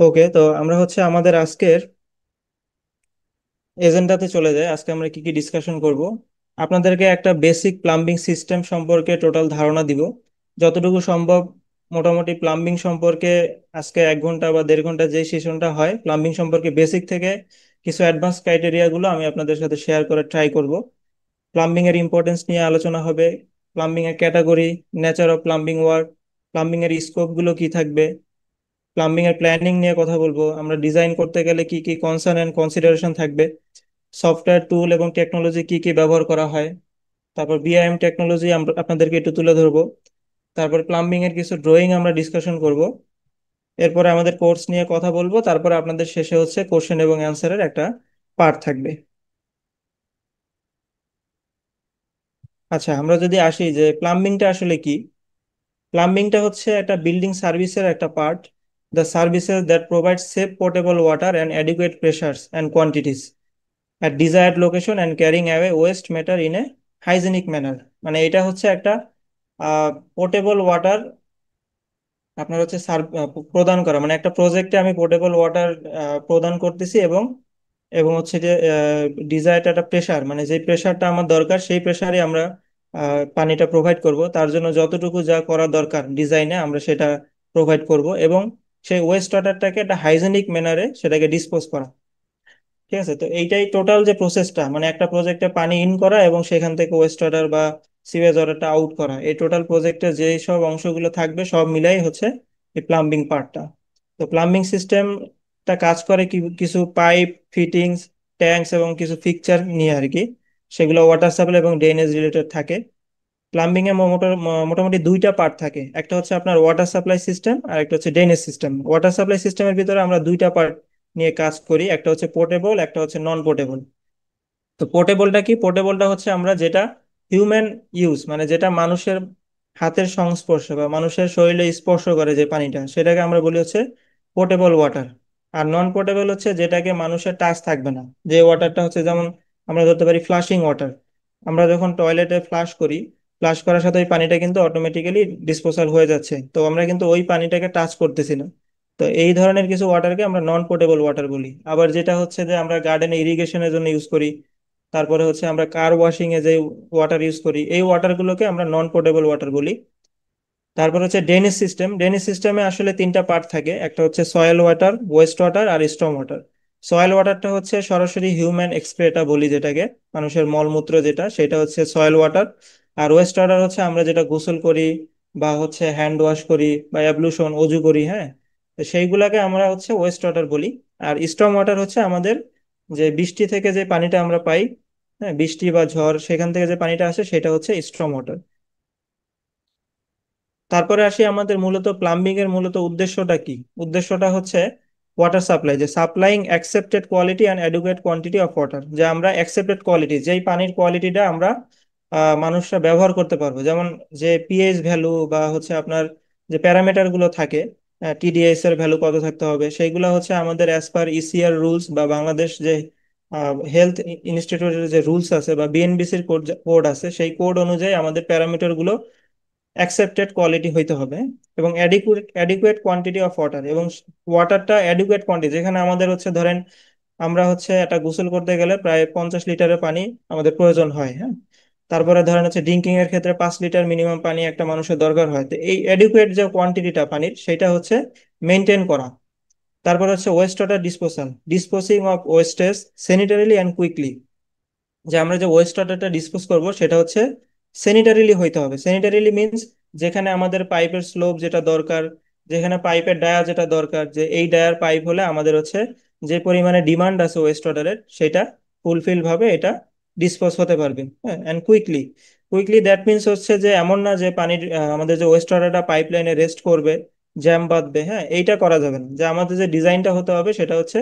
ওকে, তো আমরা হচ্ছে আমাদের আজকের এজেন্ডাতে চলে যাই। আজকে আমরা কি কি ডিসকাশন করব। আপনাদেরকে একটা বেসিক প্লাম্বিং সিস্টেম সম্পর্কে টোটাল ধারণা দিব যতটুকু সম্ভব। মোটামুটি প্লাম্বিং সম্পর্কে আজকে 1 ঘন্টা বা 1.5 ঘন্টা যে সেশনটা হয়, প্লাম্বিং সম্পর্কে বেসিক থেকে কিছু অ্যাডভান্স ক্রাইটেরিয়া গুলো আমি আপনাদের সাথে শেয়ার করে ট্রাই করব। প্লাম্বিং এর ইম্পর্টেন্স নিয়ে আলোচনা হবে, প্লাম্বিং এর category, nature of plumbing work, plumbing এর স্কোপ গুলো কি থাকবে, প্লাম্বিং এর প্ল্যানিং নিয়ে কথা বলবো, আমরা ডিজাইন করতে গেলে কি কি কনসার্ন এন্ড কনসিডারেশন থাকবে, সফটওয়্যার টুল এবং টেকনোলজি কি কি ব্যবহার করা হয়, তারপর বিআইএম টেকনোলজি আমরা আপনাদেরকে একটু তুলে ধরবো, তারপর প্লাম্বিং এর কিছু ড্রয়িং আমরা ডিসকাশন করব, এরপরে আমাদের কোর্স নিয়ে কথা বলবো, তারপরে আপনাদের শেষে হচ্ছে কোশ্চেন এবং অ্যান্সারের একটা পার্ট থাকবে। আচ্ছা, আমরা যদি আসি যে প্লাম্বিংটা আসলে কি। প্লাম্বিংটা হচ্ছে একটা বিল্ডিং সার্ভিসের একটা part, the services that provide safe portable water and adequate pressures and quantities at desired location and carrying away waste matter in a hygienic manner। মানে এটা হচ্ছে একটা পোর্টেবল ওয়াটার আপনার হচ্ছে প্রদান করা, মানে একটা প্রজেক্টে আমি পোর্টেবল ওয়াটার প্রদান করতেছি, এবং এবং হচ্ছে যে ডিজায়ার্ড একটা প্রেসার, মানে যে প্রেসারটা আমার দরকার সেই প্রেসারে আমরা পানিটা প্রোভাইড করব। তার জন্য যতটুকু যা করা দরকার ডিজাইনে আমরা সেটা প্রোভাইড করব, এবং সেই ওয়েস্ট ওয়াটারটাকে একটা হাইজেনিক ম্যানারে সেটাকে ডিসপোজ করা। ঠিক আছে, তো এইটাই টোটাল যে প্রসেসটা, মানে একটা প্রজেক্টে পানি ইন করা এবং সেখান থেকে ওয়েস্ট ওয়াটার বা সিওয়েজ ওয়াটারটা আউট করা, এই টোটাল প্রজেক্টে যে সব অংশগুলো থাকবে সব মিলাই হচ্ছে এই প্লাম্বিং পার্টটা। তো প্লাম্বিং সিস্টেমটা কাজ করে কিছু পাইপ, ফিটিংস, ট্যাঙ্কস এবং কিছু ফিকচার নিয়ে আর কি। সেগুলো ওয়াটার সাপ্লাই এবং ড্রেনেজ রিলেটেড থাকে। প্লাম্বিং এ মোটামুটি দুইটা পার্ট থাকে, একটা হচ্ছে আপনার ওয়াটার সাপ্লাই সিস্টেম আর একটা হচ্ছে ড্রেনেজ সিস্টেম। ওয়াটার সাপ্লাই সিস্টেমের ভিতরে আমরা দুইটা পার্ট নিয়ে কাজ করি, একটা হচ্ছে পোর্টেবল, একটা হচ্ছে নন পোর্টেবল। তো পোর্টেবলটা কি? পোর্টেবলটা হচ্ছে আমরা যেটা হিউম্যান ইউজ, মানে যেটা মানুষের হাতের সংস্পর্শ বা মানুষের শরীরে স্পর্শ করে যে পানিটা, সেটাকে আমরা বলি হচ্ছে পোর্টেবল ওয়াটার। আর নন পোর্টেবল হচ্ছে যেটাকে মানুষের টাচ থাকবে না, যে ওয়াটারটা হচ্ছে যেমন আমরা ধরতে পারি ফ্লাশিং ওয়াটার। আমরা যখন টয়লেটে ফ্লাশ করি, ফ্লাশ করার সাথে ওই পানিটা কিন্তু অটোমেটিক্যালি ডিসপোজাল হয়ে যাচ্ছে, তো আমরা কিন্তু ওই পানিটাকে টাচ করতেছি না। তো এই ধরনের কিছু ওয়াটারকে আমরা নন পোর্টেবল ওয়াটার বলি। আবার যেটা হচ্ছে যে আমরা গার্ডেনে ইরিগেশনের জন্য ইউজ করি, তারপরে হচ্ছে আমরা কার ওয়াশিং এ যে ওয়াটার ইউজ করি, এই ওয়াটারগুলোকে আমরা নন পোর্টেবল ওয়াটার বলি। তারপর হচ্ছে ড্রেনেজ সিস্টেম। ড্রেনেজ সিস্টেমে আসলে তিনটা পার্ট থাকে, একটা হচ্ছে সয়েল ওয়াটার, ওয়েস্ট ওয়াটার আর স্টর্ম ওয়াটার। সয়েল ওয়াটারটা হচ্ছে সরাসরি হিউম্যান এক্সক্রেটা বলি যেটাকে, মানুষের মলমূত্র যেটা, সেটা হচ্ছে সয়েল ওয়াটার। আর ওয়েস্ট ওয়াটার হচ্ছে আমরা যেটা গোসল করি বা হচ্ছে হ্যান্ড ওয়াশ করি বা অ্যাবলুশন অজু করি, হ্যাঁ, তো সেইগুলাকে আমরা হচ্ছে ওয়েস্ট ওয়াটার বলি। আর স্টর্ম ওয়াটার হচ্ছে আমাদের যে বৃষ্টি থেকে যে পানিটা আমরা পাই, হ্যাঁ, বৃষ্টি বা ঝড় সেখান থেকে যে পানিটা আসে সেটা হচ্ছে স্টর্ম ওয়াটার। তারপরে আসি আমাদের মূলত প্লাম্বিং এর মূলত উদ্দেশ্যটা কি। উদ্দেশ্যটা হচ্ছে ওয়াটার সাপ্লাই, যে supplying accepted quality and adequate quantity of water, যে আমরা অ্যাকসেপ্টেড কোয়ালিটি, যেই পানির কোয়ালিটিটা আমরা মানুষরা ব্যবহার করতে পারবো, যেমন যে পিএইচ ভ্যালু বা হচ্ছে আপনার যে প্যারামিটার গুলো থাকে, টিডিএস এর ভ্যালু কত থাকতে হবে, সেইগুলো হচ্ছে আমাদের অ্যাজ পার ইসিআর রুলস বা বাংলাদেশ যে হেলথ ইনস্টিটিউটের যে রুলস আছে বা বিএনবিসির কোড কোড আছে, সেই কোড অনুযায়ী আমাদের প্যারামিটার গুলো অ্যাকসেপ্টেড কোয়ালিটি হইতে হবে, এবং অ্যাডিকুয়েট কোয়ান্টিটি অফ ওয়াটার, এবং ওয়াটারটা অ্যাডিকুয়েট কোয়ান্টিটি, যেখানে আমাদের হচ্ছে ধরেন আমরা হচ্ছে একটা গোসল করতে গেলে প্রায় 50 লিটারের পানি আমাদের প্রয়োজন হয়, হ্যাঁ। তারপরে ধরেন হচ্ছে ড্রিঙ্কিং এর ক্ষেত্রে 5 লিটার মিনিমাম পানি একটা মানুষের দরকার হয়, তো এই অ্যাডিকুয়েট যে কোয়ান্টিটিটা পানির সেটা হচ্ছে মেনটেন করা। তারপর হচ্ছে waste water disposal, disposing of wastage sanitarily and quickly, যে আমরা যে ওয়েস্ট ওয়াটারটা ডিসপোজ করব সেটা হচ্ছে স্যানিটারিলি হইতে হবে। স্যানিটারিলি মিন্স যেখানে আমাদের পাইপের স্লোপ যেটা দরকার, যেখানে পাইপের ডায়া যেটা দরকার, যে এই ডায়ার পাইপ হলে আমাদের হচ্ছে যে পরিমাণে ডিমান্ড আছে ওয়েস্ট ওয়াটারের সেটা ফুলফিল ভাবে এটা ডিসপোজ হতে পারবে, হ্যাঁ, and quickly. Quickly that means হচ্ছে যে এমন না যে পানির আমাদের যে ওয়েস্ট ওয়াটারটা পাইপ লাইনে রেস্ট করবে, জ্যাম বাঁধবে, হ্যাঁ, এইটা করা যাবে না। যে আমাদের যে ডিজাইনটা হতে হবে সেটা হচ্ছে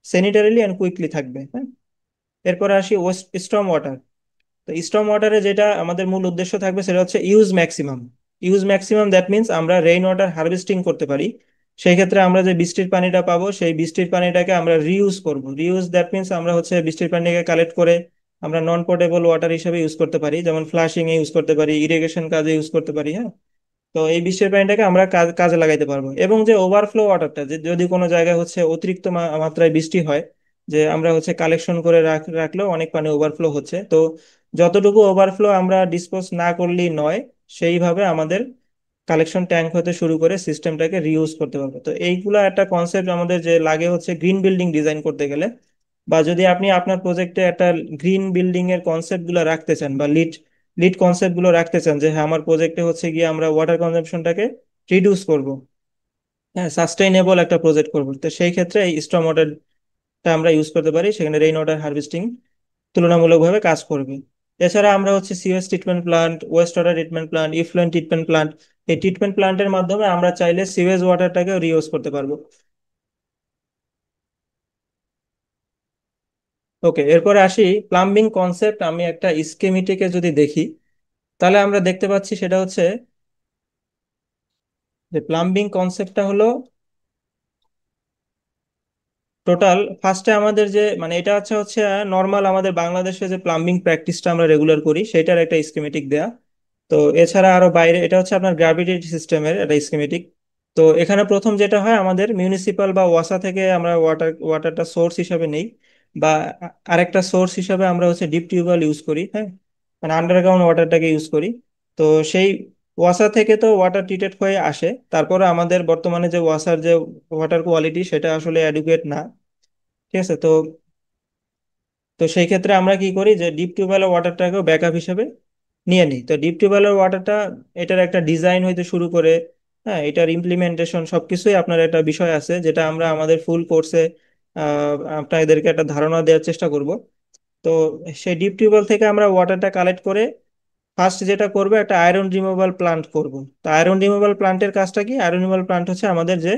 স্যানিটারিলি এন্ড কুইকলি থাকবে, হ্যাঁ। এরপরে আসি ওয়েস্ট স্টর্ম ওয়াটার। তো স্টর্ম ওয়াটারে যেটা আমাদের মূল উদ্দেশ্য থাকবে সেটা হচ্ছে use maximum. Use maximum that means আমরা রেইন ওয়াটার হারভেস্টিং করতে পারি। সেই ক্ষেত্রে আমরা যে বৃষ্টির পানিটা পাবো সেই বৃষ্টির পানিটাকে আমরা রিইউজ করব। রিইউজ দ্যাট মিন্স আমরা হচ্ছে বৃষ্টির পানিকে কালেক্ট করে আমরা নন পোর্টেবল ওয়াটার হিসেবে ইউজ করতে পারি, যেমন ফ্লাশিং এ ইউজ করতে পারি, ইরিগেশন কাজে ইউজ করতে পারি, হ্যাঁ। তো এই বৃষ্টির পানিটাকে আমরা কাজে লাগাইতে পারবো। এবং যে ওভারফ্লো ওয়াটারটা, যে যদি কোনো জায়গায় হচ্ছে অতিরিক্ত মাত্রায় বৃষ্টি হয়, যে আমরা হচ্ছে কালেকশন করে রাখলেও অনেক পানি ওভারফ্লো হচ্ছে, তো যতটুকু ওভারফ্লো আমরা ডিসপোজ না করলেই নয়, সেইভাবে আমাদের কালেকশন ট্যাঙ্ক হতে শুরু করে সিস্টেমটাকে রিইউজ করতে পারবো। তো এইগুলা একটা কনসেপ্ট আমাদের যে লাগে হচ্ছে গ্রিন বিল্ডিং ডিজাইন করতে গেলে, বা যদি আপনি আপনার প্রজেক্টে একটা গ্রিন বিল্ডিং এর কনসেপ্ট গুলো রাখতে চান, বা লিড লিড কনসেপ্ট গুলো রাখতে চান, যে হ্যাঁ আমার প্রজেক্টে হচ্ছে গিয়ে আমরা ওয়াটার কনজাম্পশনটাকে রিডিউস করব, হ্যাঁ সাস্টেইনেবল একটা প্রজেক্ট করব, তো সেই ক্ষেত্রে এই স্টর্ম ওয়াটারটা আমরা ইউজ করতে পারি, সেখানে রেইন ওয়াটার হারভেস্টিং তুলনামূলকভাবে কাজ করবে। এছাড়া আমরা হচ্ছে COS treatment plant, West water treatment plant, effluent treatment plant, এই ট্রিটমেন্ট প্লান্টের মাধ্যমে আমরা চাইলে সিওয়েজ ওয়াটারটাকে রিউজ করতে পারবো। ওকে, এরপরে আসি প্লাম্বিং কনসেপ্ট। আমি একটা স্কিমেটিকে যদি দেখি, তাহলে আমরা দেখতে পাচ্ছি সেটা হচ্ছে যে প্লাম্বিং কনসেপ্টটা হলো টোটাল ফার্স্টে আমাদের যে মানে এটা হচ্ছে হচ্ছে নর্মাল আমাদের বাংলাদেশে যে প্লাম্বিং প্র্যাকটিসটা আমরা রেগুলার করি সেটার একটা স্কিমেটিক দেয়া। তো এছাড়া আরো বাইরে এটা হচ্ছে আপনার গ্র্যাভিটি সিস্টেমের একটা স্কিমেটিক। তো এখানে প্রথম যেটা হয়, আমাদের মিউনিসিপাল বা ওয়াসা থেকে আমরা ওয়াটারটা সোর্স হিসাবে নেই, বা আরেকটা সোর্স হিসাবে আমরা হচ্ছে ডিপ টিউবওয়েল ইউজ করি, হ্যাঁ, মানে আন্ডারগ্রাউন্ড ওয়াটারটাকে ইউজ করি। তো সেই ওয়াসা থেকে তো ওয়াটার ট্রিটেড হয়ে আসে, তারপরে আমাদের বর্তমানে যে ওয়াসার যে ওয়াটার কোয়ালিটি সেটা আসলে অ্যাডুকুয়েট না। ঠিক আছে, তো তো সেই ক্ষেত্রে আমরা কি করি, যে ডিপ টিউবওয়েলের ওয়াটারটাকেও ব্যাকআপ হিসেবে নিয়ে নিই। তো ডিপ টিউবওয়েলের ওয়াটারটা, এটার একটা ডিজাইন হইতে শুরু করে, হ্যাঁ এটার ইমপ্লিমেন্টেশন সবকিছুই আপনার একটা বিষয় আছে, যেটা আমরা আমাদের ফুল কোর্সে আপনাদেরকে একটা ধারণা দেওয়ার চেষ্টা করব। তো সেই ডিপ টিউবওয়েল থেকে আমরা ওয়াটারটা কালেক্ট করে ফার্স্ট যেটা করবো, একটা আয়রন রিমুভাল প্লান্ট করব। তো আয়রন রিমুভাল প্লান্টের কাজটা কি? আয়রন রিমুভাল প্লান্ট হচ্ছে আমাদের যে,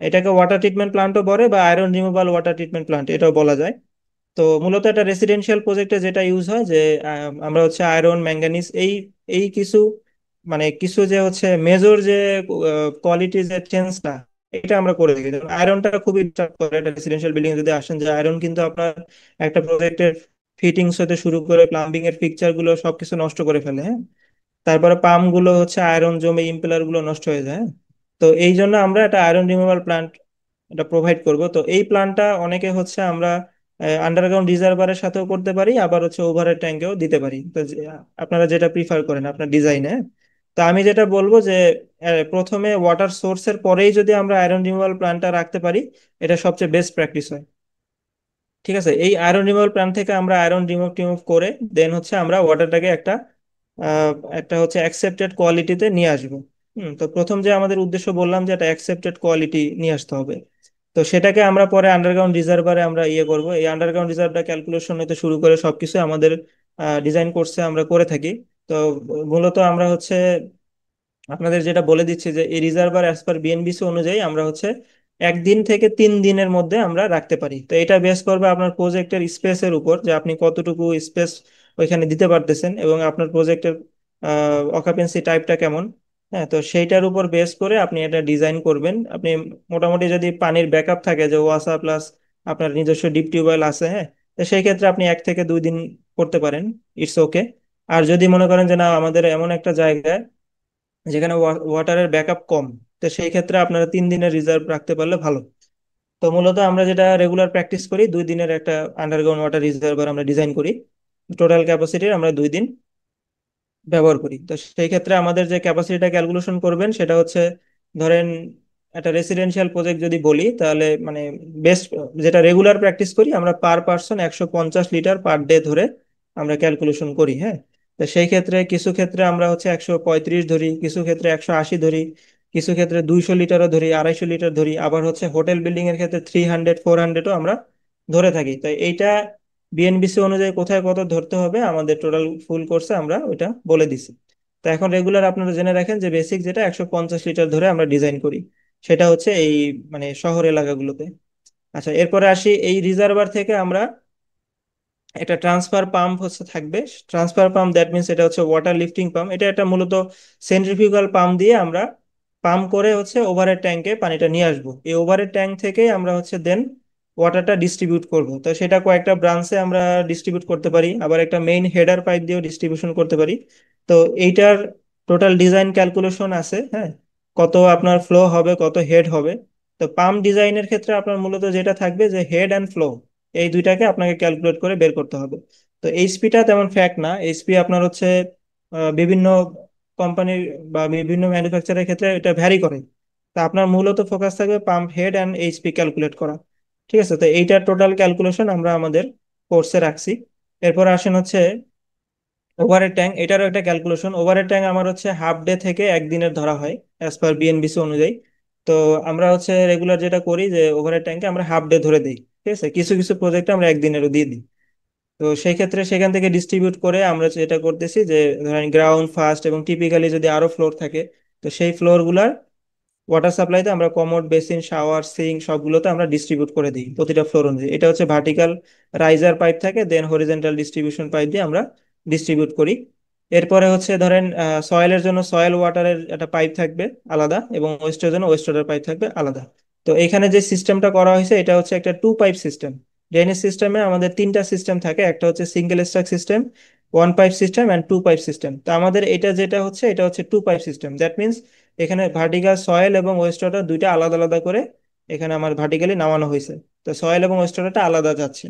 এটাকে ওয়াটার ট্রিটমেন্ট প্লান্টও বলে, বা iron removal water treatment plant এটাও বলা যায়। তো মূলত একটা রেসিডেন্সিয়াল প্রজেক্টে যেটা ইউজ হয়, যে আমরা হচ্ছে আয়রন ম্যাঙ্গানিজ এই এই কিছু মানে কিছু যে হচ্ছে মেজর যে কোয়ালিটি যে চেঞ্জটা, এটা আমরা করে থাকি। আয়রনটা খুবই ডিস্টার্ব করে একটা রেসিডেন্সিয়াল বিল্ডিং যদি আসেন, যে আয়রন কিন্তু আপনার একটা প্রজেক্টের ফিটিংস হতে শুরু করে প্লাম্বিং এর ফিকচার গুলো সবকিছু নষ্ট করে ফেলে, হ্যাঁ। তারপরে পাম্প গুলো হচ্ছে আয়রন জমে ইম্পেলার গুলো নষ্ট হয়ে যায়, হ্যাঁ? তো এই জন্য আমরা একটা আয়রন রিমুভাল প্লান্ট এটা প্রোভাইড করব। তো এই প্ল্যানটা অনেকে হচ্ছে আমরা আন্ডারগ্রাউন্ড রিজার্ভারের সাথেও করতে পারি, আবার হচ্ছে ওভারের ট্যাঙ্কেও দিতে পারি। তো আপনারা যেটা প্রিফার করেন আপনার ডিজাইনে। তো আমি যেটা বলবো যে প্রথমে ওয়াটার সোর্সের পরেই যদি আমরা আয়রন রিমুভাল প্ল্যানটা রাখতে পারি, এটা সবচেয়ে বেস্ট প্র্যাকটিস হয়। ঠিক আছে, এই আয়রন রিমুভাল প্ল্যান থেকে আমরা আয়রন রিমুভ টিমুভ করে দেন হচ্ছে আমরা ওয়াটারটাকে একটা আহ, একটা হচ্ছে অ্যাকসেপ্টেড কোয়ালিটিতে নিয়ে আসবো। তো প্রথম যে আমাদের উদ্দেশ্য বললাম যে একটা অ্যাকসেপ্টেড কোয়ালিটি নিয়ে আসতে হবে, তো সেটাকে আমরা পরে আন্ডারগ্রাউন্ড রিজার্ভারে আমরা ইয়ে করব। এই আন্ডারগ্রাউন্ড রিজার্ভটা ক্যালকুলেশন হতে শুরু করে সবকিছু আমাদের ডিজাইন কোর্সে আমরা করে থাকি। তো মূলত আমরা হচ্ছে আপনাদের যেটা বলে দিচ্ছি, যে এই রিজার্ভার অ্যাজ পার বিএনবিসি অনুযায়ী আমরা হচ্ছে 1 দিন থেকে 3 দিনের মধ্যে আমরা রাখতে পারি। তো এটা বেস করবে আপনার প্রজেক্টের স্পেসের উপর, যে আপনি কতটুকু স্পেস ওইখানে দিতে পারতেছেন, এবং আপনার প্রজেক্টের অকুপেন্সি টাইপটা কেমন। হ্যাঁ, তো সেইটার উপর বেস করে আপনি এটা ডিজাইন করবেন। আপনি মোটামুটি যদি পানির ব্যাকআপ থাকে, যে ওয়াসা প্লাস আপনার নিজস্ব ডিপ টিউবওয়েল আছে, হ্যাঁ, তো সেই ক্ষেত্রে আপনি 1 থেকে 2 দিন করতে পারেন, ইটস ওকে। আর যদি মনে করেন যে না, আমাদের এমন একটা জায়গায় যেখানে ওয়াটারের ব্যাকআপ কম, তো সেই ক্ষেত্রে আপনারা 3 দিনের রিজার্ভ রাখতে পারলে ভালো। তো মূলত আমরা যেটা রেগুলার প্র্যাকটিস করি, 2 দিনের একটা আন্ডারগ্রাউন্ড ওয়াটার রিজার্ভার আমরা ডিজাইন করি। টোটাল ক্যাপাসিটির আমরা 2 দিন ব্যবহার করি। তো সেই ক্ষেত্রে আমাদের যে ক্যাপাসিটিটা ক্যালকুলেশন করবেন সেটা হচ্ছে, ধরেন একটা রেসিডেন্সিয়াল প্রজেক্ট যদি বলি, তাহলে মানে বেস্ট যেটা রেগুলার প্র্যাকটিস করি আমরা, per person 150 litre per day ধরে আমরা ক্যালকুলেশন করি, হ্যাঁ। তো সেই ক্ষেত্রে কিছু ক্ষেত্রে আমরা হচ্ছে 135 ধরি, কিছু ক্ষেত্রে 180 ধরি, কিছু ক্ষেত্রে 200 লিটারও ধরি, 250 লিটার ধরি, আবার হচ্ছে হোটেল বিল্ডিং এর ক্ষেত্রে 300 400ও আমরা ধরে থাকি। তো এইটা বিএনবিসি অনুযায়ী কোথায় কত ধরতে হবে আমাদের টোটাল ফুল কোর্সে আমরা ওইটা বলে দিছি। তো এখন রেগুলার আপনারা জেনে রাখেন যে বেসিক যেটা 150 লিটার ধরে আমরা ডিজাইন করি, সেটা হচ্ছে এই মানে শহর এলাকাগুলোতে। আচ্ছা, এরপরে আসি এই রিজার্ভার থেকে আমরা একটা ট্রান্সফার পাম্প হচ্ছে থাকবে। ট্রান্সফার পাম্প দ্যাট মিনস এটা হচ্ছে ওয়াটার লিফটিং পাম্প। এটা একটা মূলত সেন্ট্রিফিউগাল পাম্প দিয়ে আমরা পাম্প করে হচ্ছে ওভারের ট্যাঙ্কে পানিটা নিয়ে আসবো। এই ওভারের ট্যাঙ্ক থেকে আমরা হচ্ছে দেন ওয়াটারটা ডিস্ট্রিবিউট করব। তো সেটা কয়েকটা ব্রাঞ্চে আমরা ডিস্ট্রিবিউট করতে পারি, আবার একটা মেইন হেডার পাইপ দিয়েও ডিস্ট্রিবিউশন করতে পারি। তো এইটার টোটাল ডিজাইন ক্যালকুলেশন আছে, হ্যাঁ, কত আপনার ফ্লো হবে, কত হেড হবে। তো পাম্প ডিজাইনের ক্ষেত্রে আপনার মূলত যেটা থাকবে যে হেড অ্যান্ড ফ্লো, এই দুইটাকে আপনাকে ক্যালকুলেট করে বের করতে হবে। তো এইচপিটা তেমন ফ্যাক্ট না, এইচপি আপনার হচ্ছে বিভিন্ন কোম্পানির বা বিভিন্ন ম্যানুফ্যাকচারের ক্ষেত্রে এটা ভ্যারি করে। তা আপনার মূলত ফোকাস থাকবে pump head and HP calculate করা। ঠিক আছে, তো এইটার টোটাল ক্যালকুলেশন আমরা আমাদের কোর্সে রাখছি। এরপর আসেন হচ্ছে ওভারের ট্যাঙ্ক, এটারও একটা ক্যালকুলেশন। ওভারের ট্যাঙ্ক আমার হচ্ছে হাফ ডে থেকে একদিনের ধরা হয় অ্যাজ পার বিএনবিসি অনুযায়ী। তো আমরা হচ্ছে রেগুলার যেটা করি যে ওভারের ট্যাঙ্কে আমরা হাফ ডে ধরে দিই। ঠিক আছে, কিছু কিছু প্রজেক্টে আমরা একদিনেরও দিয়ে দিই। তো সেই ক্ষেত্রে সেখান থেকে ডিস্ট্রিবিউট করে আমরা যেটা করতেছি যে ধরেন গ্রাউন্ড ফার্স্ট এবং টিপিক্যালি যদি আরো ফ্লোর থাকে, তো সেই ফ্লোর গুলার ওয়াটার সাপ্লাইতে আমরা কমোড, বেসিন, শাওয়ার, সিঙ্ক সবগুলোতে আমরা ডিস্ট্রিবিউট করে দিই প্রতিটা ফ্লোর অনুযায়ী। এটা হচ্ছে ভার্টিক্যাল রাইজার পাইপ থাকে, দেন হরিজন্টাল ডিস্ট্রিবিউশন পাইপ দিয়ে আমরা ডিস্ট্রিবিউট করি। এরপরে হচ্ছে ধরেন সয়েলের জন্য সয়েল ওয়াটারের একটা পাইপ থাকবে আলাদা, এবং ওয়েস্টের জন্য ওয়েস্ট ওয়াটার পাইপ থাকবে আলাদা। তো এখানে যে সিস্টেমটা করা হয়েছে এটা হচ্ছে একটা টু পাইপ সিস্টেম। ড্রেনেজ সিস্টেমে আমাদের তিনটা সিস্টেম থাকে, একটা হচ্ছে single stack system, one pipe system and two pipe system. তো আমাদের এটা যেটা হচ্ছে এটা হচ্ছে two pipe system. That means এখানে ভার্টিক্যাল সয়েল এবং ওয়েস্ট ওয়াটার দুইটা আলাদা আলাদা করে এখানে আমার ভার্টিক্যালি নামানো হয়েছে। তো সয়েল এবং ওয়েস্ট ওয়াটারটা আলাদা যাচ্ছে।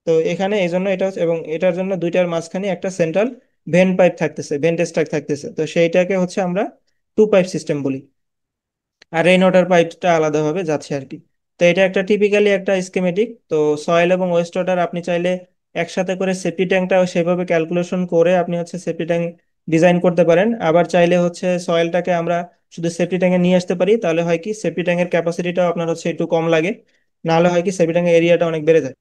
তো এখানে এই জন্য এটা এবং এটার জন্য দুইটার মাঝখানে একটা সেন্ট্রাল ভেন পাইপ থাকতেছে, ভেন্টেস্টাক থাকতেছে। তো সেইটাকে হচ্ছে আমরা টু পাইপ সিস্টেম বলি। আর রেইন ওয়াটার পাইপটা আলাদাভাবে যাচ্ছে আর কি। তো এটা একটা টিপিক্যালি একটা স্কিমেটিক। তো সয়েল এবং ওয়েস্ট ওয়াটার আপনি চাইলে একসাথে করে সেফটি ট্যাঙ্কটা সেভাবে ক্যালকুলেশন করে আপনি হচ্ছে সেফটি ট্যাঙ্ক ডিজাইন করতে পারেন। আবার চাইলে হচ্ছে সয়েলটাকে আমরা শুধু সেফটি ট্যাঙ্কে নিয়ে আসতে পারি, তাহলে হয় কি সেফটি ট্যাঙ্কের ক্যাপাসিটিটাও আপনার হচ্ছে একটু কম লাগে, নাহলে হয় কি সেফটি ট্যাঙ্কের এরিয়াটা অনেক বেড়ে যায়।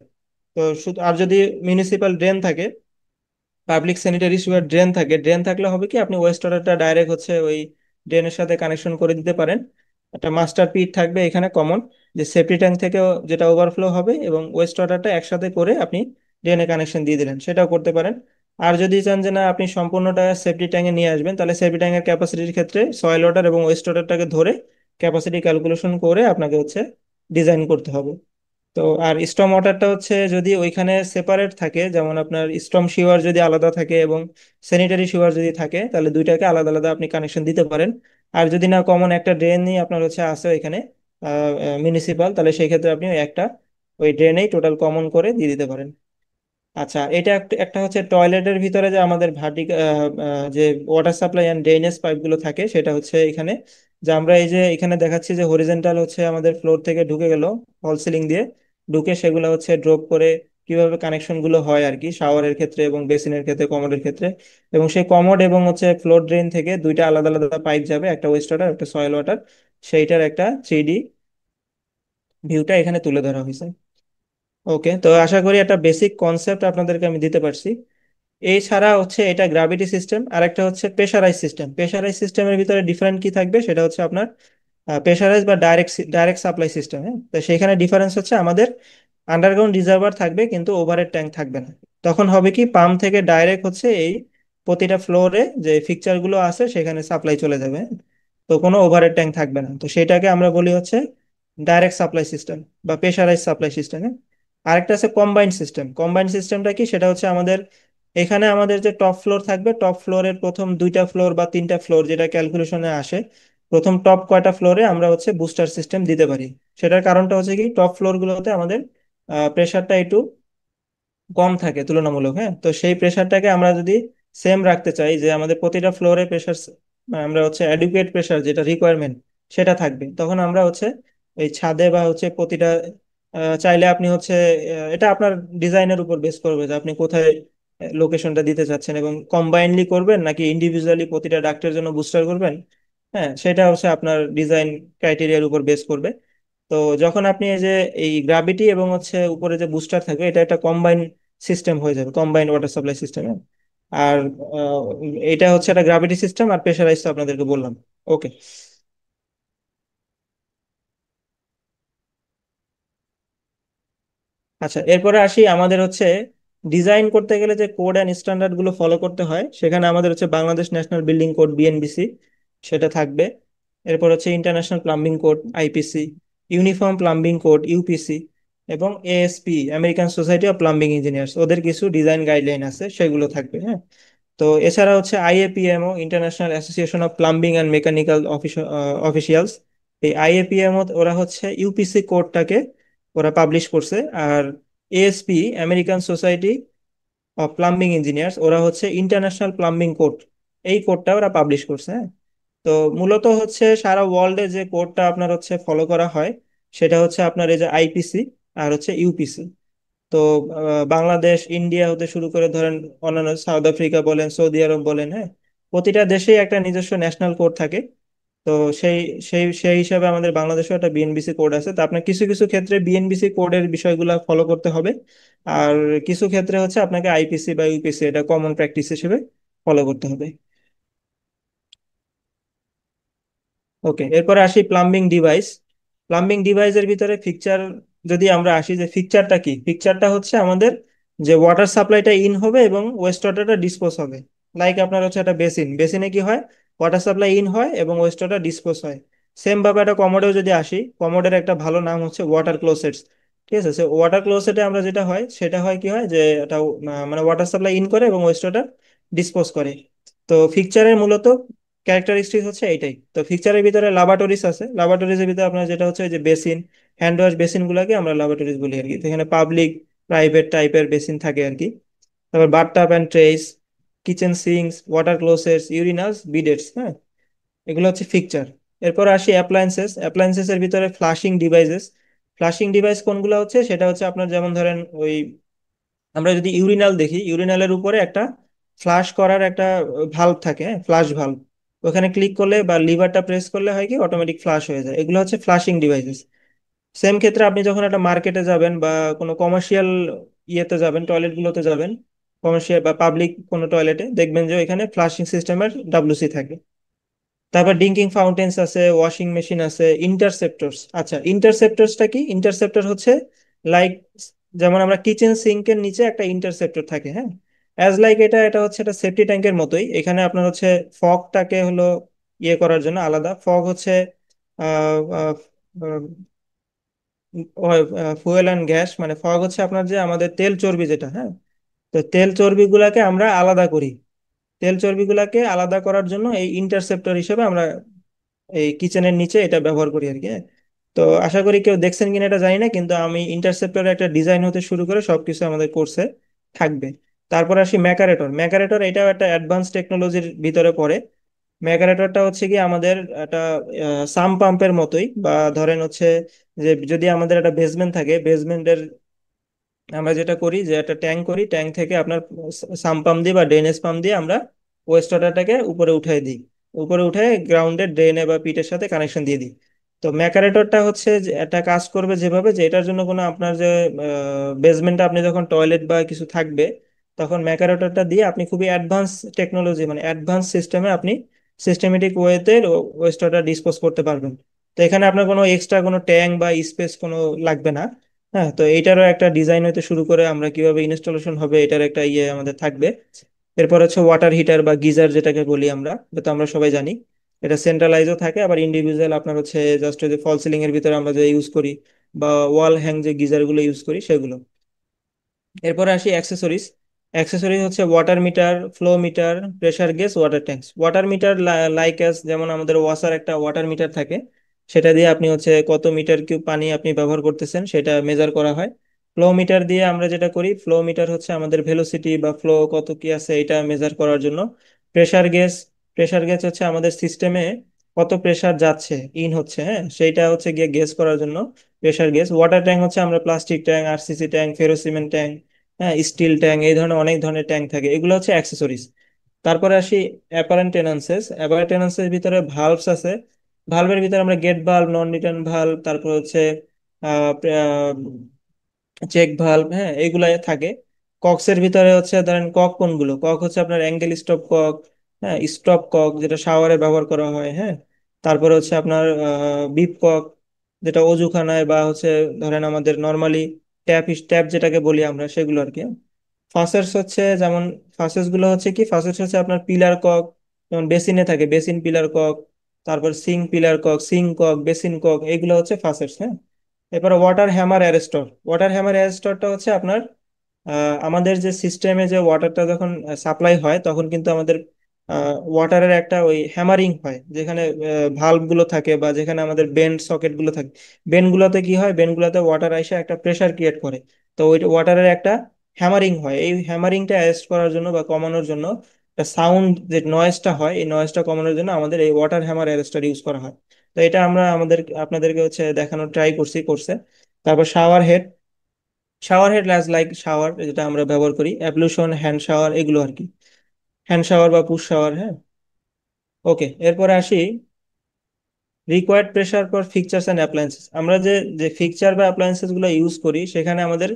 তো শুধু আর যদি মিউনিসিপাল ড্রেন থাকে, পাবলিক স্যানিটারি সিওয়ার ড্রেন থাকে, ড্রেন থাকলে হবে কি আপনি ওয়েস্ট ওয়াটারটা ডাইরেক্ট হচ্ছে ওই ড্রেনের সাথে কানেকশন করে দিতে পারেন। একটা মাস্টার পিট থাকবে এখানে কমন, যে সেফটি ট্যাঙ্ক থেকে যেটা ওভারফ্লো হবে এবং ওয়েস্ট ওয়াটারটা একসাথে করে আপনি ড্রেনে কানেকশন দিয়ে দিলেন, সেটাও করতে পারেন। আর যদি চান যে না আপনি সম্পূর্ণটা সেফটি ট্যাঙ্কে নিয়ে আসবেন, তাহলে সেফটি ট্যাঙ্কের ক্যাপাসিটির ক্ষেত্রে সয়েল ওয়াটার এবং ওয়েস্ট ওয়াটারটাকে ধরে ক্যাপাসিটি ক্যালকুলেশন করে আপনাকে হচ্ছে ডিজাইন করতে হবে। তো আর স্টর্ম ওয়াটারটা হচ্ছে যদি ওইখানে সেপারেট থাকে, যেমন আপনার স্টর্ম শিওয়ার যদি আলাদা থাকে এবং স্যানিটারি শিওয়ার যদি থাকে, তাহলে দুইটাকে আলাদা আলাদা আপনি কানেকশন দিতে পারেন। আর যদি না কমন একটা ড্রেনই আপনার হচ্ছে আছে এখানে মিউনিসিপাল, তাহলে সেই ক্ষেত্রে আপনি ওই একটা ওই ড্রেনেই টোটাল কমন করে দিয়ে দিতে পারেন। আচ্ছা, এটা একটা একটা হচ্ছে টয়লেটের ভিতরে যে আমাদের যে ওয়াটার সাপ্লাই অ্যান্ড ড্রেনেজ পাইপগুলো থাকে, সেটা হচ্ছে এখানে যে আমরা এই যে এখানে দেখাচ্ছি যে হরিজন্টাল হচ্ছে আমাদের ফ্লোর থেকে ঢুকে গেল ফল সিলিং দিয়ে, ঢুকে সেগুলো হচ্ছে ড্রপ করে কিভাবে কানেকশন গুলো হয় আর কি, শাওয়ারের ক্ষেত্রে এবং বেসিনের ক্ষেত্রে, কমোডের ক্ষেত্রে। এবং সেই কমোড এবং হচ্ছে ফ্লোর ড্রেন থেকে দুইটা আলাদা আলাদা পাইপ যাবে, একটা ওয়েস্ট ওয়াটার একটা সয়েল ওয়াটার। সেইটার একটা 3D ভিউটা এখানে তুলে ধরা হয়েছে। ওকে, তো আশা করি একটা বেসিক কনসেপ্ট আপনাদেরকে আমি দিতে পারছি। এছাড়া হচ্ছে এটা গ্রাভিটি সিস্টেম, আর একটা হচ্ছে প্রেশারাইজ সিস্টেম। প্রেশারাইজ সিস্টেমের ভিতরে ডিফারেন্ট কি থাকবে সেটা হচ্ছে আপনার প্রেশারাইজ বা ডাইরেক্ট ডাইরেক্ট সাপ্লাই সিস্টেম। হ্যাঁ, তো সেখানে ডিফারেন্স হচ্ছে আমাদের আন্ডারগ্রাউন্ড রিজার্ভার থাকবে কিন্তু ওভারের ট্যাঙ্ক থাকবে না। তখন হবে কি পাম্প থেকে ডাইরেক্ট হচ্ছে এই প্রতিটা ফ্লোরে যে ফিকচার গুলো আছে সেখানে সাপ্লাই চলে যাবে। হ্যাঁ? তো কোনো ওভারের ট্যাঙ্ক থাকবে না। তো সেটাকে আমরা বলি হচ্ছে ডাইরেক্ট সাপ্লাই সিস্টেম বা প্রেশারাইজ সাপ্লাই সিস্টেম। আরেকটা আছে কম্বাইন্ড সিস্টেম। কম্বাইন্ড সিস্টেমটা কি, সেটা হচ্ছে আমাদের এখানে আমাদের যে টপ ফ্লোর থাকবে, টপ ফ্লোরের প্রথম দুইটা ফ্লোর বা তিনটা ফ্লোর যেটা ক্যালকুলেশনে আসে, প্রথম টপ কয়টা ফ্লোরে আমরা হচ্ছে বুস্টার সিস্টেম দিতে পারি। সেটার কারণটা হচ্ছে কি টপ ফ্লোর গুলোতে আমাদের প্রেশারটা একটু কম থাকে তুলনামূলক। হ্যাঁ, তো সেই প্রেশারটাকে আমরা যদি সেম রাখতে চাই যে আমাদের প্রতিটা ফ্লোরে প্রেশার, আমরা হচ্ছে অ্যাডুকুয়েট প্রেশার যেটা রিকোয়ারমেন্ট সেটা থাকবে, তখন আমরা হচ্ছে এই ছাদে বা হচ্ছে প্রতিটা চাইলে আপনি হচ্ছে এটা আপনার ডিজাইনের উপর বেস করবে যে আপনি কোথায় লোকেশনটা দিতে চাচ্ছেন, এবং কম্বাইনলি করবেন নাকি ইন্ডিভিজুয়ালি প্রতিটা ডাক্টের জন্য বুস্টার করবেন। হ্যাঁ, সেটা হচ্ছে আপনার ডিজাইন ক্রাইটেরিয়ার উপর বেস করবে। তো যখন আপনি এই যে এই গ্রাভিটি এবং হচ্ছে উপরে যে বুস্টার থাকবে, এটা একটা কম্বাইন সিস্টেম হয়ে যাবে, কম্বাইন্ড ওয়াটার সাপ্লাই সিস্টেম। আর আহ, এটা হচ্ছে একটা গ্রাভিটি সিস্টেম আর প্রেশারাইজ তো আপনাদেরকে বললাম। ওকে। আচ্ছা, এরপরে আসি আমাদের হচ্ছে ডিজাইন করতে গেলে যে কোড অ্যান্ড স্ট্যান্ডার্ড গুলো ফলো করতে হয়, সেখানে আমাদের হচ্ছে Bangladesh national building code BNBC সেটা থাকবে। এরপর হচ্ছে international plumbing code IPC, uniform plumbing code UPC, এবং ASP American society of plumbing engineers, ওদের কিছু ডিজাইন গাইডলাইন আছে সেগুলো থাকবে। হ্যাঁ, তো এছাড়া হচ্ছে IAPMO, international association of plumbing and mechanical officials. এই আইএপিএমও ওরা হচ্ছে ইউপিসি কোডটাকে ওরা পাবলিশ করছে। আর ASP, American society plumbing engineers, ওরা হচ্ছে ইন্টারন্যাশনাল প্লাম্বিং কোড, এই কোডটা ওরা পাবলিশ করছে, হ্যাঁ। তো মূলত হচ্ছে সারা ওয়ার্ল্ডে যে কোডটা আপনার হচ্ছে ফলো করা হয় সেটা হচ্ছে আপনার এই যে আইপিসি আর হচ্ছে ইউপিসি। তো বাংলাদেশ, ইন্ডিয়া হতে শুরু করে ধরেন অন্যান্য সাউথ আফ্রিকা বলেন, সৌদি আরব বলেন, হ্যাঁ, প্রতিটা দেশেই একটা নিজস্ব ন্যাশনাল কোড থাকে। তো সেই সেই সেই হিসাবে আমাদের বাংলাদেশেও একটা বিএনবিসি কোড আছে। তো আপনার কিছু কিছু ক্ষেত্রে বিএনবিসি কোডের বিষয়গুলো ফলো করতে হবে, আর কিছু ক্ষেত্রে হচ্ছে আপনাকে আইপিসি বা ইউপিসি, এটা কমন প্র্যাকটিস হিসেবে ফলো করতে হবে। ওকে, এরপরে আসি প্লাম্বিং ডিভাইস। প্লাম্বিং ডিভাইসের ভিতরে ফিকচার, যদি আমরা আসি যে ফিকচারটা কি, ফিকচারটা হচ্ছে আমাদের যে ওয়াটার সাপ্লাইটা ইন হবে এবং ওয়েস্ট ওয়াটারটা ডিসপোজ হবে। লাইক আপনার হচ্ছে একটা বেসিন, বেসিনে কি হয়, ওয়াটার সাপ্লাই ইন হয় এবং ওয়েস্ট ওয়াটার ডিসপোজ হয়। সেম ভাবে একটা কমোডেও যদি আসি, কমোডের একটা ভালো নাম হচ্ছে ওয়াটার ক্লোসেটস। ঠিক আছে, সে ওয়াটার ক্লোসেটে আমরা যেটা হয় সেটা হয় কি হয় যে এটা মানে ওয়াটার সাপ্লাই ইন করে এবং ওয়েস্ট ওয়াটার ডিসপোজ করে। তো ফিকচারের মূলত ক্যারেক্টারিস্টিক হচ্ছে এইটাই। তো ফিকচারের ভিতরে ল্যাবরেটরিজ আছে, ল্যাবরেটরিজের ভিতরে আপনার যেটা হচ্ছে যে বেসিন, হ্যান্ড ওয়াশ বেসিন গুলাকে আমরা ল্যাবরেটরিজ বলি আর কি। তো এখানে পাবলিক, প্রাইভেট টাইপের বেসিন থাকে আর কি। তারপর bathtub and trays, kitchen sinks, water closets, urinals, bidets, হ্যাঁ, এগুলো হচ্ছে ফিকচার। এরপর আসি অ্যাপ্লায়েন্সেস। অ্যাপ্লায়েন্সেস এর ভিতরে ফ্লাশিং ডিভাইসেস। ফ্লাশিং ডিভাইস কোনগুলো হচ্ছে, সেটা হচ্ছে আপনার যেমন ধরেন ওই আমরা যদি ইউরিনাল দেখি, ইউরিনালের উপরে একটা ফ্লাশ করার একটা ভাল্ব থাকে, ফ্লাশ ভাল্ব। ওখানে ক্লিক করলে বা লিভারটা প্রেস করলে হয় কি অটোমেটিক ফ্লাশ হয়ে যায়, এগুলো হচ্ছে ফ্লাশিং ডিভাইসেস। সেম ক্ষেত্রে আপনি যখন একটা মার্কেটে যাবেন বা কোনো কমার্শিয়াল ইয়েতে যাবেন, টয়লেট গুলোতে যাবেন, কমার্শিয়াল বা পাবলিক কোনো টয়লেটে দেখবেন যে এখানে ফ্লাশিং সিস্টেমের ডাব্লিউসি থাকে। তারপর ড্রিঙ্কিং ফাউন্টেন্স আছে, ওয়াশিং মেশিন আছে, ইন্টারসেপ্টরস। আচ্ছা, ইন্টারসেপ্টরসটা কি? ইন্টারসেপ্টর হচ্ছে লাইক, যেমন আমরা কিচেন সিঙ্কের নিচে একটা ইন্টারসেপ্টর থাকে, হ্যাঁ, অ্যাজ লাইক এটা এটা হচ্ছে একটা সেফটি ট্যাঙ্কের মতোই। এখানে আপনার হচ্ছে ফগটাকে হলো ইয়ে করার জন্য আলাদা ফগ হচ্ছে ফুয়েল অ্যান্ড গ্যাস, মানে ফগ হচ্ছে আপনার যে আমাদের তেল চর্বি যেটা, হ্যাঁ। তো তেল চর্বিগুলাকে আমরা আলাদা করি, তেল চর্বিগুলাকে আলাদা করার জন্য এই ইন্টারসেপ্টর হিসেবে আমরা এই কিচেনের নিচে এটা ব্যবহার করি আর কি, হ্যাঁ। তো আশা করি কেউ দেখছেন কিনা এটা জানি না, কিন্তু আমি ইন্টারসেপ্টরের একটা ডিজাইন হতে শুরু করে সবকিছু আমাদের কোর্সে থাকবে। তারপর আসি ম্যাকারেটর। ম্যাকারেটর এটাও একটা অ্যাডভান্স টেকনোলজির ভিতরে পড়ে। ম্যাকারেটরটা হচ্ছে কি আমাদের একটা সাম পাম্পের মতোই, বা ধরেন হচ্ছে যে যদি আমাদের একটা বেসমেন্ট থাকে, বেসমেন্টের আমরা যেটা করি যে একটা ট্যাঙ্ক করি, ট্যাঙ্ক থেকে আপনার সাম পাম্প দিয়ে বা ড্রেনেজ পাম্প দিয়ে আমরা ওয়েস্ট ওয়াটারটাকে উপরে উঠাই দিই, উপরে উঠে গ্রাউন্ডের ড্রেনে বা পিটের সাথে কানেকশন দিয়ে দিই। তো ম্যাকারেটরটা হচ্ছে যে একটা কাজ করবে যেভাবে, যে এটার জন্য কোনো আপনার যে বেসমেন্টে আপনি যখন টয়লেট বা কিছু থাকবে, তখন ম্যাকারেটরটা দিয়ে আপনি খুবই অ্যাডভান্স টেকনোলজি, মানে অ্যাডভান্স সিস্টেমে আপনি সিস্টেমেটিক ওয়েতে ওয়েস্ট ওয়াটার ডিসপোজ করতে পারবেন। তো এখানে আপনার কোনো এক্সট্রা কোনো ট্যাঙ্ক বা স্পেস কোনো লাগবে না। হ্যাঁ, তো এইটারও একটা ডিজাইন হতে শুরু করে আমরা কিভাবে ইনস্টলেশন হবে এটার একটা ইয়ে আমাদের থাকবে। এরপর হচ্ছে ওয়াটার হিটার বা গিজার যেটাকে বলি আমরা, এটা তো আমরা সবাই জানি। এটা সেন্ট্রালাইজও থাকে, আবার ইন্ডিভিজুয়াল আপনার হচ্ছে জাস্ট যে ফল সিলিং এর ভিতরে আমরা যে ইউজ করি বা ওয়াল হ্যাং যে গিজার গুলো ইউজ করি সেগুলো। এরপরে আসি অ্যাক্সেসরিজ। অ্যাক্সেসরিজ হচ্ছে water meter, flow meter, pressure gauge, water tanks. Water meter like as যেমন আমাদের ওয়াসার একটা ওয়াটার মিটার থাকে, সেটা দিয়ে আপনি হচ্ছে কত মিটার কিউব পানি আপনি ব্যবহার করতেছেন সেটা মেজার করা হয়। ফ্লো মিটার দিয়ে আমরা যেটা করি, ফ্লো মিটার হচ্ছে আমাদের ভেলোসিটি বা ফ্লো কত কি আছে এটা মেজার করার জন্য। প্রেসার গেজ, প্রেসার গেজ হচ্ছে আমাদের সিস্টেমে কত প্রেসার যাচ্ছে, ইন হচ্ছে, হ্যাঁ, সেইটা হচ্ছে গিয়ে গেজ করার জন্য প্রেসার গেজ। ওয়াটার ট্যাঙ্ক হচ্ছে আমরা plastic tank, RCC tank, ferrocement tank, হ্যাঁ, স্টিল ট্যাঙ্ক, এই ধরনের অনেক ধরনের ট্যাঙ্ক থাকে, এগুলো হচ্ছে অ্যাক্সেসরিজ। তারপরে আসি অ্যাপারেন্টেন্সেস। অ্যাপারেন্টেন্সের ভিতরে ভালভস আছে। ভালভের ভিতরে আমরা gate valve, non return valve, তারপর হচ্ছে চেক ভালভ, হ্যাঁ, এইগুলাই থাকে। কক্সের ভিতরে হচ্ছে ধরেন কক কোনগুলো, কক হচ্ছে আপনার অ্যাঙ্গেল স্টপ কক, হ্যাঁ, স্টপ কক যেটা শাওয়ারে ব্যবহার করা হয়, হ্যাঁ। তারপরে হচ্ছে আপনার বিপ কক, যেটা অজুখানায় বা হচ্ছে ধরেন আমাদের নর্মালি ট্যাপ ট্যাপ যেটাকে বলি আমরা, সেগুলো আর কি। ফাসেটস হচ্ছে যেমন, ফাসেটস গুলো হচ্ছে কি, ফাসেটস হচ্ছে আপনার পিলার কক, যেমন বেসিনে থাকে বেসিন পিলার কক, তারপর sink pillar cock, sink cock, basin cock, এগুলো হচ্ছে ফাসেটস, হ্যাঁ। এরপরে water hammer arrestor. Water hammer অ্যারেস্টরটা হচ্ছে আপনার আমাদের যে সিস্টেমে যে ওয়াটারটা যখন সাপ্লাই হয় তখন কিন্তু আমাদের ওয়াটারের একটা ওই হ্যামারিং হয়, যেখানে ভালভ গুলো থাকে বা যেখানে আমাদের বেন্ড সকেট গুলো থাকে। বেন্ড গুলোতে কি হয়, বেন্ড গুলোতে ওয়াটার এসে একটা প্রেসার ক্রিয়েট করে। তো ওই ওয়াটারের একটা হ্যামারিং হয়, এই হ্যামারিংটা অ্যারেস্ট করার জন্য বা কমানোর জন্য, সাউন্ড যে নয়েজটা হয় এই নয়েজটা কমানোর জন্য আমাদের এই ওয়াটার হ্যামার অ্যারেস্টার ইউজ করা হয়। তো এটা আমরা আপনাদেরকে হচ্ছে দেখানোর ট্রাই করছে। তারপর shower head. Shower head like shower যেটা আমরা ব্যবহার করি, অ্যাবলুশন, হ্যান্ড শাওয়ার, এগুলো আর কি। হ্যান্ড শাওয়ার বা পুশ শাওয়ার, হ্যাঁ। ওকে, এরপরে আসি required pressure for fixtures and appliances. আমরা যে যে ফিকচার বা অ্যাপ্লায়েন্সেস গুলো ইউজ করি সেখানে আমাদের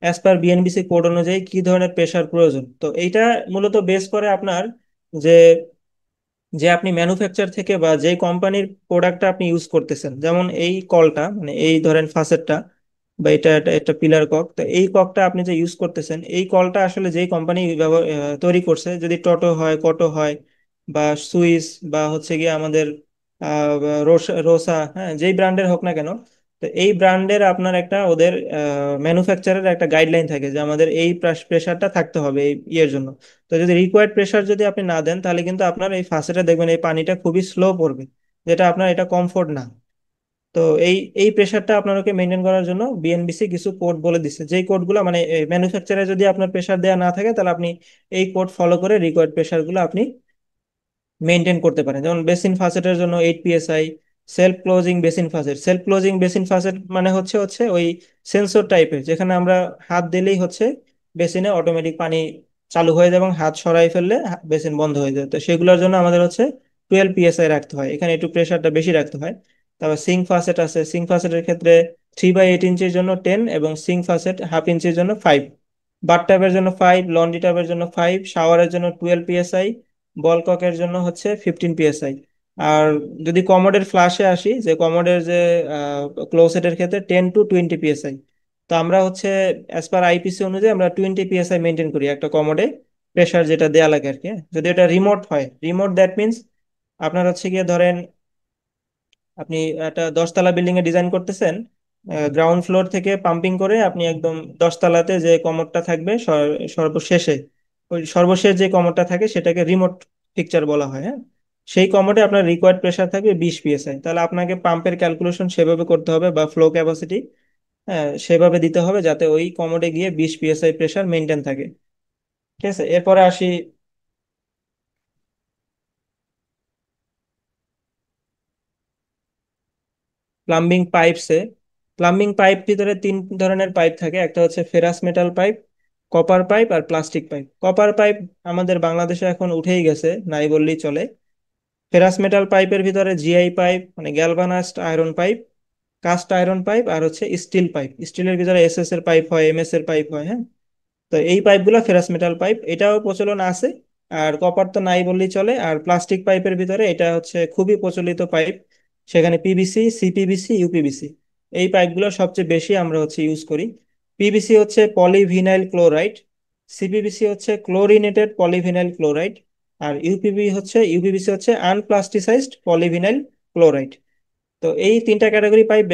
অ্যাজ পার বিএনবিসি কোড অনুযায়ী কি ধরনের প্রেসার প্রয়োজন, তো এইটা মূলত বেস করে আপনার যে যে আপনি ম্যানুফ্যাকচার থেকে বা যে কোম্পানির প্রোডাক্টটা আপনি ইউজ করতেছেন। যেমন এই কলটা, মানে এই ধরেন ফাসেটটা, বা এটা একটা একটা পিলার কক, তো এই ককটা আপনি যে ইউজ করতেছেন এই কলটা আসলে যেই কোম্পানি তৈরি করছে, যদি টোটো হয়, কটো হয়, বা সুইস, বা হচ্ছে গিয়ে আমাদের রোসা রোসা, হ্যাঁ, যেই ব্র্যান্ডের হোক না কেন, তো এই ব্র্যান্ডের আপনার একটা ওদের ম্যানুফ্যাকচারের একটা গাইডলাইন থাকে যে আমাদের এই প্রেসারটা থাকতে হবে এই ইয়ের জন্য। তো যদি রিকোয়ার্ড প্রেসার যদি আপনি না দেন তাহলে কিন্তু আপনার এই ফার্স্টে দেখবেন এই পানিটা খুবই স্লো পড়বে, যেটা আপনার এটা কমফোর্ট না। তো এই এই প্রেসারটা আপনাকে মেনটেন করার জন্য বিএনবিসি কিছু কোড বলে দিচ্ছে, যেই কোডগুলো মানে ম্যানুফ্যাকচারে যদি আপনার প্রেসার দেওয়া না থাকে তাহলে আপনি এই কোড ফলো করে রিকোয়ার্ড প্রেসারগুলো আপনি মেনটেন করতে পারেন। যেমন বেসিন ফাসেটের জন্য 8 psi। Self closing basin faucet, self closing basin faucet মানে হচ্ছে হচ্ছে ওই সেন্সর টাইপের, যেখানে আমরা হাত দিলেই হচ্ছে বেসিনে অটোমেটিক পানি চালু হয়ে যায় এবং হাত সরাই ফেললে বেসিন বন্ধ হয়ে যায়। তো সেগুলোর জন্য আমাদের হচ্ছে 12 psi রাখতে হয়, এখানে একটু প্রেসারটা বেশি রাখতে হয়। তারপর সিঙ্ক ফাসেট আছে, সিঙ্ক ফাসেটের ক্ষেত্রে 3/8 ইঞ্চির জন্য 10 এবং সিঙ্ক ফাসেট হাফ ইঞ্চির জন্য 5। বাথ টাবের জন্য 5, লন্ড্রি টাবের জন্য 5, শাওয়ারের জন্য 12 psi, বল ককের জন্য হচ্ছে 15 psi। আর যদি কমোডের ফ্লাশে আসি, যে কমোডের যে ক্লোজেটের ক্ষেত্রে 10 to 20 psi। তো আমরা হচ্ছে অ্যাজ পার আইপিসি অনুযায়ী আমরা 20 psi মেনটেন করি একটা কমোডে প্রেসার যেটা দেয়া লাগে আর কি, হ্যাঁ। যদি এটা রিমোট হয়, রিমোট দ্যাট মিনস আপনার হচ্ছে গিয়ে ধরেন আপনি একটা 10 তলা বিল্ডিং এ ডিজাইন করতেছেন, গ্রাউন্ড ফ্লোর থেকে পাম্পিং করে আপনি একদম 10 তলাতে যে কমোডটা থাকবে সর্বশেষে, ওই সর্বশেষ যে কমোডটা থাকে সেটাকে রিমোট পিকচার বলা হয়, হ্যাঁ। সেই কমোডে আপনার রিকোয়ার্ড প্রেসার থাকবে 20 psi, তাহলে আপনাকে পাম্পের ক্যালকুলেশন সেভাবে করতে হবে বা ফ্লো ক্যাপাসিটি, হ্যাঁ, সেভাবে দিতে হবে যাতে ওই কমোডে গিয়ে 20 psi প্রেসার মেনটেন থাকে। ঠিক আছে, এরপরে আসি প্লাম্বিং পাইপসে। প্লাম্বিং পাইপ ভিতরে তিন ধরনের পাইপ থাকে, একটা হচ্ছে ferrous metal pipe, copper pipe আর প্লাস্টিক পাইপ। কপার পাইপ আমাদের বাংলাদেশে এখন উঠেই গেছে, নাই বললেই চলে। ফেরাস মেটাল পাইপের ভিতরে জিআই পাইপ মানে galvanised iron pipe, cast iron pipe, আর হচ্ছে স্টিল পাইপ। স্টিলের ভিতরে এসএস এর পাইপ হয়, এমএস এর পাইপ হয়, হ্যাঁ। তো এই পাইপগুলো ফেরাস মেটাল পাইপ, এটাও প্রচলন আছে। আর কপার তো নাই বললেই চলে। আর প্লাস্টিক পাইপের ভিতরে এটা হচ্ছে খুবই প্রচলিত পাইপ, সেখানে পিভিসি, সিপিভিসি, ইউপিভিসি, এই পাইপগুলো সবচেয়ে বেশি আমরা হচ্ছে ইউজ করি। পিভিসি হচ্ছে পলিভিনাইল ক্লোরাইড, সিপিভিসি হচ্ছে ক্লোরিনেটেড পলিভিনাইল ক্লোরাইড, আর ইউপিভিসি হচ্ছে আনপ্লাস্টিসাইজড পলিভিনাইল ক্লোরাইড। তো এই তিনটা ক্যাটাগরি পাইপ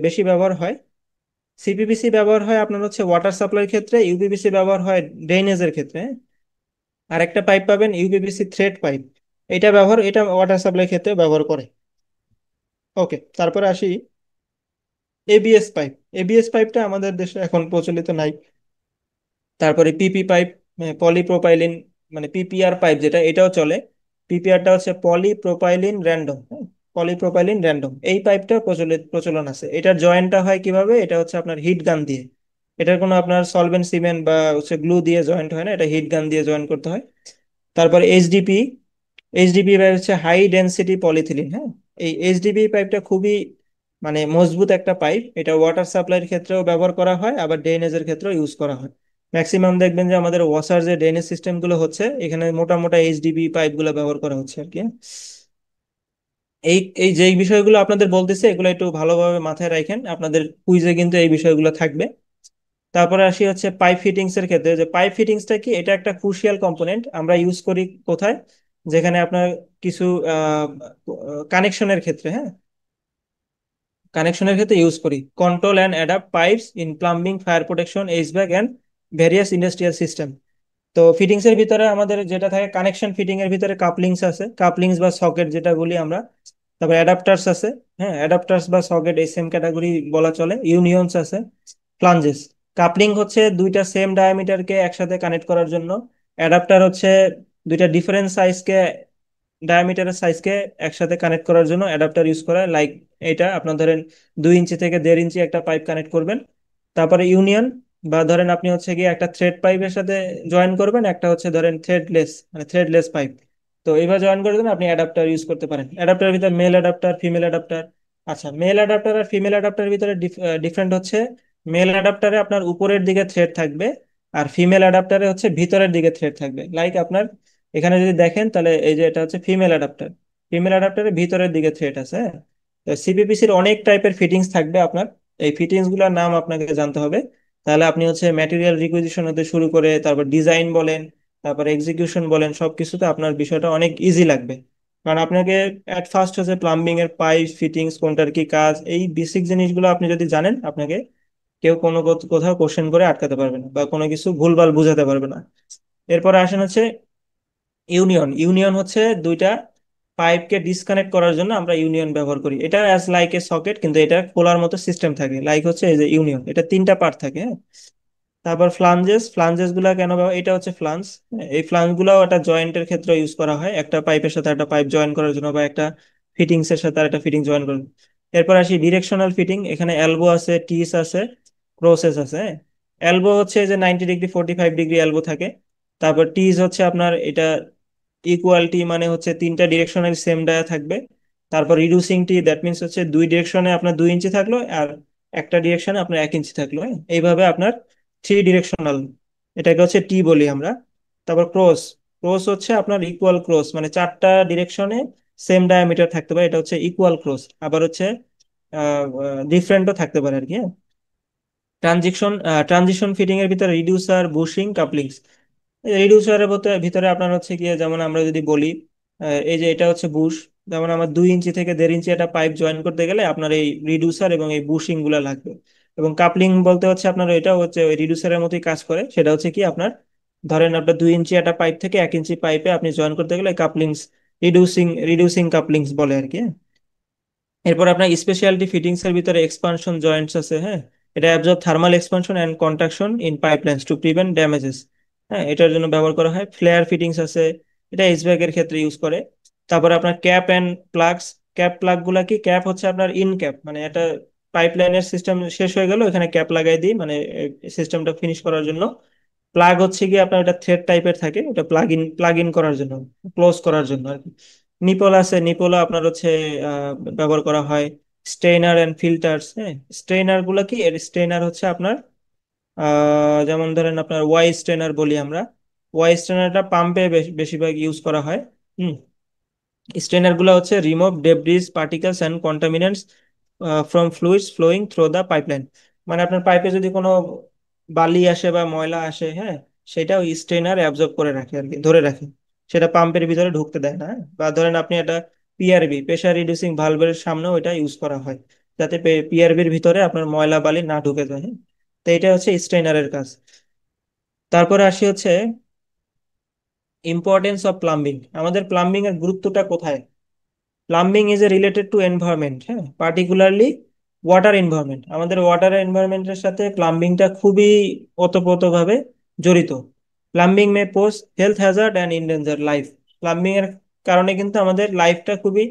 বেশি ব্যবহার হয়। সিপিভিসি ব্যবহার হয় আপনার হচ্ছে ওয়াটার সাপ্লাইয়ের ক্ষেত্রে, ইউপিভিসি ব্যবহার হয় ড্রেনেজের ক্ষেত্রে, হ্যাঁ? আর একটা পাইপ পাবেন ইউপিভিসি থ্রেড পাইপ, এটা ওয়াটার সাপ্লাই ক্ষেত্রে ব্যবহার করে। ওকে, তারপরে আসি এবিএস পাইপ। এবিএস পাইপটা আমাদের দেশে এখন প্রচলিত নাই। তারপরে পিপি পাইপ, পলিপ্রোপাইলিন মানে পিপিআর পাইপ যেটা, এটাও চলে। পিপিআরটা হচ্ছে পলিপ্রোপাইলিন র্যান্ডম, পলিপ্রোপাইলিন র্যান্ডম, এই পাইপটা প্রচলন আছে। এটার জয়েন্টটা হয় কিভাবে, এটা হচ্ছে আপনার হিট গান দিয়ে। এটার কোনো আপনার সলভেন্ট সিমেন্ট বা হচ্ছে গ্লু দিয়ে জয়েন্ট হয় না, এটা হিট গান দিয়ে জয়েন্ট করতে হয়। তারপর এইচডিপি। এইচডিপি পাইপ হচ্ছে হাই ডেনসিটি পলিথিলিন, হ্যাঁ। এই এইচডিপি পাইপটা খুবই মানে মজবুত একটা পাইপ, এটা ওয়াটার সাপ্লাইয়ের ক্ষেত্রেও ব্যবহার করা হয়, আবার ড্রেনেজের ক্ষেত্রেও ইউজ করা হয়। ম্যাক্সিমাম দেখবেন যে আমাদের ওয়াসার যে ড্রেনেজ সিস্টেম গুলো হচ্ছে এখানে মোটা মোটা এইচডিপি পাইপ গুলো ব্যবহার করা হচ্ছে আর কি, হ্যাঁ? এই এই যে বিষয়গুলো আপনাদের বলতেছে এগুলো একটু ভালোভাবে মাথায় রাখেন, আপনাদের কুইজে কিন্তু এই বিষয়গুলো থাকবে। তারপরে আসি হচ্ছে পাইপ ফিটিংস এর ক্ষেত্রে, যে পাইপ ফিটিংসটা কি, এটা একটা ক্রুশিয়াল কম্পোনেন্ট, আমরা ইউজ করি কোথায়, যেখানে আপনার কিছু কানেকশনের ক্ষেত্রে, হ্যাঁ, কানেকশনের ক্ষেত্রে ইউজ করি। Control and adapt pipes in plumbing, fire protection, HVAC, various industrial system. তো ফিটিংস এর ভিতরে আমাদের যেটা থাকে, কানেকশন ফিটিং এর ভিতরে কাপলিংস আছে, কাপলিংস বা সকেট যেটা বলি আমরা। তারপর অ্যাডাপ্টারস আছে। হ্যাঁ, অ্যাডাপ্টারস বা সকেট এই সেম ক্যাটাগরি বলা চলে। ইউনিয়নস আছে। ফ্লাঞ্জেস। কাপলিং হচ্ছে দুইটা সেম ডায়ামিটারকে একসাথে কানেক্ট করার জন্য। অ্যাডাপ্টার হচ্ছে দুইটা ডিফারেন্ট সাইজকে, ডায়ামিটারের সাইজকে একসাথে কানেক্ট করার জন্য অ্যাডাপ্টার ইউজ করা। লাইক এটা আপনার ধরেন 2 ইঞ্চি থেকে 1.5 ইঞ্চি একটা পাইপ কানেক্ট করবেন। তারপরে ইউনিয়ন, বা ধরেন আপনি হচ্ছে গিয়ে একটা থ্রেড পাইপের সাথে জয়েন করবেন, একটা হচ্ছে ধরেন থ্রেডলেস, মানে থ্রেডলেস পাইপ। তো এইভাবে জয়েন করে দেবেন, আপনি অ্যাডাপ্টার ইউজ করতে পারেন। অ্যাডাপ্টারের ভিতরে মেল অ্যাডাপ্টার, ফিমেল অ্যাডাপ্টার। আচ্ছা, মেল অ্যাডাপ্টার আর ফিমেল অ্যাডাপ্টারের ভিতরে ডিফারেন্ট হচ্ছে, মেল অ্যাডাপ্টারে আপনার উপরের দিকে থ্রেড থাকবে, আর ফিমেল অ্যাডাপ্টারে হচ্ছে ভিতরের দিকে থ্রেড থাকবে। লাইক আপনার এখানে যদি দেখেন, তাহলে এই যে এটা হচ্ছে ফিমেল অ্যাডাপ্টার। ফিমেল অ্যাডাপ্টারের ভিতরের দিকে থ্রেড আছে, হ্যাঁ। তো সিপিপিসির অনেক টাইপের ফিটিংস থাকবে আপনার। এই ফিটিংস গুলোর নাম আপনাকে জানতে হবে। তাহলে আপনি হচ্ছে ম্যাটেরিয়াল রিকুইজিশন হতে শুরু করে তারপর ডিজাইন বলেন, তারপর এক্সিকিউশন বলেন, সবকিছুতে আপনার বিষয়টা অনেক ইজি লাগবে। কারণ আপনাকে এট ফার্স্ট হচ্ছে প্লাম্বিং এর পাইপ ফিটিংস কোনটার কি কাজ, এই বেসিক জিনিসগুলো আপনি যদি জানেন, আপনাকে কেউ কোনো কোথাও কোশ্চেন করে আটকাতে পারবে না, বা কোনো কিছু ভুলভাল বুঝাতে পারবে না। এরপরে আসেন হচ্ছে ইউনিয়ন। ইউনিয়ন হচ্ছে দুইটা পাইপকে ডিসকানেক্ট করার জন্য আমরা ইউনিয়ন ব্যবহার করি। এটা অ্যাজ লাইক এ সকেট, কিন্তু এটা খোলার মতো সিস্টেম থাকে। লাইক হচ্ছে এই যে ইউনিয়ন, এটা তিনটা পার্ট থাকে, হ্যাঁ। তারপর ফ্লাঞ্জেস। ফ্লাঞ্জেস গুলা কেন এটা হচ্ছে ফ্লাঞ্জ, এই ফ্লাঞ্জ গুলাও একটা জয়েন্টের ক্ষেত্রে ইউজ করা হয়, একটা পাইপের সাথে একটা পাইপ জয়েন করার জন্য, বা একটা ফিটিংস এর সাথে আর একটা ফিটিং জয়েন করার জন্য। এরপর আসি ডিরেকশনাল ফিটিং। এখানে এলবো আছে, টিস আছে, ক্রোসেস আছে। এলবো হচ্ছে যে 90 ডিগ্রি 45 ডিগ্রি এলবো থাকে। তারপর টিস হচ্ছে আপনার এটা ইকুয়ালিটি, মানে হচ্ছে তিনটা ডিরেকশনাল সেম ডায়া থাকবে। তারপর রিডিউসিং টি, দ্যাট মিনস হচ্ছে দুই ডিরেকশনে আপনার 2 ইঞ্চি থাকলো, আর একটা ডিরেকশনে আপনার 1 ইঞ্চি থাকলো, হ্যাঁ। এইভাবে আপনার থ্রি ডিরেকশনাল, এটাকে হচ্ছে টি বলি আমরা। তারপর ক্রস। ক্রস হচ্ছে আপনার ইকুয়াল ক্রস, মানে চারটা ডিরেকশনে সেম ডায়ামিটার থাকতে পারে, এটা হচ্ছে ইকুয়াল ক্রস। আবার হচ্ছে ডিফারেন্টও থাকতে পারে আর কি, হ্যাঁ। ট্রানজিশন। ট্রানজিশন ফিটিং এর ভিতরে রিডিউসার, বুশিং, কাপলিংস। রিডিউসারের ভিতরে আপনার হচ্ছে গিয়ে, যেমন আমরা যদি বলি, এই যে এটা হচ্ছে বুশ। যেমন আমার 2 ইঞ্চি থেকে 1.5 ইঞ্চি একটা পাইপ জয়েন করতে গেলে আপনার এই রিডিউসার এবং এই বুশিং গুলা লাগবে। এবং কাপলিং বলতে হচ্ছে আপনার এটা হচ্ছে ওই রিডিউসারের মতোই কাজ করে। সেটা হচ্ছে কি আপনার, ধরেন আপনার 2 ইঞ্চি একটা পাইপ থেকে 1 ইঞ্চি পাইপে আপনি জয়েন করতে গেলে কাপলিংস, রিডিউসিং কাপলিংস বলে আর কি, হ্যাঁ। এরপর আপনার স্পেশালিটি ফিটিংস এর ভিতরে এক্সপানশন জয়েন্টস আছে, হ্যাঁ। এটা absorb thermal expansion and contraction in pipelines to prevent damages. হ্যাঁ, এটার জন্য ব্যবহার করা হয়। ফ্লেয়ার ফিটিংস আছে, এটা এইচভ্যাক এর ক্ষেত্রে ইউজ করে। তারপর আপনার cap and plugs. Cap plug গুলা কি, ক্যাপ হচ্ছে আপনার ইন ক্যাপ, মানে এটা পাইপলাইনের সিস্টেম শেষ হয়ে গেল, এখানে ক্যাপ লাগাই দিই, মানে সিস্টেমটা ফিনিশ করার জন্য। প্লাগ হচ্ছে কি আপনার এটা থ্রেড টাইপের থাকে, এটা প্লাগ ইন করার জন্য, ক্লোজ করার জন্য আর কি। নিপল আছে, নিপল আপনার হচ্ছে ব্যবহার করা হয়। Strainer and filters. হ্যাঁ, স্টেইনার গুলা কি, এর স্টেইনার হচ্ছে আপনার যেমন ধরেন আপনার ওয়াই স্টেইনার বলি আমরা। ওয়াই স্টেইনারটা পাম্পে বেশিরভাগ ইউজ করা হয়। হুম। স্টেইনার গুলো হচ্ছে remove debris, particles and contaminants from fluids flowing through the pipeline. মানে আপনার পাইপে যদি কোনো বালি আসে বা ময়লা আসে, হ্যাঁ, সেটা ওই স্টেইনার অ্যাবজর্ব করে রাখে আর কি, ধরে রাখে। সেটা পাম্পের ভিতরে ঢুকতে দেয় না, হ্যাঁ? বা ধরেন আপনি একটা পিআরবি, প্রেসার রিডিউসিং ভালভের সামনেও এটা ইউজ করা হয়, যাতে পিআরবির ভিতরে আপনার ময়লা বালি না ঢুকে যায়, হ্যাঁ? তো এটা হচ্ছে স্টেইনারের কাজ। তারপরে আসি হচ্ছে ইম্পর্টেন্স অফ প্লাম্বিং। আমাদের প্লাম্বিং এর গুরুত্বটা কোথায়? Plumbing is A related to environment, হ্যাঁ, পার্টিকুলারলি ওয়াটার এনভায়রনমেন্ট। আমাদের ওয়াটার এনভায়রনমেন্টের সাথে প্লাম্বিংটা খুবই ওতপ্রোতভাবে জড়িত। Plumbing May pose health Hazard and endanger life. Plumbing এর কারণে কিন্তু আমাদের লাইফটা খুবই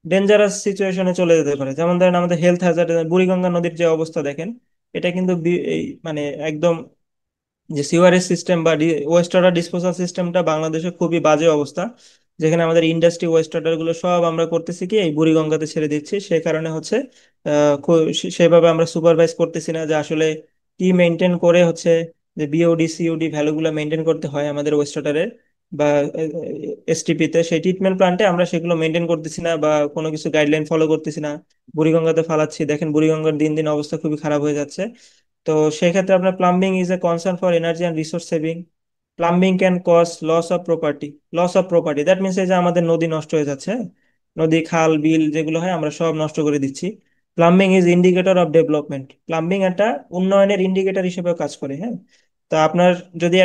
ডেঞ্জারাস সিচুয়েশনে চলে যেতে পারে। যেমন ধরেন আমাদের হেলথ হ্যাজার্ড, বুড়িগঙ্গা নদীর যে অবস্থা দেখেন, এটা কিন্তু মানে একদম যে সিওয়ারেজ সিস্টেম বা ওয়েস্ট ওয়াটার ডিসপোজাল সিস্টেমটা বাংলাদেশে খুবই বাজে অবস্থা। যেখানে আমাদের ইন্ডাস্ট্রি ওয়েস্ট ওয়াটার গুলো সব আমরা করতেছি কি এই বুড়িগঙ্গাতে ছেড়ে দিচ্ছি। সে কারণে হচ্ছে সেভাবে আমরা সুপারভাইজ করতেছি না যে আসলে কি মেনটেন করে হচ্ছে যে বিওডি সিওডি ভ্যালুগুলো মেনটেন করতে হয় আমাদের ওয়েস্ট ওয়াটারের, বা এসটিপি তে, সেই ট্রিটমেন্ট প্লান্টে আমরা সেগুলো মেনটেন করতেছি না, বা কোনো কিছু গাইডলাইন ফলো করতেছি না। বুড়িগঙ্গাতে ফালাচ্ছি, দেখেন বুড়িগঙ্গার দিন দিন অবস্থা খুবই খারাপ হয়ে যাচ্ছে। তো সেক্ষেত্রে আপনার plumbing is a concern for energy and resource saving. Plumbing can cause loss of property. That means এই যে আমাদের নদী নষ্ট হয়ে যাচ্ছে, হ্যাঁ? নদী খাল বিল যেগুলো হয় আমরা সব নষ্ট করে দিচ্ছি। Plumbing is indicator of development. Plumbing একটা উন্নয়নের ইন্ডিকেটর হিসেবে কাজ করে, হ্যাঁ। তা আপনার যদি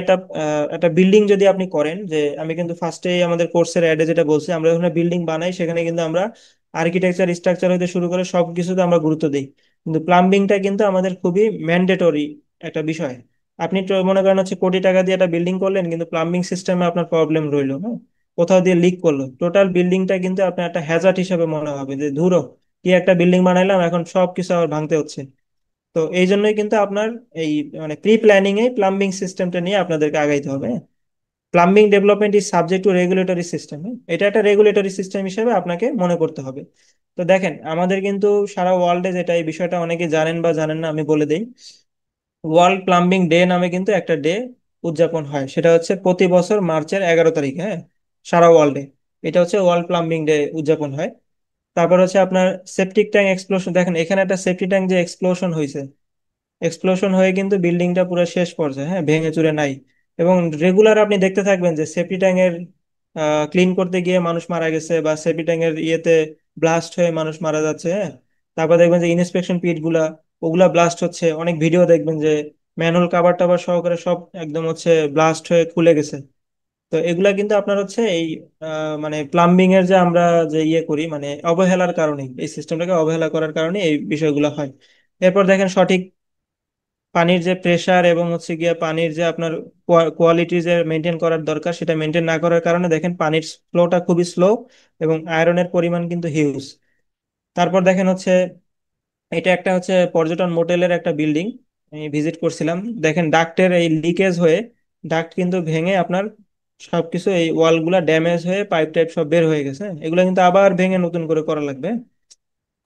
একটা বিল্ডিং যদি আপনি করেন, যে আমি কিন্তু ফার্স্টে আমাদের কোর্সের অ্যাডে যেটা বলছি, আমরা যখন বিল্ডিং বানাই সেখানে কিন্তু আমরা আর্কিটেকচার স্ট্রাকচার হতে শুরু করে সব কিছুতে আমরা গুরুত্ব দিই, কিন্তু প্লাম্বিংটা কিন্তু আমাদের খুবই ম্যান্ডেটরি একটা বিষয়। আপনি তো মনে করেন হচ্ছে কোটি টাকা দিয়ে একটা বিল্ডিং করলেন, কিন্তু প্লাম্বিং সিস্টেমে আপনার প্রবলেম রইলো, হ্যাঁ, কোথাও দিয়ে লিক করলো, টোটাল বিল্ডিংটা কিন্তু আপনার একটা হ্যাজার্ড হিসেবে মনে হবে যে ধুরো, কি একটা বিল্ডিং বানাইলাম, এখন সব কিছু আবার ভাঙতে হচ্ছে। তো এই জন্যই কিন্তু আপনার এই মানে প্রি প্ল্যানিং এ প্লাম্বিং সিস্টেমটা নিয়ে আপনাদেরকে আগাইতে হবে। Plumbing development is subject to regulatory system. এটা একটা রেগুলেটরি সিস্টেম হিসেবে আপনাকে মনে করতে হবে। তো দেখেন, আমাদের কিন্তু সারা ওয়ার্ল্ডে, যেটা এই বিষয়টা অনেকে জানেন বা জানেন না, আমি বলে দিই। ওয়ার্ল্ড প্লাম্বিং ডে নামে কিন্তু একটা ডে উদযাপন হয়, সেটা হচ্ছে প্রতি বছর মার্চের 11 তারিখ, হ্যাঁ, সারা ওয়ার্ল্ডে। এটা হচ্ছে ওয়ার্ল্ড প্লাম্বিং ডে উদযাপন হয়। তারপর হচ্ছে আপনার সেপটিক ট্যাঙ্ক এক্সপ্লোশন, দেখেন এখানে একটা সেপটিক ট্যাঙ্ক যে এক্সপ্লোশন হয়েছে, এক্সপ্লোশন হয়ে কিন্তু বিল্ডিংটা পুরো শেষ পর্যায়ে, হ্যাঁ, ভেঙে চুরে নাই। এবং রেগুলার আপনি দেখতে থাকবেন যে সেফটি ট্যাঙ্কের ক্লিন করতে গিয়ে মানুষ মারা গেছে, বা সেফটি ট্যাঙ্কের ইয়েতে ব্লাস্ট হয়ে মানুষ মারা যাচ্ছে, হ্যাঁ। তারপর দেখবেন যে ইন্সপেকশন পিট গুলা, ওগুলা ব্লাস্ট হচ্ছে, অনেক ভিডিও দেখবেন যে ম্যানুয়াল কাভার টাভার সহকারে সব একদম হচ্ছে ব্লাস্ট হয়ে খুলে গেছে। তো এগুলা কিন্তু আপনার হচ্ছে এই মানে প্লাম্বিং এর যে আমরা যে ইয়ে করি, মানে অবহেলার কারণে, এই সিস্টেমটাকে অবহেলা করার কারণে এই বিষয়গুলো হয়। এরপর দেখেন সঠিক পানির যে প্রেসার এবং হচ্ছে গিয়ে পানির যে আপনার কোয়ালিটি যে মেনটেন করার দরকার, সেটা মেনটেন না করার কারণে দেখেন পানির ফ্লোটা খুবই স্লো, এবং আয়রনের পরিমাণ কিন্তু হিউজ। তারপর দেখেন হচ্ছে, এটা একটা হচ্ছে পর্যটন মোটেলের একটা বিল্ডিং, আমি ভিজিট করছিলাম। দেখেন ডাক্টের এই লিকেজ হয়ে ডাক্ট কিন্তু ভেঙে আপনার সবকিছু এই ওয়ালগুলা ড্যামেজ হয়ে পাইপ টাইপ সব বের হয়ে গেছে, এগুলো কিন্তু আবার ভেঙে নতুন করে করা লাগবে।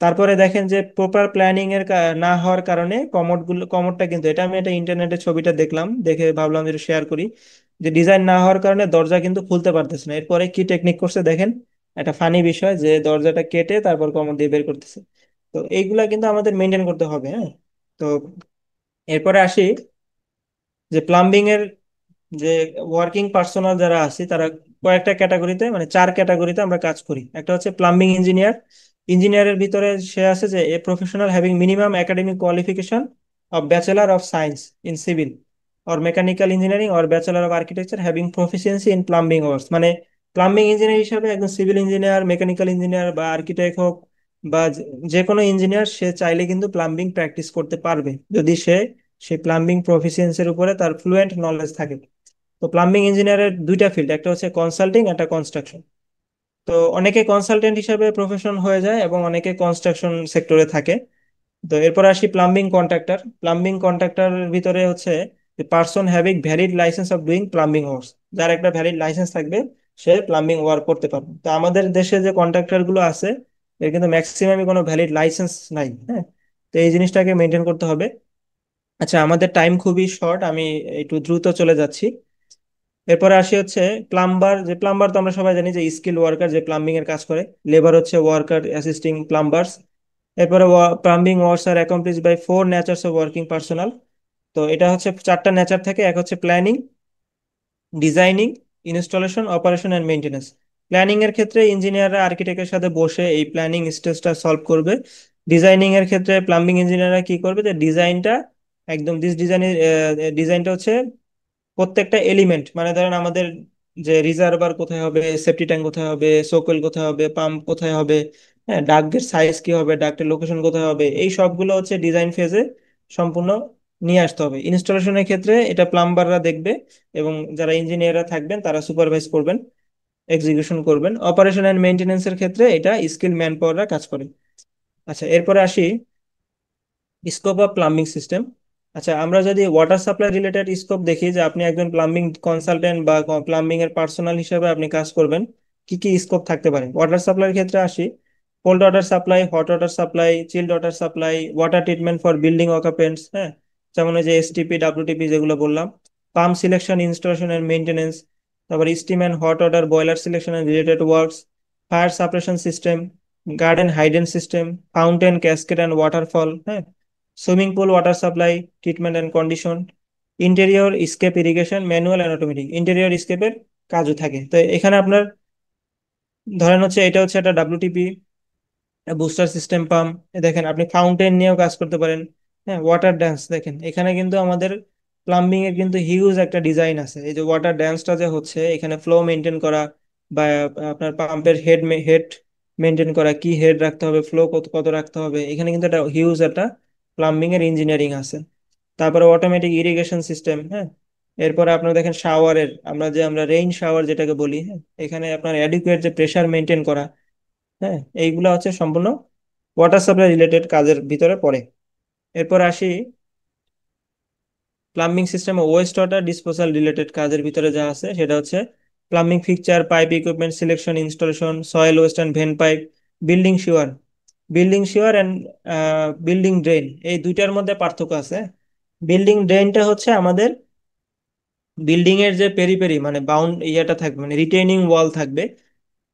তারপরে দেখেন যে প্রপার প্ল্যানিং না হওয়ার কারণে কমোডটা কিন্তু, এটা আমি একটা ইন্টারনেটে ছবিটা দেখলাম, দেখে ভাবলাম যে শেয়ার করি, যে ডিজাইন না হওয়ার কারণে দরজা কিন্তু খুলতে পারতেছে না। এরপরে কি টেকনিক করছে দেখেন, একটা ফানি বিষয়, যে দরজাটা কেটে তারপর কমোড দিয়ে বের করতেছে। তো এইগুলা কিন্তু আমাদের মেনটেন করতে হবে, হ্যাঁ। তো এরপরে আসি যে প্লাম্বিং এর যে ওয়ার্কিং পার্সোনাল যারা আছে, তারা কয়েকটা ক্যাটাগরিতে, মানে 4 ক্যাটাগরিতে আমরা কাজ করি। একটা হচ্ছে প্লাম্বিং ইঞ্জিনিয়ার। ইঞ্জিনিয়ারের ভিতরে সে আছে যে a professional having minimum academic qualification of bachelor of science in civil or mechanical engineering or bachelor of architecture having proficiency in plumbing works. মানে প্লাম্বিং ইঞ্জিনিয়ার হিসাবে একজন সিভিল ইঞ্জিনিয়ার, মেকানিক্যাল ইঞ্জিনিয়ার বা architect হোক, বা যে কোনো engineer, সে চাইলে কিন্তু প্লাম্বিং প্র্যাকটিস করতে পারবে, যদি সে সেই প্লাম্বিং প্রফিসিয়েন্সির উপরে তার ফ্লুয়েন্ট নলেজ থাকে। তো প্লাম্বিং ইঞ্জিনিয়ারের দুইটা ফিল্ড, একটা হচ্ছে কনসাল্টিং, একটা কনস্ট্রাকশন। তো অনেকে কনসালটেন্ট হিসাবে প্রফেশন হয়ে যায় এবং অনেকে কনস্ট্রাকশন সেক্টরে থাকে। তো এরপর আসি প্লাম্বিং কন্ট্রাক্টর। প্লাম্বিং কন্ট্রাক্টরের ভিতরে হচ্ছে person having valid licence of doing plumbing works, যার একটা ভ্যালিড লাইসেন্স থাকবে, সে প্লাম্বিং ওয়ার্ক করতে পারবে। তো আমাদের দেশে যে কন্ট্রাক্টর গুলো আছে, এর কিন্তু ম্যাক্সিমামই কোনো ভ্যালিড লাইসেন্স নাই, হ্যাঁ। তো এই জিনিসটাকে মেনটেন করতে হবে। আচ্ছা, আমাদের টাইম খুবই শর্ট, আমি একটু দ্রুত চলে যাচ্ছি। এরপরে আসি হচ্ছে প্লাম্বার। যে প্লাম্বার তো আমরা সবাই জানি যে স্কিল ওয়ার্কার, যে প্লাম্বিং এর কাজ করে। লেবার হচ্ছে ওয়ার্কার অ্যাসিস্টিং প্লাম্বার্স। এরপরে plumbing works are accomplished by 4 natures of working personal. তো এটা হচ্ছে 4টা নেচার থেকে, এক হচ্ছে planning, designing, installation, operation and maintenance. Planning এর ক্ষেত্রে ইঞ্জিনিয়াররা আর্কিটেক্টের সাথে বসে এই প্ল্যানিং স্টেজটা সলভ করবে। ডিজাইনিং এর ক্ষেত্রে প্লাম্বিং ইঞ্জিনিয়াররা কি করবে, যে ডিজাইনটা একদম ডিজাইনটা হচ্ছে প্রত্যেকটা এলিমেন্ট, মানে ধরেন আমাদের যে রিজার্ভার কোথায় হবে, সেফটি ট্যাঙ্ক কোথায় হবে, সোকেল কোথায় হবে, পাম্প কোথায় হবে, হ্যাঁ, ডাক্টের সাইজ কি হবে, ডাক্টের লোকেশন কোথায় হবে, এই সবগুলো হচ্ছে ডিজাইন ফেজে সম্পূর্ণ নিয়ে আসতে হবে। ইনস্টলেশনের ক্ষেত্রে এটা প্লাম্বাররা দেখবে, এবং যারা ইঞ্জিনিয়াররা থাকবেন তারা সুপারভাইজ করবেন, এক্সিকিউশন করবেন। অপারেশন অ্যান্ড মেইনটেনেন্সের ক্ষেত্রে এটা স্কিল ম্যান পাওয়াররা কাজ করে। আচ্ছা, এরপরে আসি স্কোপ অফ প্লাম্বিং সিস্টেম। আচ্ছা, আমরা যদি ওয়াটার সাপ্লাই রিলেটেড স্কোপ দেখি, যে আপনি একজন প্লাম্বিং কনসালটেন্ট বা প্লাম্বিং এর পার্সোনাল হিসেবে আপনি কাজ করবেন, কি কি স্কোপ থাকতে পারে। ওয়াটার সাপ্লাইয়ের ক্ষেত্রে আসি, cold water supply, hot water supply, chilled water supply, water treatment for building occupants, হ্যাঁ, যেমন এই যে এসটিপি, ডাব্লিউটিপি যেগুলো বললাম। Pump selection, installation and maintenance. তারপর steam and hot water boiler selection and related works. Fire suppression system, garden hydrant system, fountain, cascade and waterfall, হ্যাঁ, swimming pool water supply, treatment and condition. Interior scape irrigation, manual and automatic. Interior স্কেপের কাজও থাকে। তো এখানে আপনার ধরেন হচ্ছে, এটা হচ্ছে একটা ডাব্লিউটিপি, বুস্টার সিস্টেম পাম্প। দেখেন আপনি ফাউন্টেন নিয়েও কাজ করতে পারেন, হ্যাঁ, ওয়াটার ড্যান্স। দেখেন এখানে কিন্তু আমাদের প্লাম্বিং এর কিন্তু হিউজ একটা ডিজাইন আছে। এই যে ওয়াটার ড্যান্সটা যে হচ্ছে, এখানে ফ্লো মেনটেন করা, বা আপনার পাম্পের হেড মেনটেন করা, কি হেড রাখতে হবে, ফ্লো কত কত রাখতে হবে, এখানে কিন্তু একটা হিউজ একটা প্লাম্বিং এর ইঞ্জিনিয়ারিং আছে। তারপরে অটোমেটিক ইরিগেশন সিস্টেম, হ্যাঁ। এরপরে আপনার দেখেন শাওয়ারের, আমরা রেইন শাওয়ার যেটাকে বলি, হ্যাঁ, এখানে আপনার অ্যাডিকুয়েট যে প্রেসার মেনটেন করা, হ্যাঁ, এইগুলা হচ্ছে সম্পূর্ণ ওয়াটার সাপ্লাই রিলেটেড কাজের ভিতরে পড়ে। এরপর আসি প্লাম্বিং সিস্টেমে ওয়েস্ট ওয়াটার ডিসপোজাল রিলেটেড কাজের ভিতরে যা আছে সেটা হচ্ছে plumbing fixture, pipe equipment selection, installation, soil waste and vent pipe, building sewer. Building sewer and building drain, এই দুইটার মধ্যে পার্থক্য আছে। বিল্ডিং ড্রেনটা হচ্ছে আমাদের বিল্ডিং এর যে পেরিপেরি, মানে বাউন্ড ইয়েটা থাকবে, মানে রিটেইনিং ওয়াল থাকবে,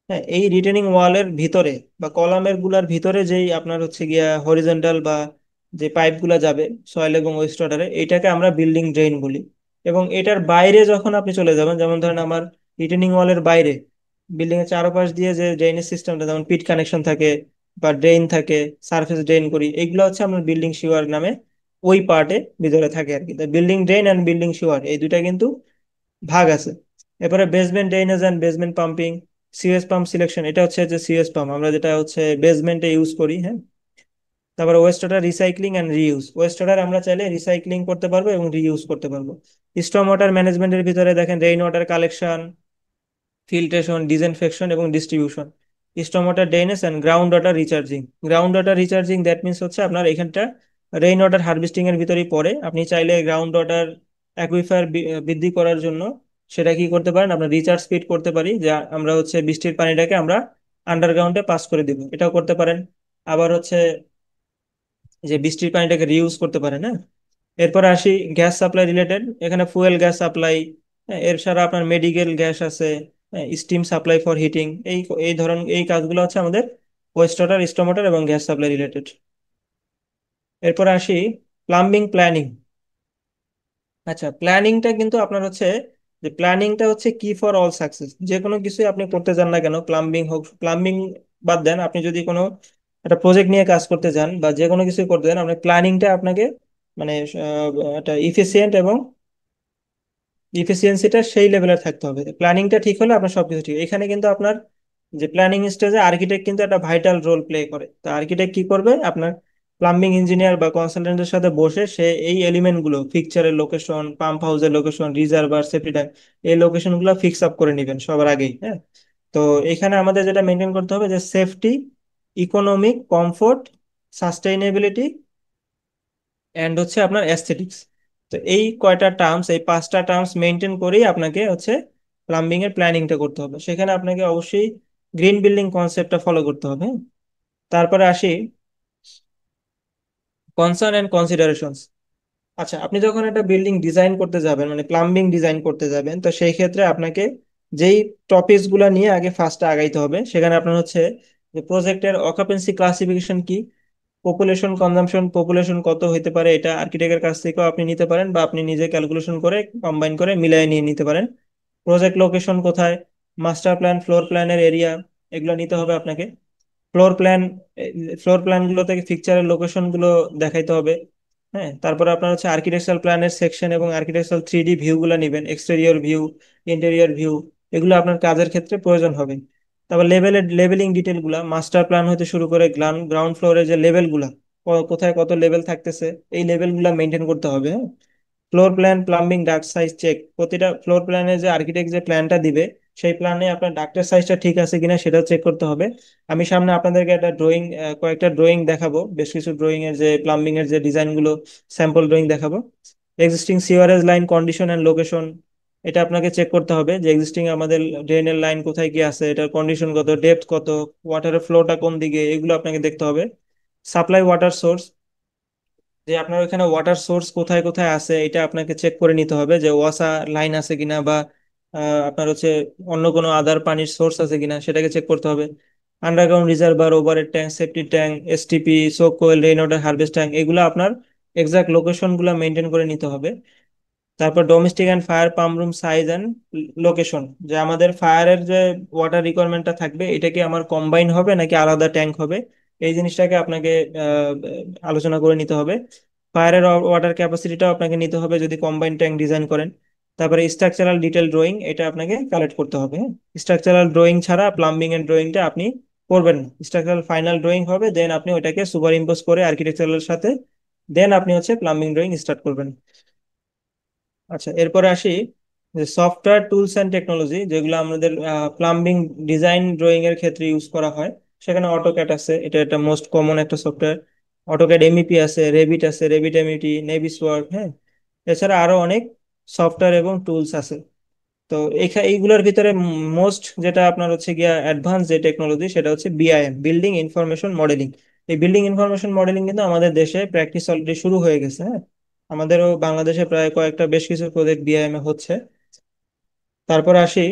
হ্যাঁ, এই রিটেনিং ওয়ালের ভিতরে বা কলামের গুলার ভিতরে যেই আপনার হচ্ছে গিয়া হরিজন্টাল বা যে পাইপ গুলা যাবে সয়েল এবং ওয়েস্ট ওয়াটারে, এটাকে আমরা বিল্ডিং ড্রেন বলি। এবং এটার বাইরে যখন আপনি চলে যাবেন, যেমন ধরেন আমার রিটেনিং ওয়ালের বাইরে বিল্ডিং এর চারপাশ দিয়ে যে ড্রেনেজ সিস্টেমটা, যেমন পিট কানেকশন থাকে বা ড্রেন থাকে, সারফেস ড্রেন করি, এগুলো হচ্ছে আমরা বিল্ডিং সিওয়ার নামে ওই পার্টে ভিতরে থাকে আর কি। বিল্ডিং ড্রেন অ্যান্ড বিল্ডিং সিওয়ার এই দুইটা কিন্তু ভাগ আছে। এরপরে basement drainage and basement pumping, CS pump selection, এটা হচ্ছে যে সিএস পাম্প আমরা যেটা হচ্ছে বেসমেন্টে ইউজ করি, হ্যাঁ। তারপরে West water recycling and reuse, West water আমরা চাইলে রিসাইক্লিং করতে পারবো এবং রিইউজ করতে পারবো। স্টর্ম ওয়াটার ম্যানেজমেন্টের ভিতরে দেখেন rain water collection, filtration, disinfection এবং distribution, storm water drainage and ground water recharging. Ground water recharging that means হচ্ছে আপনার এখানটা রেইন ওয়াটার হারভেস্টিং এর ভিতরেই পড়ে। আপনি চাইলে গ্রাউন্ড ওয়াটার অ্যাকুইফার বৃদ্ধি করার জন্য সেটা কি করতে পারেন, আমরা রিচার্জ স্পিড করতে পারি, যা আমরা হচ্ছে বৃষ্টির পানিটাকে আমরা আন্ডারগ্রাউন্ডে পাস করে দিব, এটাও করতে পারেন। আবার হচ্ছে যে বৃষ্টির পানিটাকে রিউজ করতে পারেন, হ্যাঁ। এরপর আসি গ্যাস সাপ্লাই রিলেটেড, এখানে ফুয়েল গ্যাস সাপ্লাই, এর ছাড়া আপনার মেডিকেল গ্যাস আছে, স্টিম সাপ্লাই ফর হিটিং, এই এই ধরন এই কাজগুলো হচ্ছে আমাদের ওয়েস্ট ওয়াটার, স্টর্ম ওয়াটার এবং গ্যাস সাপ্লাই রিলেটেড। এরপর আসি প্লাম্বিং প্ল্যানিং। আচ্ছা, প্ল্যানিংটা কিন্তু আপনার হচ্ছে, যে প্ল্যানিংটা হচ্ছে কি ফর অল সাকসেস। যে কোনো কিছুই আপনি করতে যান না কেন, প্লাম্বিং হোক, প্লাম্বিং বাদ দেন, আপনি যদি কোনো একটা প্রজেক্ট নিয়ে কাজ করতে যান বা যে কোনো কিছুই করতে যান, আপনার প্ল্যানিংটা আপনাকে মানে একটা ইফিসিয়েন্ট এবং ইফিসিয়েন্সিটা সেই লেভেলের থাকতে হবে। প্ল্যানিংটা ঠিক হলে আপনার সবকিছু ঠিক। এখানে কিন্তু আপনার যে প্ল্যানিং স্টেজে আর্কিটেক্ট কিন্তু একটা ভাইটাল রোল প্লে করে। তো আর্কিটেক্ট কি করবে, আপনার প্লাম্বিং ইঞ্জিনিয়ার বা কনসালটেন্টের সাথে বসে সে এই এলিমেন্ট গুলো, ফিক্সারের লোকেশন, পাম্প হাউসের লোকেশন, রিজার্ভার, সেফটি ট্যাঙ্ক, এই লোকেশন গুলো ফিক্স আপ করে নেবেন সবার আগেই, হ্যাঁ। তো এখানে আমাদের যেটা মেনটেন করতে হবে যে safety, economic, comfort, sustainability and হচ্ছে আপনার অ্যাস্থেটিক্স। তো এই কয়টা টার্মস, এই পাঁচটা টার্মস মেনটেন করেই আপনাকে হচ্ছে প্লাম্বিং এর প্ল্যানিংটা করতে হবে। সেখানে আপনাকে অবশ্যই গ্রিন বিল্ডিং কনসেপ্টটা ফলো করতে হবে। তারপরে আসি কনসার্ন এন্ড কনসিডারেশনস। আচ্ছা, আপনি যখন একটা বিল্ডিং ডিজাইন করতে যাবেন, মানে প্লাম্বিং ডিজাইন করতে যাবেন, তো সেই ক্ষেত্রে আপনাকে যেই টপিকস গুলা নিয়ে আগে ফার্স্টে আগাইতে হবে, সেখানে আপনার হচ্ছে যে প্রজেক্টের অকুপেন্সি ক্লাসিফিকেশন কি, পপুলেশন কনজাম্পশন, পপুলেশন কত হইতে পারে, এটা আর্কিটেক্টের কাছ থেকেও আপনি নিতে পারেন বা আপনি নিজে ক্যালকুলেশন করে কম্বাইন করে মিলিয়ে নিয়ে নিতে পারেন। প্রজেক্ট লোকেশন কোথায়, মাস্টার প্ল্যান, ফ্লোর প্ল্যানের এরিয়া, এগুলো নিতে হবে আপনাকে। ফ্লোর প্ল্যান, ফ্লোর প্ল্যান গুলো থেকে ফিকচারের লোকেশন গুলো দেখাইতে হবে, হ্যাঁ। তারপরে আপনার হচ্ছে আর্কিটেকচারাল প্ল্যানের সেকশন এবং আর্কিটেকচারাল 3D ভিউ গুলো নিবেন, এক্সটেরিয়র ভিউ, ইন্টেরিয়র ভিউ, এগুলো আপনার কাজের ক্ষেত্রে প্রয়োজন হবে। তারপর লেভেলিং ডিটেল গুলা, মাস্টার প্ল্যান হতে শুরু করে গ্রাউন্ড ফ্লোরের যে লেভেল গুলা, কোথায় কত লেভেল থাকতেছে, এই লেভেল গুলা মেনটেন করতে হবে, হ্যাঁ। Floor plan, plumbing duct size check, প্রতিটা ফ্লোর প্ল্যানে যে আর্কিটেক্ট যে প্ল্যানটা দিবে সেই প্ল্যানে আপনার ডাক্টের সাইজটা ঠিক আছে কিনা সেটাও চেক করতে হবে। আমি সামনে আপনাদেরকে একটা ড্রয়িং, কয়েকটা ড্রয়িং দেখাবো, বেশ কিছু ড্রয়িং এর যে প্লাম্বিং এর যে ডিজাইন গুলো, স্যাম্পল ড্রয়িং দেখাবো। Existing sewerage line condition and location, এটা আপনাকে চেক করতে হবে যে এক্সিস্টিং আমাদের ড্রেনের লাইন কোথায় কি আছে, এটার কন্ডিশন কত, ডেপথ কত, ওয়াটারের ফ্লোটা কোন দিকে, এগুলো আপনাকে দেখতে হবে। সাপ্লাই ওয়াটার সোর্স, যে আপনার ওখানে ওয়াটার সোর্স কোথায় কোথায় আছে, এটা আপনাকে চেক করে নিতে হবে যে ওয়াসা লাইন আছে কিনা, বা আপনার হচ্ছে অন্য কোনো আদার পানির সোর্স আছে কিনা সেটাকে চেক করতে হবে। Underground reservoir, overhead tank, safety tank, STP, soak well, rain water harvest tank, এগুলো আপনার এক্সাক্ট লোকেশন গুলো মেনটেন করে নিতে হবে। তারপর domestic and fire pump room size and location, যে আমাদের ফায়ারের যে ওয়াটার রিকোয়ারমেন্টটা থাকবে এটা কি আমার কম্বাইন হবে নাকি আলাদা ট্যাঙ্ক হবে, এই জিনিসটাকে আপনাকে আলোচনা করে নিতে হবে। ফায়ারের ওয়াটার ক্যাপাসিটিটাও আপনাকে নিতে হবে যদি কম্বাইন্ড ট্যাঙ্ক ডিজাইন করেন। তারপরে স্ট্রাকচারাল ডিটেল ড্রয়িং, এটা আপনাকে কালেক্ট করতে হবে, হ্যাঁ। স্ট্রাকচারাল ড্রয়িং ছাড়া প্লাম্বিং এর ড্রয়িংটা আপনি করবেন না। স্ট্রাকচারাল ফাইনাল ড্রয়িং হবে, দেন আপনি ওটাকে সুপার ইম্পোজ করে আর্কিটেকচারালের সাথে দেন আপনি হচ্ছে প্লাম্বিং ড্রয়িং স্টার্ট করবেন। আচ্ছা, এরপরে আসি যে সফটওয়্যার টুলস অ্যান্ড টেকনোলজি যেগুলো আমাদের প্লাম্বিং ডিজাইন ড্রয়িং এর ক্ষেত্রে ইউজ করা হয়। সেখানে অটোক্যাড আছে, এটা একটা মোস্ট কমন একটা সফটওয়্যার। অটোক্যাড এমইপি আছে, রেভিট আছে, রেভিট এমইপি, নেভিস ওয়ার্ক, হ্যাঁ। এছাড়া আরো অনেক সফটওয়্যার এবং টুলস আছে। তো এইগুলোর ভিতরে মোস্ট যেটা আপনার হচ্ছে গিয়া অ্যাডভান্স যে টেকনোলজি সেটা হচ্ছে বিআইএম, বিল্ডিং ইনফরমেশন মডেলিং। এই বিল্ডিং ইনফরমেশন মডেলিং কিন্তু আমাদের দেশে প্র্যাকটিস অলরেডি শুরু হয়ে গেছে, হ্যাঁ। আমাদেরও বাংলাদেশে প্রায় কয়েকটা বেশ কিছু প্রজেক্ট বিআইএম এ হচ্ছে। তারপর আসি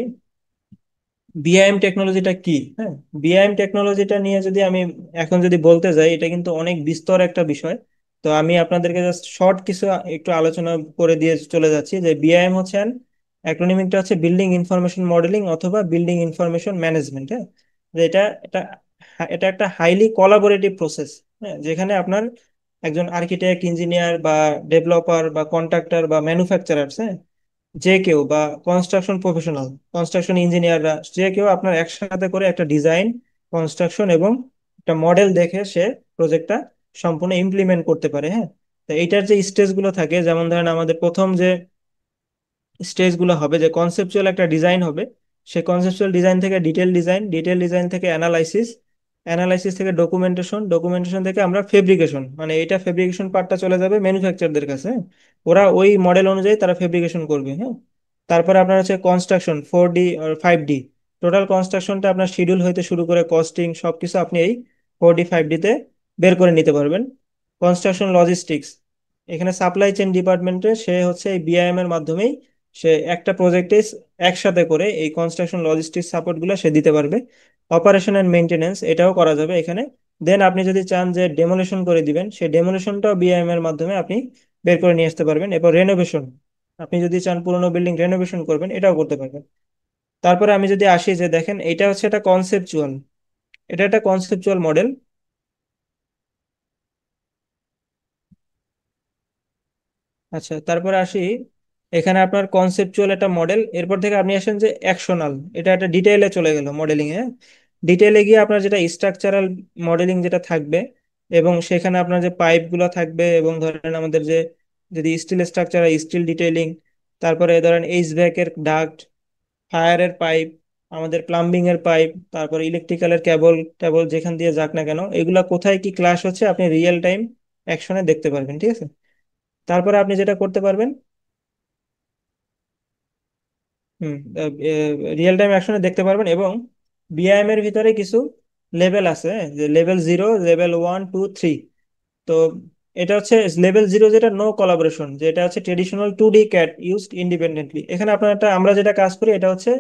বিআইএম টেকনোলজিটা কি, হ্যাঁ। বিআইএম টেকনোলজিটা নিয়ে যদি আমি এখন যদি বলতে যাই, এটা কিন্তু অনেক বিস্তর একটা বিষয়। তো আমি আপনাদেরকে জাস্ট শর্ট কিছু একটু আলোচনা করে দিয়ে চলে যাচ্ছি যে বিআইএম হচ্ছে অ্যাক্রোনিমিকটা হচ্ছে বিল্ডিং ইনফরমেশন মডেলিং অথবা বিল্ডিং ইনফরমেশন ম্যানেজমেন্ট, হ্যাঁ। যে এটা এটা একটা হাইলি কোলাবোরেটিভ প্রসেস, হ্যাঁ, যেখানে আপনার একজন আর্কিটেক্ট, ইঞ্জিনিয়ার বা ডেভেলপার বা কন্ট্রাক্টর বা ম্যানুফ্যাকচারার, যে কেউ বা কনস্ট্রাকশন প্রফেশনাল, কনস্ট্রাকশন ইঞ্জিনিয়াররা, যে কেউ আপনার একসাথে করে একটা ডিজাইন, কনস্ট্রাকশন এবং একটা মডেল দেখে সে প্রজেক্টটা সম্পূর্ণ ইমপ্লিমেন্ট করতে পারে, হ্যাঁ। তো এইটার যে স্টেজ গুলো থাকে, যেমন ধরেন আমাদের প্রথম যে স্টেজ গুলো হবে, যে কনসেপচুয়াল একটা ডিজাইন হবে, সেই কনসেপচুয়াল ডিজাইন থেকে ডিটেল ডিজাইন, ডিটেল ডিজাইন থেকে অ্যানালাইসিস, অ্যানালাইসিস থেকে ডকুমেন্টেশন, ডকুমেন্টেশন থেকে আমরা ফেব্রিকেশন, মানে এটা ফেব্রিকেশন পার্টটা চলে যাবে ম্যানুফ্যাকচারদের কাছে, হ্যাঁ। ওরা ওই মডেল অনুযায়ী তারা ফেব্রিকেশন করবে, হ্যাঁ। তারপরে আপনার হচ্ছে কনস্ট্রাকশন 4D আর 5D, টোটাল কনস্ট্রাকশনটা আপনার শিডিউল হইতে শুরু করে কস্টিং সবকিছু আপনি এই 4D 5D তে বের করে নিতে পারবেন। কনস্ট্রাকশন লজিস্টিক্স, এখানে সাপ্লাই চেইন ডিপার্টমেন্টে সে হচ্ছে এই বিআইএম এর মাধ্যমেই সে একটা প্রজেক্টে একসাথে করে এই কনস্ট্রাকশন লজিস্টিক্স সাপোর্ট গুলো সে দিতে পারবে। অপারেশন এন্ড মেইনটেনেন্স, এটাও করা যাবে এখানে। দেন আপনি যদি চান যে ডেমোলিশন করে দিবেন, সেই ডেমোলিশনটাও বিআইএম এর মাধ্যমে আপনি বের করে নিয়ে আসতে পারবেন। এরপর রেনোভেশন, আপনি যদি চান পুরোনো বিল্ডিং রেনোভেশন করবেন, এটাও করতে পারবেন। তারপরে আমি যদি আসি যে দেখেন এটা হচ্ছে একটা কনসেপচুয়াল, এটা একটা কনসেপচুয়াল মডেল। আচ্ছা, তারপরে আসি এখানে আপনার কনসেপচুয়াল একটা মডেল, এরপর থেকে আপনি আসেন যে অ্যাকশনাল, এটা একটা ডিটেইলে চলে গেল মডেলিং এ। ডিটেইলে গিয়ে আপনার যেটা স্ট্রাকচারাল মডেলিং যেটা থাকবে, এবং সেখানে আপনার যে পাইপ গুলো থাকবে, এবং ধরেন আমাদের যে যদি স্টিল স্ট্রাকচার, স্টিল ডিটেইলিং, তারপরে ধরেন এইচভ্যাক এর ডাক্ট, ফায়ারের পাইপ, আমাদের প্লাম্বিং এর পাইপ, তারপরে ইলেকট্রিক্যালের কেবল টেবল যেখান দিয়ে যাক না কেন, এগুলা কোথায় কি ক্লাশ হচ্ছে আপনি রিয়েল টাইম অ্যাকশনে দেখতে পারবেন, ঠিক আছে। তারপরে আপনি যেটা করতে পারবেন, হুম, রিয়েল টাইম অ্যাকশনে দেখতে পারবেন। এবং বিআইএম এর ভিতরে কিছু লেভেল আছে, যে লেভেল 0, লেভেল 1, 2, 3। তো এটা হচ্ছে লেভেল 0, যেটা নো কোলাবোরেশন, যেটা হচ্ছে traditional 2D CAD used independently. এখানে আপনার আমরা যেটা কাজ করি এটা হচ্ছে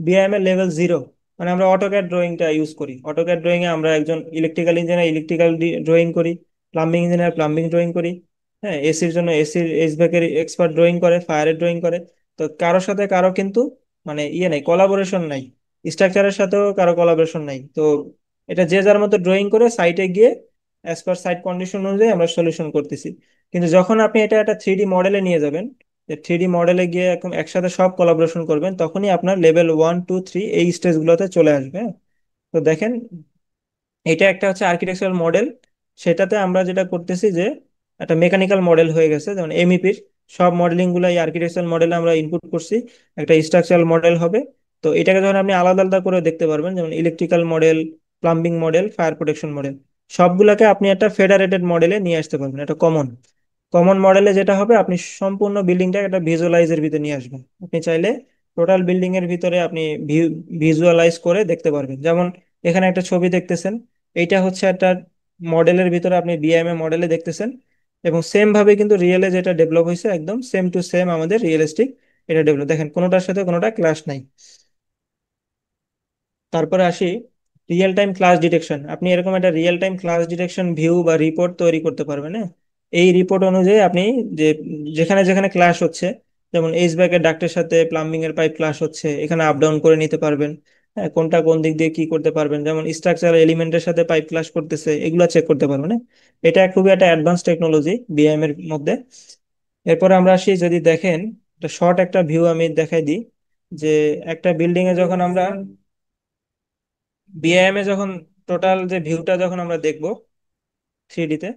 বিআইএম এর লেভেল 0, মানে আমরা অটোক্যাড ড্রয়িংটা ইউজ করি। অটোক্যাড ড্রয়িং এ আমরা একজন ইলেকট্রিক্যাল ইঞ্জিনিয়ার ইলেকট্রিক্যাল ড্রয়িং করি, প্লাম্বিং ইঞ্জিনিয়ার প্লাম্বিং ড্রয়িং করি, হ্যাঁ। এসির জন্য এসির এইচভ্যাক এর এক্সপার্ট ড্রয়িং করে, ফায়ারের ড্রয়িং করে। তো কারোর সাথে কারো কিন্তু মানে ইয়ে নাই, কোলাবোরেশন নাই, স্ট্রাকচারের সাথেও কারো কোলাবোরেশন নাই। তো এটা যে যার মতো ড্রয়িং করে সাইটে গিয়ে অ্যাজ পার সাইট কন্ডিশন অনুযায়ী আমরা সলিউশন করতেছি। কিন্তু যখন আপনি এটা একটা 3D মডেলে নিয়ে যাবেন, 3D মডেলে গিয়ে একদম একসাথে সব কোলাবোরেশন করবেন, তখনই আপনার লেভেল 1, 2, 3 এই স্টেজগুলোতে চলে আসবে, হ্যাঁ। তো দেখেন এটা একটা হচ্ছে আর্কিটেকচারাল মডেল। সেটাতে আমরা যেটা করতেছি যে একটা মেকানিক্যাল মডেল হয়ে গেছে, যেমন এমইপির সব মডেলিং গুলো এই আর্কিটেকচারাল মডেলে আমরা ইনপুট করছি, একটা স্ট্রাকচারাল মডেল হবে। তো এটাকে যখন আপনি আলাদা আলাদা করে দেখতে পারবেন, যেমন electrical model, plumbing model, fire protection model, সবগুলোকে আপনি একটা ফেডারেটেড মডেলে নিয়ে আসতে পারবেন, একটা কমন কমন মডেলে যেটা হবে আপনি সম্পূর্ণ বিল্ডিংটা একটা ভিজুয়ালাইজের ভিতরে নিয়ে আসবেন। আপনি চাইলে টোটাল বিল্ডিং এর ভিতরে আপনি ভিজুয়ালাইজ করে দেখতে পারবেন। যেমন এখানে একটা ছবি দেখতেছেন, এইটা হচ্ছে একটা মডেলের ভিতরে আপনি বিএমএ মডেলে দেখতেছেন, এবং সেম ভাবে কিন্তু রিয়েলে যেটা ডেভেলপ হয়েছে একদম সেম টু সেম আমাদের রিয়েলিস্টিক এটা ডেভেলপ, দেখেন কোনোটার সাথে কোনোটা ক্লাশ নাই। তারপরে আসি রিয়েল টাইম ক্লাস ডিটেকশন, আপনি এরকম একটা real time class detection view বা রিপোর্ট তৈরি করতে পারবেন, হ্যাঁ। এই রিপোর্ট অনুযায়ী আপনি যে যেখানে যেখানে ক্লাস হচ্ছে, যেমন এইচভ্যাক এর ডাক্টের সাথে প্লাম্বিং এর পাইপ ক্লাস হচ্ছে, এখানে আপ ডাউন করে নিতে পারবেন। হ্যাঁ, কোনটা কোন দিক দিয়ে কি করতে পারবেন, যেমন স্ট্রাকচারাল এলিমেন্টের সাথে পাইপ ক্লাশ করতেছে, এগুলো চেক করতে পারবেন। হ্যাঁ? এটা খুবই একটা অ্যাডভান্স টেকনোলজি বিআইএম এর মধ্যে। এরপরে আমরা আসি, যদি দেখেন একটা শর্ট একটা ভিউ আমি দেখাই দিই, যে একটা বিল্ডিং এ যখন আমরা বিআইএম এ যখন টোটাল যে ভিউটা যখন আমরা দেখবো 3D তে।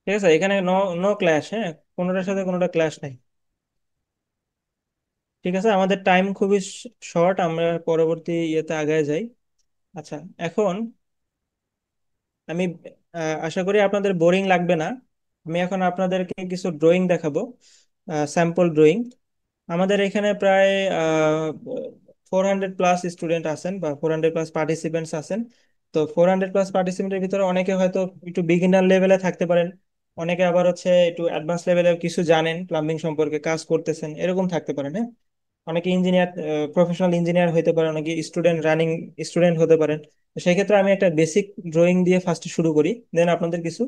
ঠিক আছে, এখানে নো নো ক্ল্যাশ, হ্যাঁ, কোনোটার সাথে কোনোটা ক্ল্যাশ নাই। ঠিক আছে, আমাদের টাইম খুবই শর্ট, আমরা পরবর্তী ইয়েতে আগায় যাই। আচ্ছা, এখন আমি আশা করি আপনাদের বোরিং লাগবে না। আমি এখন আপনাদেরকে কিছু ড্রয়িং দেখাবো, স্যাম্পল ড্রয়িং। আমাদের এখানে প্রায় 400+ স্টুডেন্ট আছেন বা 400+ পার্টিসিপেন্টস আছেন। তো 400+ পার্টিসিপেন্টের ভিতরে অনেকে হয়তো একটু বিগিনার লেভেলে থাকতে পারেন, অনেকে আবার হচ্ছে একটু অ্যাডভান্স লেভেলে কিছু জানেন, প্লাম্বিং সম্পর্কে কাজ করতেছেন, এরকম থাকতে পারেন। হ্যাঁ, অনেকে ইঞ্জিনিয়ার, প্রফেশনাল ইঞ্জিনিয়ার হতে পারে, অনেকে স্টুডেন্ট, রানিং স্টুডেন্ট হতে পারেন। তো সেই ক্ষেত্রে আমি একটা বেসিক ড্রয়িং দিয়ে ফার্স্টে শুরু করি, দেন আপনাদের কিছু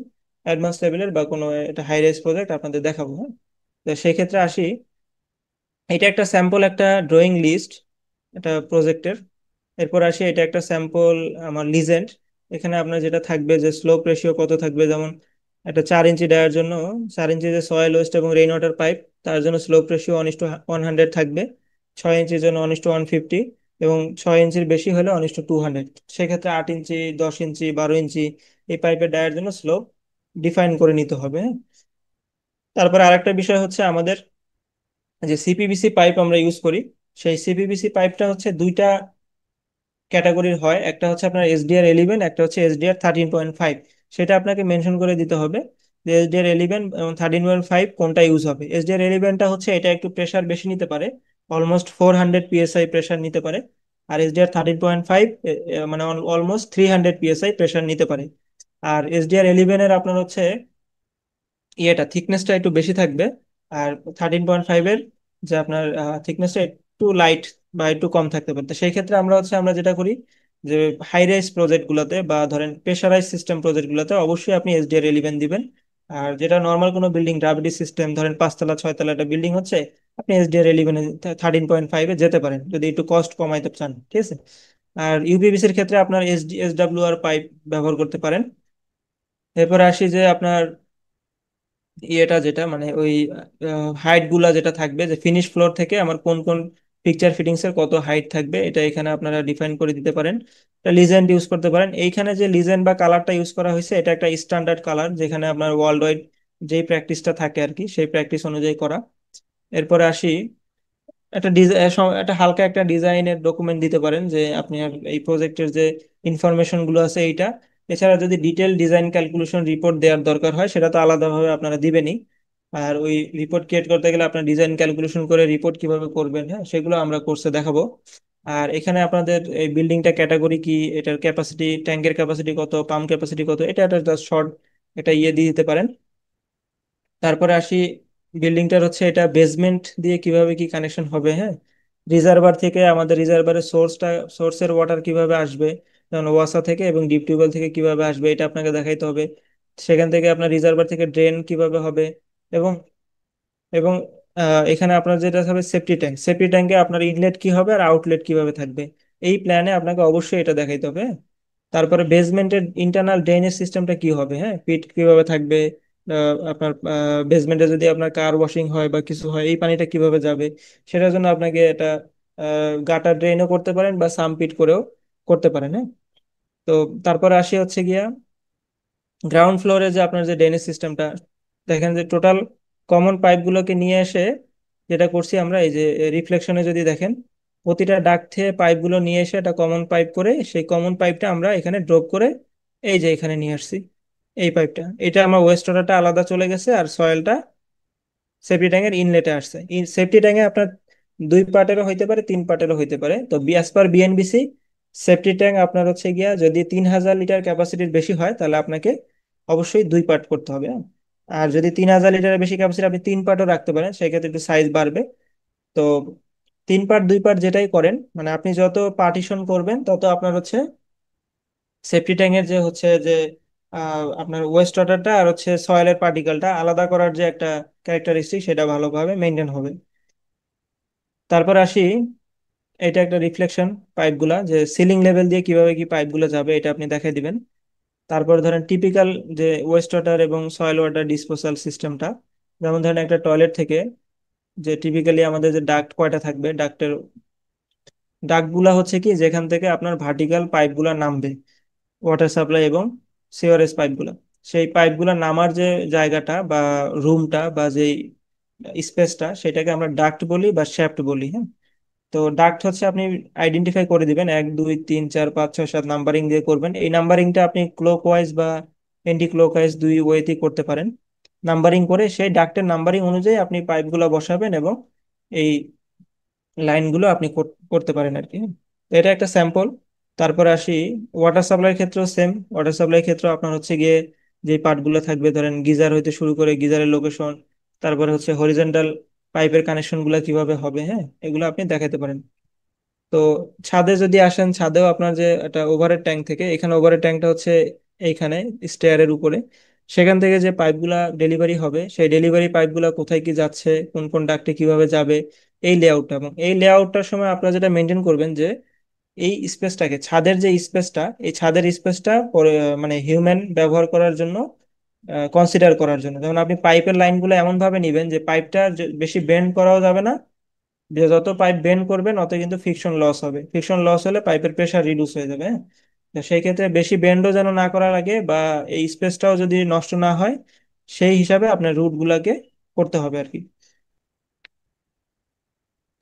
অ্যাডভান্স লেভেলের বা কোনো একটা হাই রেস প্রজেক্ট আপনাদের দেখাবো। হ্যাঁ, তো সেই ক্ষেত্রে আসি, এটা একটা স্যাম্পল একটা ড্রয়িং লিস্ট, এটা প্রজেক্টের। এরপর আসি, এটা একটা স্যাম্পল আমার লিজেন্ড। এখানে আপনার যেটা থাকবে যে স্লোপ রেশিও কত থাকবে, যেমন একটা 4 ইঞ্চি ডায়ার জন্য 4 ইঞ্চি যে সয়েল ওয়েস্ট এবং রেইন ওয়াটার পাইপ, তার জন্য স্লোপ রেশিও 1:100 থাকবে। 6 ইঞ্চির জন্য 1:150, এবং 6 ইঞ্চির বেশি হলে 1:200। সেক্ষেত্রে 8 ইঞ্চি, 10 ইঞ্চি, 12 ইঞ্চি এই পাইপের ডায়ার জন্য স্লোপ ডিফাইন করে নিতে হবে। তারপরে আরেকটা বিষয় হচ্ছে, আমাদের যে সিপিভিসি পাইপ আমরা ইউজ করি, সেই সিপিভিসি পাইপটা হচ্ছে দুইটা ক্যাটাগরির হয়, একটা হচ্ছে আপনার SDR11, একটা হচ্ছে SDR13.5। সেটা আপনাকে মেনশন করে দিতে হবে যে SDR11 এবং 13.5 কোনটা ইউজ হবে। SDR11টা হচ্ছে এটা একটু প্রেসার বেশি নিতে পারে, অলমোস্ট 400 PSI প্রেসার নিতে পারে। আর SDR13.5 মানে অলমোস্ট 300 PSI প্রেসার নিতে পারে। আর SDR11 এর আপনার হচ্ছে ইয়েটা থিকনেসটা একটু বেশি থাকবে, আর 13.5-এর যে আপনার থিকনেসটা একটু লাইট বা একটু কম থাকতে পারে। তো সেই ক্ষেত্রে আমরা যেটা করি, যে হাই রাইজ প্রজেক্ট গুলোতে বা ধরেন প্রেশারাইজ সিস্টেম প্রজেক্ট গুলোতে অবশ্যই আপনি SDR11 দিবেন। আর যেটা নর্মাল কোনো বিল্ডিং গ্রাভিটি সিস্টেম, ধরেন 5 তলা 6 তলা একটা বিল্ডিং হচ্ছে, আপনি SDR11 13.5-এ যেতে পারেন যদি একটু কস্ট কমাইতে চান। ঠিক আছে, আর ইউপিভিসির ক্ষেত্রে আপনার SWR পাইপ ব্যবহার করতে পারেন। এরপরে আসি যে আপনার ইয়েটা যেটা মানে ওই হাইট গুলা যেটা থাকবে, যে ফিনিশ ফ্লোর থেকে আমার কোন কোন পিকচার ফিটিংস এর কত হাইট থাকবে, এটা এখানে আপনারা ডিফাইন করে দিতে পারেন। লিজেন্ড ইউজ করতে পারেন। এইখানে যে লিজেন্ড বা কালারটা ইউজ করা হয়েছে, এটা একটা স্ট্যান্ডার্ড কালার, যেখানে আপনার ওয়ার্ল্ড ওয়াইড যেই প্র্যাকটিসটা থাকে আর কি, সেই প্র্যাকটিস অনুযায়ী করা। এরপরে আসি, একটা হালকা একটা ডিজাইনের ডকুমেন্ট দিতে পারেন, যে আপনি আর এই প্রজেক্টের যে ইনফরমেশন গুলো আছে এইটা। এছাড়া যদি ডিটেল ডিজাইন ক্যালকুলেশন রিপোর্ট দেওয়ার দরকার হয়, সেটা তো আলাদাভাবে আপনারা দিবেনই। আর ওই রিপোর্ট ক্রিয়েট করতে গেলে আপনার ডিজাইন ক্যালকুলেশন করে রিপোর্ট কিভাবে করবেন, হ্যাঁ, সেগুলো আমরা কোর্সে দেখাবো। আর এখানে আপনাদের এই বিল্ডিংটা ক্যাটাগরি কি, এটার ক্যাপাসিটি, ট্যাঙ্কের ক্যাপাসিটি কত, পাম্প ক্যাপাসিটি কত, এটা একটা শর্ট একটা ইয়ে দিয়ে দিতে পারেন। তারপরে আসি, বিল্ডিংটার হচ্ছে এটা বেসমেন্ট দিয়ে কিভাবে কি কানেকশন হবে। হ্যাঁ, রিজার্ভার থেকে আমাদের রিজার্ভারের সোর্সের ওয়াটার কিভাবে আসবে, যেমন ওয়াসা থেকে এবং ডিপ টিউবওয়েল থেকে কিভাবে আসবে, এটা আপনাকে দেখাইতে হবে। সেখান থেকে আপনার রিজার্ভার থেকে ড্রেন কিভাবে হবে, এবং এবং এখানে আপনার যেটা হবে সেফটি ট্যাঙ্ক, সেফটি ট্যাঙ্কে আপনার ইনলেট কি হবে আর আউটলেট কিভাবে থাকবে, এই প্ল্যানে আপনাকে অবশ্যই এটা দেখাইতে হবে। তারপরে বেসমেন্টের ইন্টারনাল ড্রেনেজ সিস্টেমটা কি হবে, হ্যাঁ, পিট কিভাবে থাকবে, আপনার বেসমেন্টে যদি আপনার কার ওয়াশিং হয় বা কিছু হয়, এই পানিটা কিভাবে যাবে। সেটার জন্য আপনাকে এটা গাটার ড্রেনও করতে পারেন বা সাম পিট করেও করতে পারেন। হ্যাঁ, তো তারপরে আসি হচ্ছে গিয়া গ্রাউন্ড ফ্লোরে যে আপনার যে ড্রেনেজ সিস্টেমটা, দেখেন যে টোটাল কমন পাইপগুলোকে নিয়ে এসে যেটা করছি আমরা, এই যে রিফ্লেকশনে যদি দেখেন, প্রতিটা ডাক্ট থেকে পাইপগুলো নিয়ে এসে একটা কমন পাইপ করে, সেই কমন পাইপটা আমরা এখানে ড্রপ করে এই যে এখানে নিয়ে আসছি। এই পাইপটা, এটা আমার ওয়েস্ট ওয়াটারটা আলাদা চলে গেছে, আর সয়েলটা সেফটি ট্যাঙ্কের ইনলেটে আসছে। সেফটি ট্যাঙ্কে আপনার দুই পার্টেরও হইতে পারে, তিন পার্টেরও হইতে পারে। তো as per BNBC, safety tank আপনার হচ্ছে গিয়া যদি 3,000 লিটার ক্যাপাসিটির বেশি হয় তাহলে আপনাকে অবশ্যই দুই পার্ট করতে হবে, হ্যাঁ? আর যদি 3,000 লিটারের বেশি ক্যাপাসিটি আপনি তিন পার্টও রাখতে পারেন, সেক্ষেত্রে একটু সাইজ বাড়বে। তো তিন পার্ট দুই পার্ট যেটাই করেন, মানে আপনি যত পার্টিশন করবেন তত আপনার হচ্ছে সেফটি ট্যাঙ্কের যে হচ্ছে যে আপনার ওয়েস্ট ওয়াটারটা আর হচ্ছে সয়েলের পার্টিকেলটা আলাদা করার যে একটা ক্যারেক্টারিস্টিক, সেটা ভালোভাবে মেনটেন হবে। তারপর আসি, এটা একটা রিফ্লেকশন পাইপগুলা যে সিলিং লেভেল দিয়ে কিভাবে কি পাইপগুলো যাবে এটা আপনি দেখাই দিবেন। তারপর ধরেন টিপিক্যাল যে ওয়েস্ট ওয়াটার এবং সয়েল ওয়াটার ডিসপোজাল সিস্টেমটা, যেমন ধরেন একটা টয়লেট থেকে যে টিপিক্যালি আমাদের যে ডাক্ট কয়টা থাকবে, ডাক্টের ডাক্টগুলা হচ্ছে কি যেখান থেকে আপনার ভার্টিক্যাল পাইপগুলা নামবে, ওয়াটার সাপ্লাই এবং সিওরেজ পাইপগুলা, সেই পাইপগুলা নামার যে জায়গাটা বা রুমটা বা যে স্পেসটা, সেটাকে আমরা ডাক্ট বলি বা শ্যাফট বলি, হ্যাঁ? তো ডাক্ট হচ্ছে আপনি আইডেন্টিফাই করে দিবেন 1 2 3 4 5 6 7 নাম্বারিং দিয়ে করবেন। এই নাম্বারিংটা আপনি ক্লক ওয়াইজ বা এন্টি ক্লক ওয়াইজ দুই ওয়েতেই করতে পারেন। নাম্বারিং করে সেই ডাক্টের নাম্বারিং অনুযায়ী আপনি পাইপগুলো বসাবেন এবং এই লাইনগুলো আপনি করতে পারেন আর কি। তো এটা একটা স্যাম্পল। তারপরে আসি ওয়াটার সাপ্লাইয়ের ক্ষেত্রেও সেম। ওয়াটার সাপ্লাইয়ের ক্ষেত্রে আপনার হচ্ছে গিয়ে যে পার্টগুলো থাকবে, ধরেন গিজার হইতে শুরু করে গিজারের লোকেশন, তারপরে হচ্ছে হরিজন্টাল পাইপের কানেকশন গুলা কিভাবে হবে, হ্যাঁ, এগুলো আপনি দেখাতে পারেন। তো ছাদে যদি আসেন, ছাদেও আপনার যে একটা ওভারের ট্যাঙ্ক থেকে, এখানে ওভারের ট্যাঙ্কটা হচ্ছে এইখানে স্টেয়ারের উপরে, সেখান থেকে যে পাইপগুলা ডেলিভারি হবে সেই ডেলিভারি পাইপগুলা কোথায় কি যাচ্ছে, কোন কোন ডাক্টে কিভাবে যাবে, এই লেআউটটা। এবং এই লেআউটটার সময় আপনারা যেটা মেনটেন করবেন যে এই স্পেসটাকে, ছাদের যে স্পেসটা, এই ছাদের স্পেসটা মানে হিউম্যান ব্যবহার করার জন্য কনসিডার করার জন্য। যেমন আপনি পাইপের লাইনগুলো এমন ভাবে নিবেন যে পাইপটা বেশি বেন্ড করাও যাবে না, যে যত পাইপ বেন্ড করবেন অত কিন্তু ফ্রিকশন লস হবে, ফ্রিকশন লস হলে পাইপের প্রেশার রিডিউস হয়ে যাবে, হ্যাঁ? তো সেই ক্ষেত্রে বেশি বেন্ডও যেন না করা লাগে বা এই স্পেসটাও যদি নষ্ট না হয়, সেই হিসাবে আপনার রুট গুলাকে করতে হবে আর কি।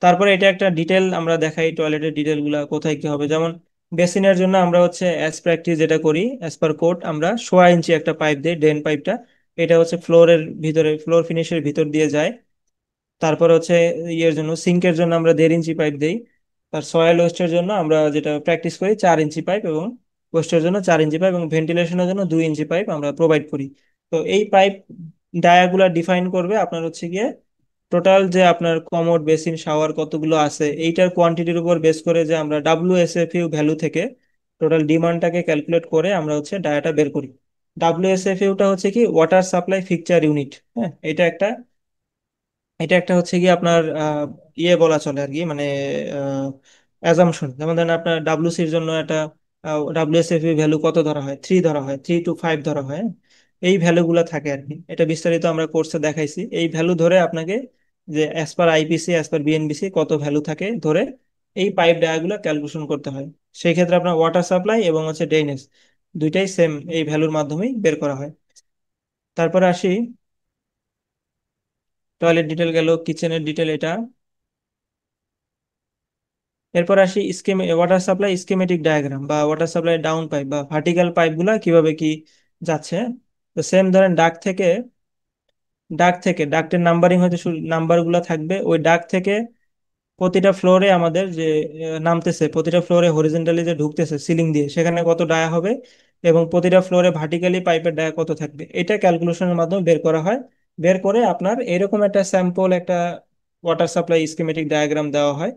তারপরে এটা একটা ডিটেল আমরা দেখাই, টয়লেটের ডিটেল গুলা কোথায় কি হবে। যেমন বেসিনের জন্য আমরা হচ্ছে অ্যাজ প্র্যাকটিস যেটা করি, অ্যাজ পার কোড আমরা 1.5 ইঞ্চি একটা পাইপ দিই, ড্রেন পাইপটা। এটা হচ্ছে ফ্লোরের ভিতরে, ফ্লোর ফিনিশের ভিতর দিয়ে যায়। তারপর হচ্ছে ইয়ের জন্য, সিঙ্কের জন্য আমরা 1.5 ইঞ্চি পাইপ দেই। তার সয়েল ওয়েস্টের জন্য আমরা যেটা প্র্যাকটিস করি 4 ইঞ্চি পাইপ, এবং ওয়েস্টের জন্য 4 ইঞ্চি পাইপ, এবং ভেন্টিলেশনের জন্য 2 ইঞ্চি পাইপ আমরা প্রোভাইড করি। তো এই পাইপ ডায়াগুলা ডিফাইন করবে আপনার হচ্ছে গিয়ে টোটাল যে আপনার কমোড বেসিন শাওয়ার কতগুলো আছে, এইটার কোয়ান্টিটির উপর বেস করে যে আমরা WSFU ভ্যালু থেকে টোটাল ডিমান্ডটাকে ক্যালকুলেট করে আমরা হচ্ছে ডায়াটা বের করি। WSFU টা হচ্ছে কি ওয়াটার সাপ্লাই ফিকচার ইউনিট, হ্যাঁ? এটা একটা হচ্ছে কি আপনার ইয়ে বলা চলে আর কি, মানে অ্যাজাম্পশন। যেমন ধরেন আপনার WC-র জন্য একটা WSFU ভ্যালু কত ধরা হয়, 3 ধরা হয়, 3 to 5 ধরা হয়, হ্যাঁ? এই ভ্যালুগুলো থাকে আর কি। এটা বিস্তারিত আমরা কোর্সে দেখাইছি। এই ভ্যালু ধরে আপনাকে যে as per IPC as per BNBC কত ভ্যালু থাকে ধরে এই পাইপ ডায়াগুলো ক্যালকুলেশন করতে হয়। সেই ক্ষেত্রে আপনার ওয়াটার সাপ্লাই এবং হচ্ছে ড্রেনেজ দুইটাই সেম এই ভ্যালুর মাধ্যমেই বের করা হয়। তারপরে আসি, টয়লেট ডিটেল গেল, কিচেনের ডিটেল এটা। এরপর আসি scheme water supply schematic diagram বা ওয়াটার সাপ্লাই ডাউন পাইপ বা ভার্টিক্যাল পাইপ গুলা কিভাবে কি যাচ্ছে। তো সেম ধরেন ডাক থেকে ডাক্টের নাম্বারিং হয়তো নাম্বার গুলা থাকবে ওই ডাক থেকে প্রতিটা ফ্লোরে আমাদের যে নামতেছে, প্রতিটা ফ্লোরে হরিজন্টালি যে ঢুকতেছে সিলিং দিয়ে, সেখানে কত ডায়া হবে, এবং প্রতিটা ফ্লোরে ভার্টিক্যালি পাইপের ডায়া কত থাকবে, এটা ক্যালকুলেশনের মাধ্যমে বের করা হয়। বের করে আপনার এরকম একটা স্যাম্পল একটা ওয়াটার সাপ্লাই স্কিমেটিক ডায়াগ্রাম দেওয়া হয়।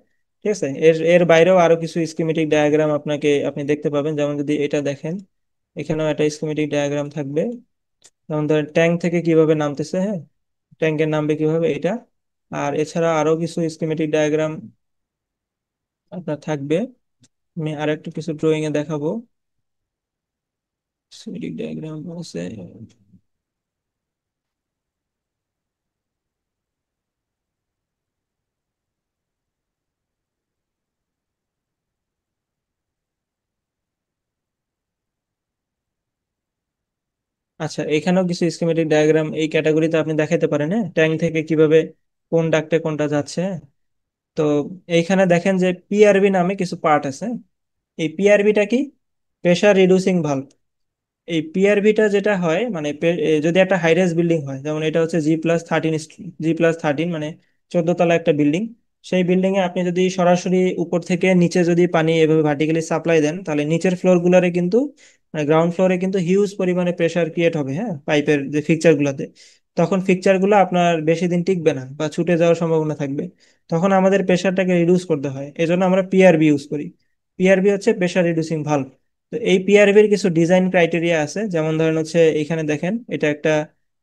ঠিক আছে, এর এর বাইরেও আরো কিছু স্কিমেটিক ডায়াগ্রাম আপনি দেখতে পাবেন। যেমন যদি এটা দেখেন, এখানেও একটা স্কিমেটিক ডায়াগ্রাম থাকবে। যেমন ধরেন ট্যাঙ্ক থেকে কিভাবে নামতেছে, হ্যাঁ, ট্যাঙ্কের নামবে কিভাবে এটা। আর এছাড়া আরো কিছু স্কিমেটিক ডায়াগ্রাম আপনার থাকবে, আমি আর একটু কিছু ড্রয়িং এ দেখাবো। স্কিমেটিক ডায়াগ্রাম আছে। আচ্ছা, এখানেও কিছু স্কিমেটিক ডায়াগ্রাম এই ক্যাটাগরিতে আপনি দেখাতে পারেন, হ্যাঁ, ট্যাঙ্ক থেকে কিভাবে কোন ডাক্টে কোনটা যাচ্ছে, হ্যাঁ? তো এইখানে দেখেন যে পিআরবি নামে কিছু পার্ট আছে। এই পিআরবিটা কি? Pressure reducing valve. এই পিআরভিটা যেটা হয় মানে যদি একটা হাইরাইজ বিল্ডিং হয়, যেমন এটা হচ্ছে G+13, G+13 মানে 14 তলা একটা বিল্ডিং। সেই বিল্ডিং এ আপনি যদি সরাসরি উপর থেকে নিচে যদি পানি এভাবে ভার্টিক্যালি সাপ্লাই দেন, তাহলে নিচের ফ্লোর গুলারে কিন্তু, গ্রাউন্ড ফ্লোরে কিন্তু হিউজ পরিমাণে প্রেসার ক্রিয়েট হবে, হ্যাঁ, পাইপের যে ফিকচার গুলাতে। তখন ফিকচার গুলো আপনার বেশি দিন টিকবে না বা ছুটে যাওয়ার সম্ভাবনা থাকবে। তখন আমাদের প্রেসারটাকে রিডিউস করতে হয়, এজন্য আমরা পিআরবি ইউজ করি। পিআরবি হচ্ছে প্রেসার রিডিউসিং ভালভ। তো এই পিআরবির কিছু ডিজাইন ক্রাইটেরিয়া আছে, যেমন ধরেন হচ্ছে এখানে দেখেন, এটা একটা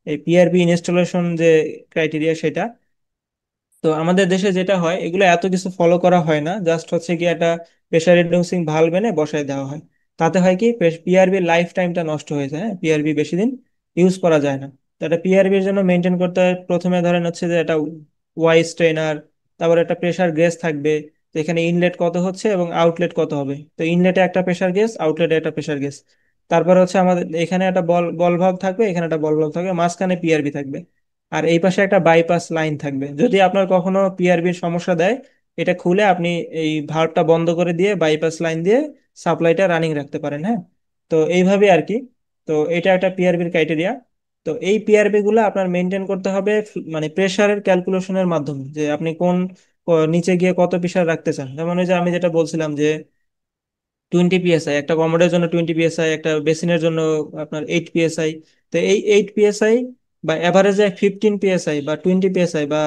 এই পিআরবি ইনস্টলেশন যে ক্রাইটেরিয়া সেটা। তো আমাদের দেশে যেটা হয়, এগুলো এত কিছু ফলো করা হয় না, জাস্ট হচ্ছে কি একটা প্রেসার রিডিউসিং ভালভ এনে বসায় দেওয়া হয়। তাতে হয় কি, পিআরবি লাইফ টাইমটা নষ্ট হয়ে যায়, পিআরবি বেশি দিন ইউজ করা যায় না। তো এটা পিআরবির জন্য মেনটেন করতে হয়, প্রথমে ধরেন হচ্ছে যে এটা ওয়াই স্ট্রেনার, তারপর একটা প্রেসার গেজ থাকবে, তো এখানে ইনলেট কত হচ্ছে এবং আউটলেট কত হবে। তো ইনলেটে একটা প্রেসার গেজ, আউটলেটে একটা প্রেসার গেজ। তারপর হচ্ছে আমাদের এখানে একটা বল বল ভাল্ব থাকবে, এখানে একটা বল ভাল্ব থাকবে, মাঝখানে পিআরবি থাকবে। আর এই পাশে একটা বাইপাস লাইন থাকবে, যদি আপনার কখনো পিআরবির সমস্যা দেয়, এটা খুলে আপনি এই ভাল্বটা বন্ধ করে দিয়ে বাইপাস লাইন দিয়ে সাপ্লাইটা রানিং রাখতে পারেন, হ্যাঁ। তো এইভাবে আর কি। তো এটা একটা পিআরবির ক্রাইটেরিয়া। তো এই পিআরবি গুলো আপনার মেনটেন করতে হবে মানে প্রেসারের ক্যালকুলেশনের মাধ্যমে, যে আপনি কোন নিচে গিয়ে কত প্রেসার রাখতে চান। যেমন ওই যে আমি যেটা বলছিলাম যে 20 PSI, একটা কমোডের জন্য 20 PSI, একটা বেসিনের জন্য আপনার 8 PSI। তো এই 8 PSI বা অ্যাভারেজে 15 PSI বা 20 PSI বা,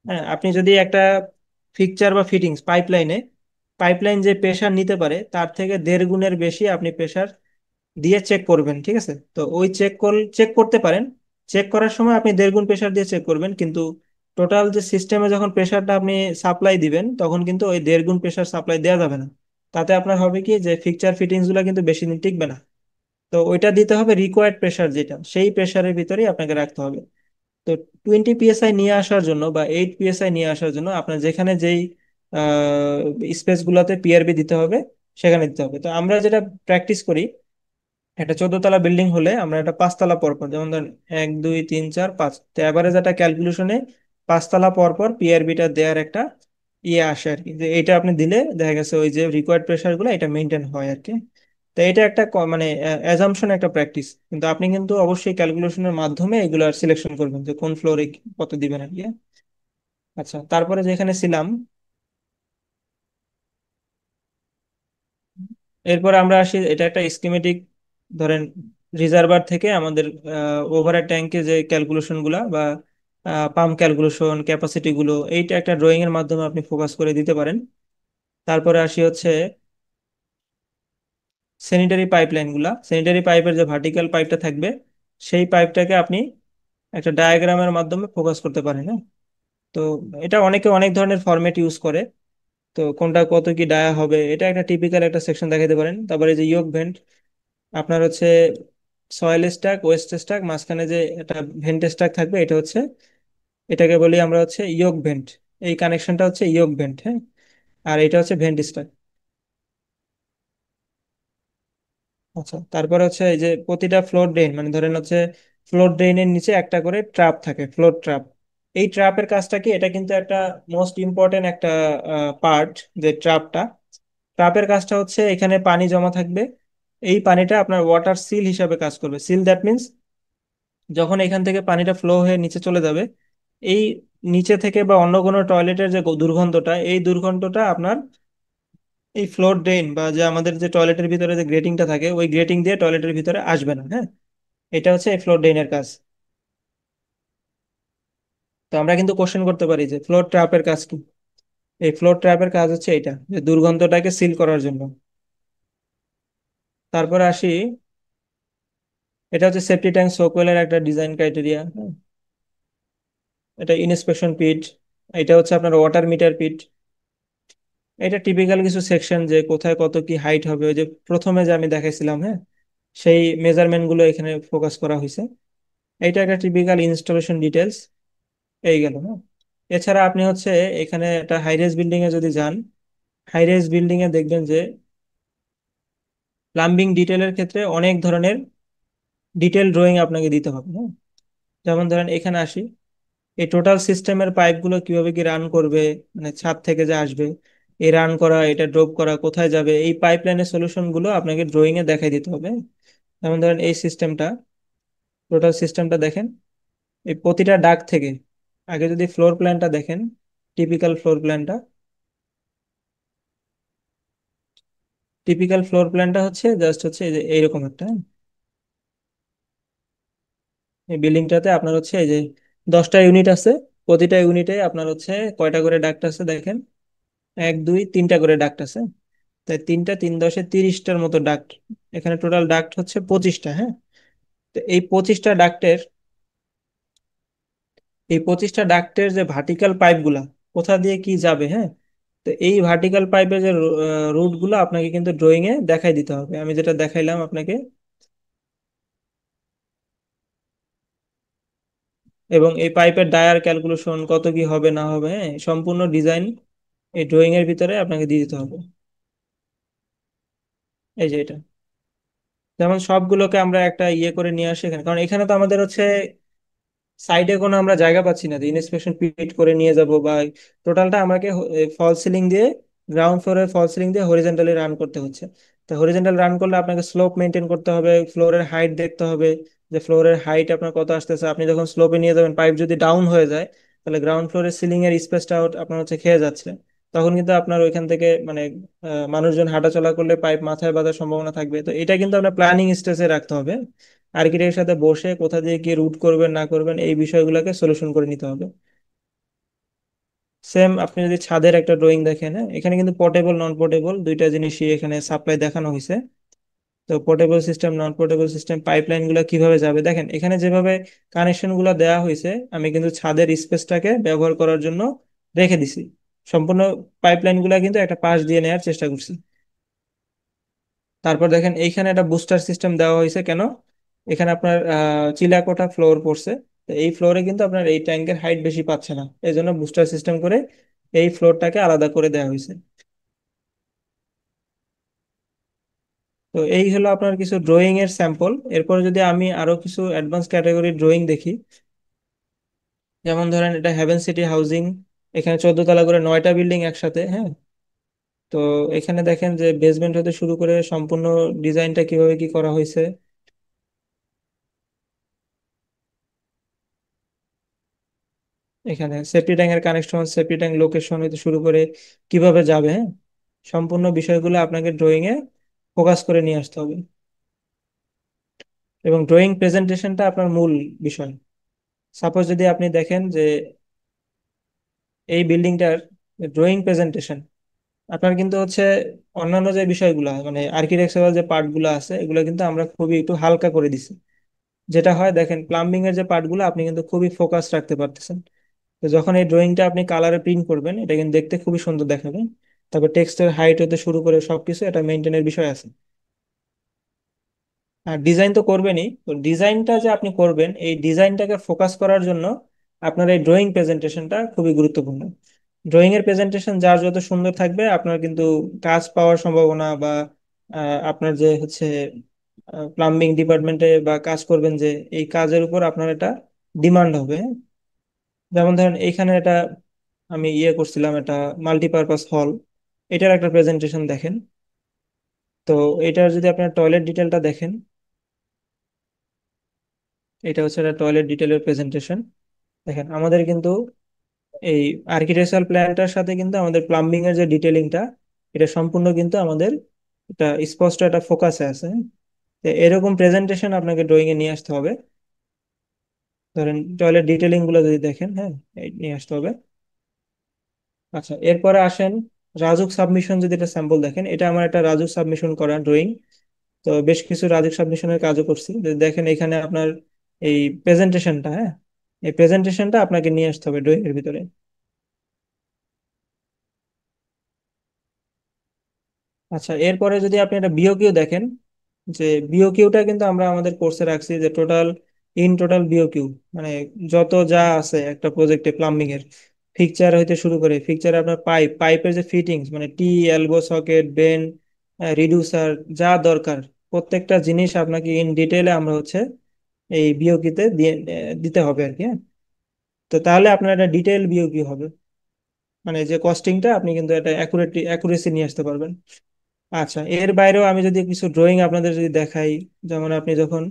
হ্যাঁ, আপনি যদি একটা ফিকচার বা ফিটিংস পাইপলাইন যে প্রেসার নিতে পারে তার থেকে 1.5 গুণের বেশি আপনি প্রেসার দিয়ে চেক করবেন, ঠিক আছে। তো ওই চেক করতে পারেন। চেক করার সময় আপনি 1.5 গুণ প্রেসার দিয়ে চেক করবেন, কিন্তু টোটাল যে সিস্টেমে যখন প্রেসারটা আপনি সাপ্লাই দিবেন, তখন কিন্তু ওই 1.5 গুণ প্রেসার সাপ্লাই দেওয়া যাবে না। তাতে আপনার হবে কি, যে ফিকচার ফিটিংস গুলো কিন্তু বেশি দিন টিকবে না। তো ওইটা দিতে হবে রিকোয়ার্ড প্রেসার, যেটা সেই প্রেসারের ভিতরেই আপনাকে রাখতে হবে। তো 20 PSI নিয়ে আসার জন্য বা 8 PSI নিয়ে আসার জন্য আপনার যেখানে যেই স্পেস গুলোতে পিআরবি দিতে হবে, সেখানে দিতে হবে। তো আমরা যেটা প্র্যাকটিস করি, একটা 14 তলা বিল্ডিং হলে আমরা একটা 5 তলা পর পর, যেমন ধরেন 1 2 3 4 5, তো এভারেজ একটা ক্যালকুলেশনে 5 তলা পর পর পিআরবিটা দেওয়ার একটা ইয়ে আসে আর কি, যে এটা আপনি দিলে দেখা গেছে ওই যে রিকোয়ার্ড প্রেসার গুলো এটা মেনটেন হয় আর কি। তো এটা একটা মানে অ্যাজাম্পশন, একটা প্র্যাকটিস, কিন্তু আপনি কিন্তু অবশ্যই ক্যালকুলেশনের মাধ্যমে এগুলো সিলেকশন করবেন যে কোন ফ্লোরে কত দিবেন আর কি। আচ্ছা, তারপরে যেখানে ছিলাম, এরপর আমরা আসি, এটা একটা স্কিমেটিক। ধরেন রিজার্ভার থেকে আমাদের ওভারের ট্যাঙ্কে যে ক্যালকুলেশন গুলা বা পাম্প ক্যালকুলেশন ক্যাপাসিটি গুলো, এইটা একটা ড্রয়িং এর মাধ্যমে আপনি ফোকাস করে দিতে পারেন। তারপরে আসি হচ্ছে স্যানিটারি পাইপলাইন গুলা, স্যানিটারি পাইপের যে ভার্টিক্যাল পাইপটা থাকবে, সেই পাইপটাকে আপনি একটা ডায়াগ্রামের মাধ্যমে ফোকাস করতে পারেন, হ্যাঁ। তো এটা অনেকে অনেক ধরনের ফরম্যাট ইউজ করে। তো কোনটা কত কি ডায়া হবে, এটা একটা টিপিক্যাল একটা সেকশন দেখাতে পারেন। তারপরে যে ইয়োক ভেন্ট, আপনার হচ্ছে সয়েল স্ট্যাক, ওয়েস্ট স্ট্যাক, মাঝখানে যে একটা ভেন্ট স্ট্যাক থাকবে, এটা হচ্ছে, এটাকে বলি আমরা হচ্ছে ইয়োক ভেন্ট। এই কানেকশনটা হচ্ছে ইয়োক ভেন্ট, হ্যাঁ। আর এটা হচ্ছে ভেন্ট স্ট্যাক। আচ্ছা, তারপরে হচ্ছে এই যে প্রতিটা ফ্লোর ড্রেন, মানে ধরেন হচ্ছে ফ্লোর ড্রেনের নিচে একটা করে ট্র্যাপ থাকে, ফ্লোর ট্র্যাপ। এই ট্র্যাপের কাজটা কি, এটা কিন্তু একটা মোস্ট ইম্পর্টেন্ট একটা পার্ট, যে ট্র্যাপটা। ট্র্যাপের কাজটা হচ্ছে এখানে পানি জমা থাকবে, এই পানিটা আপনার ওয়াটার সিল হিসাবে কাজ করবে। সিল দ্যাট মিন্স যখন এখান থেকে পানিটা ফ্লো হয়ে নিচে চলে যাবে, এই নিচে থেকে বা অন্য কোনো টয়লেটের যে দুর্গন্ধটা, এই দুর্গন্ধটা আপনার এই ফ্লোর ড্রেন বা যে আমাদের যে টয়লেটের ভিতরে যে গ্রেটিংটা থাকে, ওই গ্রেটিং দিয়ে টয়লেটের ভিতরে আসবে না, হ্যাঁ। এটা হচ্ছে এই ফ্লোর ড্রেনের কাজ। তো আমরা কিন্তু কোশ্চেন করতে পারি যে ফ্লোর ট্র্যাপের কাজ কি। এই ফ্লোর ট্র্যাপের কাজ হচ্ছে এটা, যে দুর্গন্ধটাকে সিল করার জন্য। তারপরে আসি, এটা হচ্ছে সেফটি ট্যাঙ্ক সোকওয়েলের একটা ডিজাইন ক্রাইটেরিয়া। এটা ইনস্পেকশন পিট, এটা হচ্ছে আপনার ওয়াটার মিটার পিট। এটা টিপিক্যাল কিছু সেকশন, যে কোথায় কত কি হাইট হবে, ওই যে প্রথমে যে আমি দেখাইছিলাম, হ্যাঁ, সেই মেজারমেন্ট গুলো এখানে ফোকাস করা হয়েছে। এইটা একটা টিপিক্যাল ইনস্টলেশন ডিটেলস। এই গেল, হ্যাঁ। এছাড়া আপনি হচ্ছে এখানে একটা হাইরেজ বিল্ডিং এ যদি যান, হাইরেজ বিল্ডিং এ দেখবেন যে প্লাম্বিং ডিটেলের ক্ষেত্রে অনেক ধরনের ডিটেল ড্রয়িং আপনাকে দিতে হবে, হ্যাঁ। যেমন ধরেন এখানে আসি, এই টোটাল সিস্টেমের পাইপগুলো কিভাবে কি রান করবে, মানে ছাদ থেকে যে আসবে, এই রান করা, এটা ড্রপ করা, কোথায় যাবে, এই পাইপলাইনের সলিউশন গুলো আপনাকে ড্রয়িং এ দেখাই দিতে হবে। যেমন ধরেন এই সিস্টেমটা, টোটাল সিস্টেমটা দেখেন, এই প্রতিটা ডাক থেকে, আগে যদি ফ্লোর প্ল্যানটা দেখেন, টিপিক্যাল ফ্লোর প্ল্যানটা। টিপিক্যাল ফ্লোর প্ল্যানটা হচ্ছে জাস্ট হচ্ছে এই যে এইরকম একটা, হ্যাঁ? এই বিল্ডিংটাতে আপনার হচ্ছে এই যে 10টা ইউনিট আছে। প্রতিটা ইউনিটে আপনার হচ্ছে কয়টা করে ডাক্ট আছে দেখেন, 1 2 3টা করে ডাক্ট আছে। তাই তিনটা, 3 10 30টার মতো ডাক্ট। এখানে টোটাল ডাক্ট হচ্ছে 25টা, হ্যাঁ? তো এই 25টা ডাক্টের যে ভার্টিক্যাল পাইপ গুলা কোথা দিয়ে কি যাবে, হ্যাঁ? তো এই ভার্টিক্যাল পাইপের যে রুট গুলো আপনাকে কিন্তু ড্রয়িং এ দেখাই দিতে হবে, আমি যেটা দেখাইলাম আপনাকে। এবং এই পাইপের ডায়ার ক্যালকুলেশন কত কি হবে না হবে, হ্যাঁ, সম্পূর্ণ ডিজাইন এই ড্রয়িং এর ভিতরে আপনাকে দিয়ে দিতে হবে। এই যে এটা, যেমন সবগুলোকে আমরা একটা ইয়ে করে নিয়ে আসি এখানে, কারণ এখানে তো আমাদের হচ্ছে সাইডে কোনো আমরা জায়গা পাচ্ছি না যে ইন্সপেকশন পিট করে নিয়ে যাব, বা টোটালটা আমাকে ফল সিলিং দিয়ে, গ্রাউন্ড ফ্লোরের ফল সিলিং দিয়ে হরিজন্টালি রান করতে হচ্ছে। তো হরিজন্টাল রান করলে আপনাকে স্লোপ মেনটেন করতে হবে, ফ্লোরের হাইট দেখতে হবে, যে ফ্লোরের হাইট আপনার কত আসতেছে। আপনি যখন স্লোপে নিয়ে যাবেন, পাইপ যদি ডাউন হয়ে যায়, তাহলে গ্রাউন্ড ফ্লোরের সিলিং এর স্পেসটা আপনার হচ্ছে খেয়ে যাচ্ছে। তখন কিন্তু আপনার ওইখান থেকে মানে মানুষজন হাঁটাচলা করলে পাইপ মাথায় বাঁধার সম্ভাবনা থাকবে। তো এটা কিন্তু আপনার প্ল্যানিং স্টেজে রাখতে হবে, আর্কিটেক্টের সাথে বসে কোথা দিয়ে কি রুট করবেন না করবেন এই বিষয়গুলোকে সলিউশন করে নিতে হবে। সেম আপনি যদি ছাদের একটা ড্রয়িং দেখেন, হ্যাঁ, এখানে কিন্তু পোর্টেবল নন পোর্টেবল দুইটা জিনিসই এখানে সাপ্লাই দেখানো হয়েছে। তো পোর্টেবল সিস্টেম, নন পোর্টেবল সিস্টেম, পাইপলাইন গুলো কিভাবে যাবে দেখেন, এখানে যেভাবে কানেকশন গুলো দেওয়া হয়েছে, আমি কিন্তু ছাদের স্পেসটাকে ব্যবহার করার জন্য রেখে দিছি। সম্পূর্ণ পাইপলাইন গুলা কিন্তু একটা পাশ দিয়ে নেওয়ার চেষ্টা করছি। তারপর দেখেন এইখানে একটা বুস্টার সিস্টেম দেওয়া হয়েছে কেন, এখানে আপনার চিলাকোঠা ফ্লোর পড়ছে। তো এই ফ্লোরে কিন্তু আপনার এই ট্যাঙ্কের হাইট বেশি পাচ্ছে না, এই জন্য বুস্টার সিস্টেম করে এই ফ্লোরটাকে আলাদা করে দেওয়া হয়েছে। তো এই হলো আপনার কিছু ড্রয়িং এর স্যাম্পল। এরপর যদি আমি আরো কিছু অ্যাডভান্স ক্যাটাগরির ড্রয়িং দেখি, যেমন ধরেন এটা হেভেন সিটি হাউজিং, এখানে 14 তলা করে 9টা বিল্ডিং একসাথে, হ্যাঁ? তো এখানে দেখেন যে বেসমেন্ট হতে শুরু করে সম্পূর্ণ ডিজাইনটা কিভাবে কি করা হয়েছে। এখানে সেফটি ট্যাঙ্কের কানেকশন, সেফটি ট্যাঙ্ক লোকেশন হতে শুরু করে কিভাবে যাবে, হ্যাঁ, সম্পূর্ণ বিষয়গুলো আপনাকে ড্রয়িং এ ফোকাস করে নিয়ে আসতে হবে। এবং ড্রয়িং প্রেজেন্টেশনটা আপনার মূল বিষয়। সাপোজ যদি আপনি দেখেন যে এই বিল্ডিংটার ড্রয়িং প্রেজেন্টেশন, আপনার কিন্তু হচ্ছে অন্যান্য যে বিষয়গুলো মানে আর্কিটেকচারাল যে পার্টগুলো আছে এগুলো কিন্তু আমরা খুবই একটু হালকা করে দিছি। যেটা হয় দেখেন, প্লাম্বিং এর যে পার্টগুলো আপনি কিন্তু খুবই ফোকাস রাখতে পারতেছেন। তো যখন এই ড্রয়িংটা আপনি কালারে প্রিন্ট করবেন, এটা কিন্তু দেখতে খুবই সুন্দর দেখাবে। তারপর টেক্সটের হাইট হতে শুরু করে সবকিছু এটা মেনটেনের বিষয় আছে। আর ডিজাইন তো করবেনই, তো ডিজাইনটা যে আপনি করবেন এই ডিজাইনটাকে ফোকাস করার জন্য আপনার এই ড্রয়িং প্রেজেন্টেশনটা খুবই গুরুত্বপূর্ণ। ড্রয়িং এর প্রেজেন্টেশন যার যত সুন্দর থাকবে, আপনার কিন্তু কাজ পাওয়ার সম্ভাবনা বা আপনার যে হচ্ছে প্লাম্বিং ডিপার্টমেন্টে বা কাজ করবেন যে এই কাজের উপর আপনার এটা ডিমান্ড হবে। যেমন ধরেন এইখানে এটা আমি ইয়ে করছিলাম, এটা মাল্টিপারপাস হল, এটার একটা প্রেজেন্টেশন দেখেন। তো এটার যদি আপনার টয়লেট ডিটেলটা দেখেন, এটা হচ্ছে একটা টয়লেট ডিটেলের প্রেজেন্টেশন। দেখেন আমাদের কিন্তু এই আর্কিটেকচারাল প্ল্যানটার সাথে কিন্তু আমাদের প্লাম্বিং এর যে ডিটেলিংটা, এটা সম্পূর্ণ কিন্তু আমাদের এটা স্পষ্ট একটা ফোকাসে আছে। তো এরকম প্রেজেন্টেশন আপনাকে ড্রয়িং এ নিয়ে আসতে হবে। ধরেন টয়লেট ডিটেলিং গুলো যদি দেখেন, হ্যাঁ, এই নিয়ে আসতে হবে। আচ্ছা, এরপরে আসেন রাজুক সাবমিশন, যদি এটা স্যাম্পল দেখেন, এটা আমার একটা রাজুক সাবমিশন করা ড্রয়িং। তো বেশ কিছু রাজুক সাবমিশনের কাজও করছি, যদি দেখেন এখানে আপনার এই প্রেজেন্টেশনটা, হ্যাঁ, এই প্রেজেন্টেশনটা আপনাকে নিয়ে আসতে হবে ড্রয়িং এর ভিতরে। আচ্ছা, এরপরে যদি আপনি একটা বিওকিউ দেখেন, যে বিওকিউটা কিন্তু আমরা আমাদের কোর্সে রাখছি যে টোটাল বিওকিউ মানে যত যা আছে একটা প্রজেক্টে প্লাম্বিং এর, ফিকচার হইতে শুরু করে ফিকচারে আপনার পাইপের যে ফিটিংস মানে টি, এলবো সকেট, বেন, রিডিউসার, যা দরকার প্রত্যেকটা জিনিস আপনাকে ইন ডিটেইলে আমরা হচ্ছে এই বিওকিতে দিয়ে দিতে হবে আর কি, হ্যাঁ? তো তাহলে আপনার একটা ডিটেইল বিওকিউ হবে, মানে যে কস্টিংটা আপনি কিন্তু একটা অ্যাকুরেসি নিয়ে আসতে পারবেন। আচ্ছা, এর বাইরেও আমি যদি কিছু ড্রয়িং আপনাদের যদি দেখাই, যেমন আপনি যখন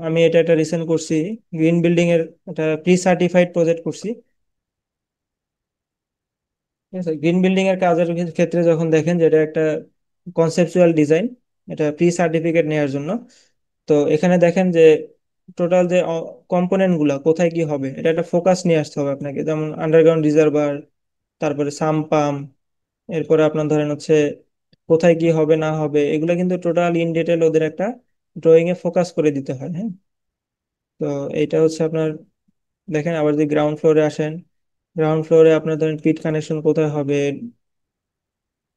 আমি এটা একটা রিসেন্ট করছি, গ্রিন বিল্ডিং এর একটা প্রি সার্টিফাইড প্রজেক্ট করছি। ঠিক আছে, গ্রিন বিল্ডিং এর কাজের ক্ষেত্রে যখন দেখেন যে এটা একটা কনসেপচুয়াল ডিজাইন, এটা প্রি সার্টিফিকেট নেওয়ার জন্য। তো এখানে দেখেন যে টোটাল যে কম্পোনেন্ট গুলা কোথায় কি হবে, এটা একটা ফোকাস নিয়ে আসতে হবে আপনাকে, যেমন আন্ডারগ্রাউন্ড রিজার্ভার, তারপরে সাম পাম্প, এরপরে আপনার ধরেন হচ্ছে কোথায় কি হবে না হবে, এগুলো কিন্তু টোটাল ইন ডিটেল ওদের একটা ড্রয়িং এ ফোকাস করে দিতে হয়। হ্যাঁ, তো এইটা হচ্ছে আপনার, দেখেন আবার যদি গ্রাউন্ড ফ্লোরে আসেন, গ্রাউন্ড ফ্লোরে আপনার ধরেন পিট কানেকশন কোথায় হবে,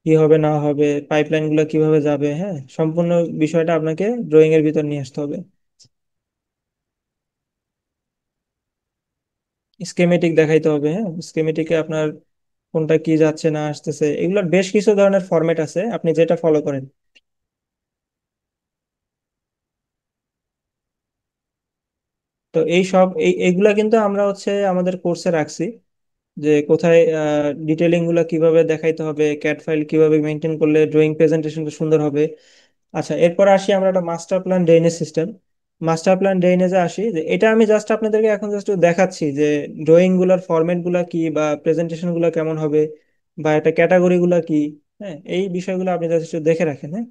কি হবে না হবে, পাইপলাইন গুলো কিভাবে যাবে, হ্যাঁ সম্পূর্ণ বিষয়টা আপনাকে ড্রয়িং এর ভিতর নিয়ে আসতে হবে। স্কেমেটিক দেখাইতে হবে, হ্যাঁ স্কেমেটিকে আপনার কোনটা কি যাচ্ছে না আসতেছে, এগুলোর বেশ কিছু ধরনের ফরম্যাট আছে, আপনি যেটা ফলো করেন। তো এই সব এইগুলা কিন্তু আমরা হচ্ছে আমাদের কোর্সে রাখছি, যে কোথায় ডিটেলিং গুলা কিভাবে দেখাইতে হবে, ক্যাট ফাইল কিভাবে মেনটেন করলে ড্রয়িং প্রেজেন্টেশনটা সুন্দর হবে। আচ্ছা, এরপর আসি আমরা একটা master plan drainage system. Master plan ড্রেনেজে আসি, যে এটা আমি জাস্ট আপনাদেরকে এখন জাস্ট দেখাচ্ছি যে ড্রয়িং গুলার ফরম্যাট গুলা কি, বা প্রেজেন্টেশন গুলা কেমন হবে, বা এটা ক্যাটাগরি গুলা কি। হ্যাঁ, এই বিষয়গুলো আপনি জাস্ট একটু দেখে রাখেন। হ্যাঁ,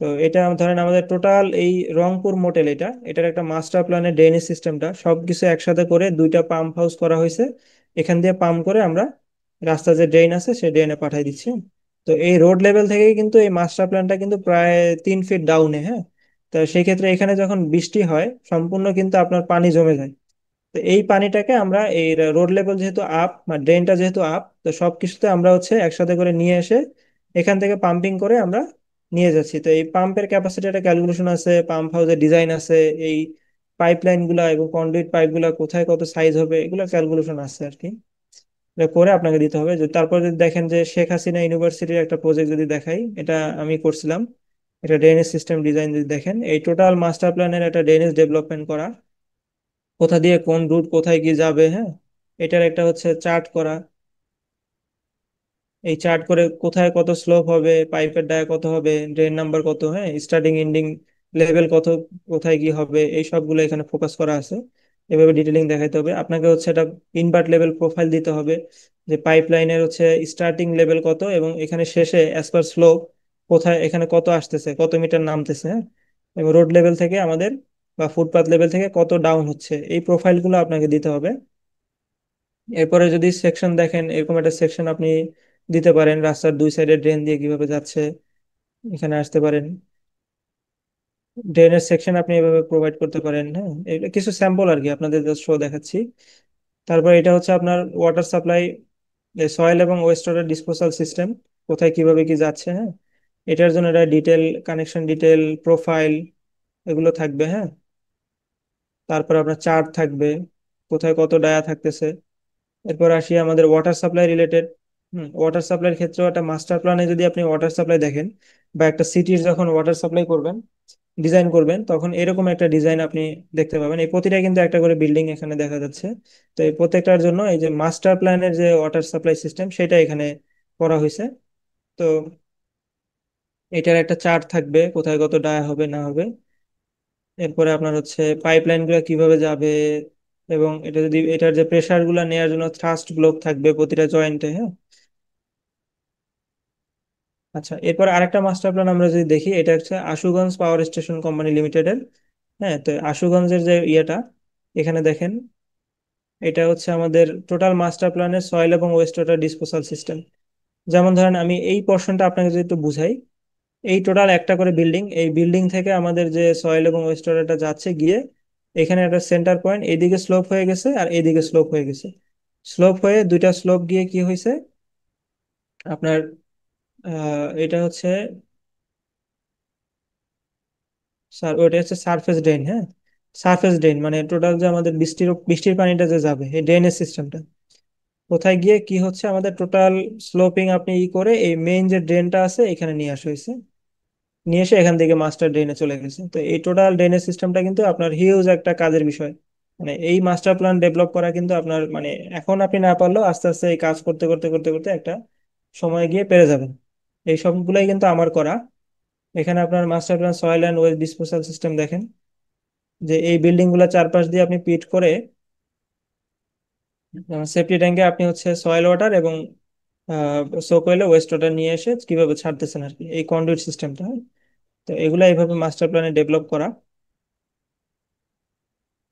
তো এটা ধরেন আমাদের টোটাল এই রংপুর মোটেল, এটার একটা মাস্টার প্ল্যানের ড্রেনেজ সিস্টেমটা সবকিছু একসাথে করে দুইটা পাম্প হাউস করা হয়েছে। এখান দিয়ে পাম্প করে আমরা রাস্তা যে ড্রেন আছে সেই ড্রেনে পাঠাই দিচ্ছি। তো এই রোড লেভেল থেকে কিন্তু এই মাস্টার প্ল্যানটা কিন্তু প্রায় 3 ফিট ডাউনে। হ্যাঁ, তো সেই ক্ষেত্রে এখানে যখন বৃষ্টি হয় সম্পূর্ণ কিন্তু আপনার পানি জমে যায়। তো এই পানিটাকে আমরা এই রোড লেভেল যেহেতু আপ বা ড্রেনটা যেহেতু আপ, তো সবকিছুতে আমরা হচ্ছে একসাথে করে নিয়ে এসে এখান থেকে পাম্পিং করে আমরা নিয়ে যাচ্ছি। তো এই পাম্পের ক্যাপাসিটি একটা ক্যালকুলেশন আছে, পাম্প হাউসের ডিজাইন আছে, এই পাইপলাইন গুলা এবং কন্ডুইট পাইপ গুলা কোথায় কত সাইজ হবে এগুলো ক্যালকুলেশন আছে আর কি। এটা করে আপনাকে দিতে হবে। তারপর যদি দেখেন যে শেখ হাসিনা ইউনিভার্সিটির একটা প্রজেক্ট যদি দেখাই, এটা আমি করছিলাম, এটা ড্রেনেজ সিস্টেম ডিজাইন যদি দেখেন, এই টোটাল মাস্টার প্ল্যানের একটা ড্রেনেজ ডেভেলপমেন্ট করা, কোথা দিয়ে কোন রুট কোথায় কি যাবে, হ্যাঁ এটার একটা হচ্ছে চার্ট করা। এই চার্ট করে কোথায় কত স্লোপ হবে, পাইপের ডায়া কত হবে, ড্রেন নাম্বার কত, হ্যাঁ স্টার্টিং এন্ডিং লেভেল কত, কোথায় কি হবে, এই সবগুলো এখানে ফোকাস করা আছে। এভাবে ডিটেলিং দেখাইতে হবে আপনাকে, হচ্ছে এটা ইনভার্ট লেভেল প্রোফাইল দিতে হবে, যে পাইপ লাইনের হচ্ছে স্টার্টিং লেভেল কত এবং এখানে শেষে অ্যাজ পার স্লোপ কোথায়, এখানে কত আসতেছে, কত মিটার নামতেছে। হ্যাঁ, এবং রোড লেভেল থেকে আমাদের বা ফুটপাথ লেভেল থেকে কত ডাউন হচ্ছে, এই প্রোফাইলগুলো আপনাকে দিতে হবে। এরপরে যদি সেকশন দেখেন, এরকম একটা সেকশন আপনি দিতে পারেন, রাস্তার দুই সাইডে ড্রেন দিয়ে কিভাবে যাচ্ছে, এখানে আসতে পারেন। ড্রেনের সেকশন আপনি এভাবে প্রোভাইড করতে পারেন। হ্যাঁ, এটা কিছু স্যাম্পল আর কি, আপনাদের জাস্ট শো দেখাচ্ছি। তারপর এটা হচ্ছে আপনার ওয়াটার সাপ্লাই, সয়েল এবং ওয়েস্ট ওয়াটার ডিসপোজাল সিস্টেম, কোথায় কিভাবে কি যাচ্ছে। হ্যাঁ, এটার জন্য এটা ডিটেল কানেকশন, ডিটেল প্রোফাইল এগুলো থাকবে। হ্যাঁ, তারপর আপনার চার্ট থাকবে, কোথায় কত ডায়া থাকতেছে। এরপর আসি আমাদের ওয়াটার সাপ্লাই রিলেটেড। ওয়াটার সাপ্লাইয়ের ক্ষেত্রেও একটা মাস্টার প্ল্যানে যদি আপনি ওয়াটার সাপ্লাই দেখেন, বা একটা সিটির যখন ওয়াটার সাপ্লাই করবেন, ডিজাইন করবেন, তখন এরকম একটা ডিজাইন আপনি দেখতে পাবেন। এই প্রতিটা কিন্তু একটা করে বিল্ডিং এখানে দেখা যাচ্ছে। তো এই প্রত্যেকটার জন্য এই যে মাস্টার প্ল্যানের যে ওয়াটার সাপ্লাই সিস্টেম সেটা এখানে করা হয়েছে। তো এটার একটা চার্ট থাকবে, কোথায় কত ডায়া হবে না হবে। এরপরে আপনার হচ্ছে পাইপলাইন গুলো কিভাবে যাবে, এবং এটা যদি এটার যে প্রেসার গুলো নেওয়ার জন্য থ্রাস্ট ব্লক থাকবে প্রতিটা জয়েন্টে। হ্যাঁ, আচ্ছা, এরপর আরেকটা মাস্টার প্ল্যান আমরা যদি দেখি, এটা হচ্ছে আশুগঞ্জ পাওয়ার স্টেশন কোম্পানি লিমিটেডের। হ্যাঁ, তো আশুগঞ্জের যে ইয়েটা এখানে দেখেন, এটা হচ্ছে আমাদের টোটাল মাস্টার প্ল্যানের সয়েল এবং ওয়েস্ট ওয়াটার ডিসপোজাল সিস্টেম। যেমন ধরেন আমি এই পোর্শনটা আপনাকে যদি একটু বুঝাই, এই টোটাল একটা করে বিল্ডিং, এই বিল্ডিং থেকে আমাদের যে সয়েল এবং ওয়েস্ট ওয়াটারটা যাচ্ছে গিয়ে এখানে একটা সেন্টার পয়েন্ট, এইদিকে স্লোপ হয়ে গেছে আর এইদিকে স্লোপ হয়ে গেছে। স্লোপ হয়ে দুইটা স্লোপ গিয়ে কি হয়েছে আপনার, এটা হচ্ছে স্যার ওটা হচ্ছে সারফেস ড্রেন। হ্যাঁ, সারফেস ড্রেন মানে টোটাল যে আমাদের বৃষ্টির পানিটা যে যাবে এই ড্রেনেজ সিস্টেমটা কোথায় গিয়ে কি হচ্ছে, আমাদের টোটাল স্লোপিং আপনি ই করে এই মেইন যে ড্রেনটা আছে এখানে নিয়ে আসা হয়েছে, নিয়ে এসে এখান থেকে মাস্টার ড্রেনে চলে গেছে। তো এই টোটাল ড্রেনেজ সিস্টেমটা কিন্তু আপনার হিউজ একটা কাজের বিষয়। মানে এই মাস্টার প্ল্যান ডেভেলপ করা কিন্তু আপনার মানে এখন আপনি না পারলেও আস্তে আস্তে এই কাজ করতে করতে করতে করতে একটা সময় গিয়ে পেরে যাবেন। এই সবগুলাই কিন্তু আমার করা। এখানে আপনার master plan soil and waste disposal system দেখেন, যে এই বিল্ডিং গুলা চারপাশ দিয়ে আপনি পিট করে সেফটি ট্যাঙ্কে আপনি হচ্ছে সয়েল ওয়াটার এবং সো কইলে ওয়েস্ট ওয়াটার নিয়ে এসে কিভাবে ছাড়তেছেন আর কি, এই কন্ডুইট সিস্টেমটা। তো এগুলা এইভাবে মাস্টার প্ল্যানে ডেভেলপ করা।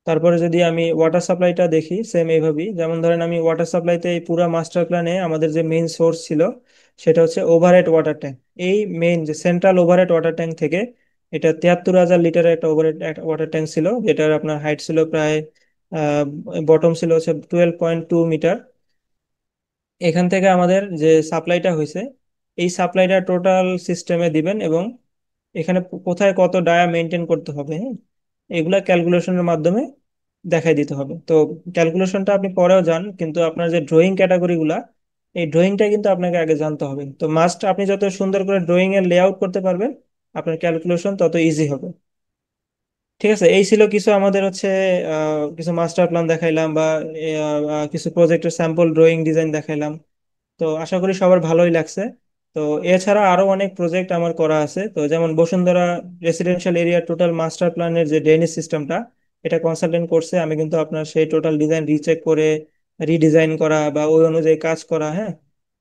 তারপরে যদি আমি ওয়াটার সাপ্লাইটা দেখি, সেম এইভাবেই, যেমন ধরেন আমি ওয়াটার সাপ্লাইতে এই পুরো মাস্টার প্ল্যানে আমাদের যে মেইন সোর্স ছিল সেটা হচ্ছে ওভারহেড ওয়াটার ট্যাঙ্ক। এই মেইন যে সেন্ট্রাল ওভারহেড ওয়াটার ট্যাঙ্ক থেকে, এটা 73,000 লিটারের একটা ওভারহেড ওয়াটার ট্যাঙ্ক ছিল, যেটার আপনার হাইট ছিল প্রায়, বটম ছিল হচ্ছে 12.2 মিটার। এখান থেকে আমাদের যে সাপ্লাইটা হয়েছে, এই সাপ্লাইটা টোটাল সিস্টেমে দিবেন, এবং এখানে কোথায় কত ডায়া মেনটেন করতে হবে, হ্যাঁ, এগুলা ক্যালকুলেশনের মাধ্যমে দেখাই দিতে হবে। তো ক্যালকুলেশনটা আপনি পরেও যান, কিন্তু আপনার যে ড্রয়িং ক্যাটাগরি গুলা, এই ড্রয়িংটা কিন্তু আপনাকে আগে জানতে হবে। তো মাস্ট আপনি যত সুন্দর করে ড্রয়িং এর লেআউট করতে পারবেন, আপনার ক্যালকুলেশন তত ইজি হবে। ঠিক আছে, এই ছিল কিছু আমাদের হচ্ছে কিছু মাস্টার প্ল্যান দেখাইলাম, বা কিছু প্রজেক্টের স্যাম্পল ড্রয়িং ডিজাইন দেখাইলাম। তো আশা করি সবার ভালোই লাগছে। তো এছাড়া আরো অনেক প্রজেক্ট আমার করা আছে, তো যেমন Bashundhara residential area total master প্ল্যানের যে ড্রেনেজ সিস্টেমটা, এটা কনসালটেন্ট করছে, আমি কিন্তু আপনার সেই টোটাল ডিজাইন রিচেক করে রিডিজাইন করা বা ওই অনুযায়ী কাজ করা, হ্যাঁ।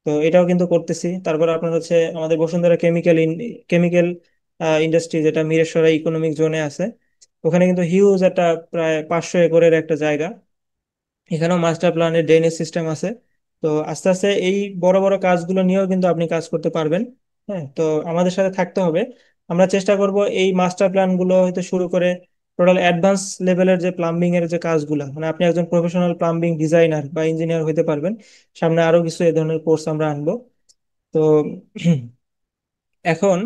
তো এটাও কিন্তু করতেছি। তারপর আপনার হচ্ছে আমাদের বসুন্ধরা কেমিক্যাল ইন্ডাস্ট্রি, যেটা মিরেশ্বরা ইকোনমিক জোনে আছে, ওখানে কিন্তু হিউজ একটা প্রায় 500 একরের একটা জায়গা, এখানেও মাস্টার প্ল্যানের ড্রেনেজ সিস্টেম আছে। তো আস্তে আস্তে এই বড় বড় কাজগুলো নিয়েও কিন্তু আপনি কাজ করতে পারবেন। হ্যাঁ, তো আমাদের সাথে থাকতে হবে। আমরা চেষ্টা করব এই মাস্টার প্ল্যান গুলো হয়তো শুরু করে টোটাল অ্যাডভান্স লেভেলের যে প্লাম্বিং এর যে কাজগুলো, মানে আপনি একজন প্রফেশনাল প্লাম্বিং ডিজাইনার বা ইঞ্জিনিয়ার হতে পারবেন। সামনে আরো কিছু এই ধরনের কোর্স আমরা আনবো। তো এখন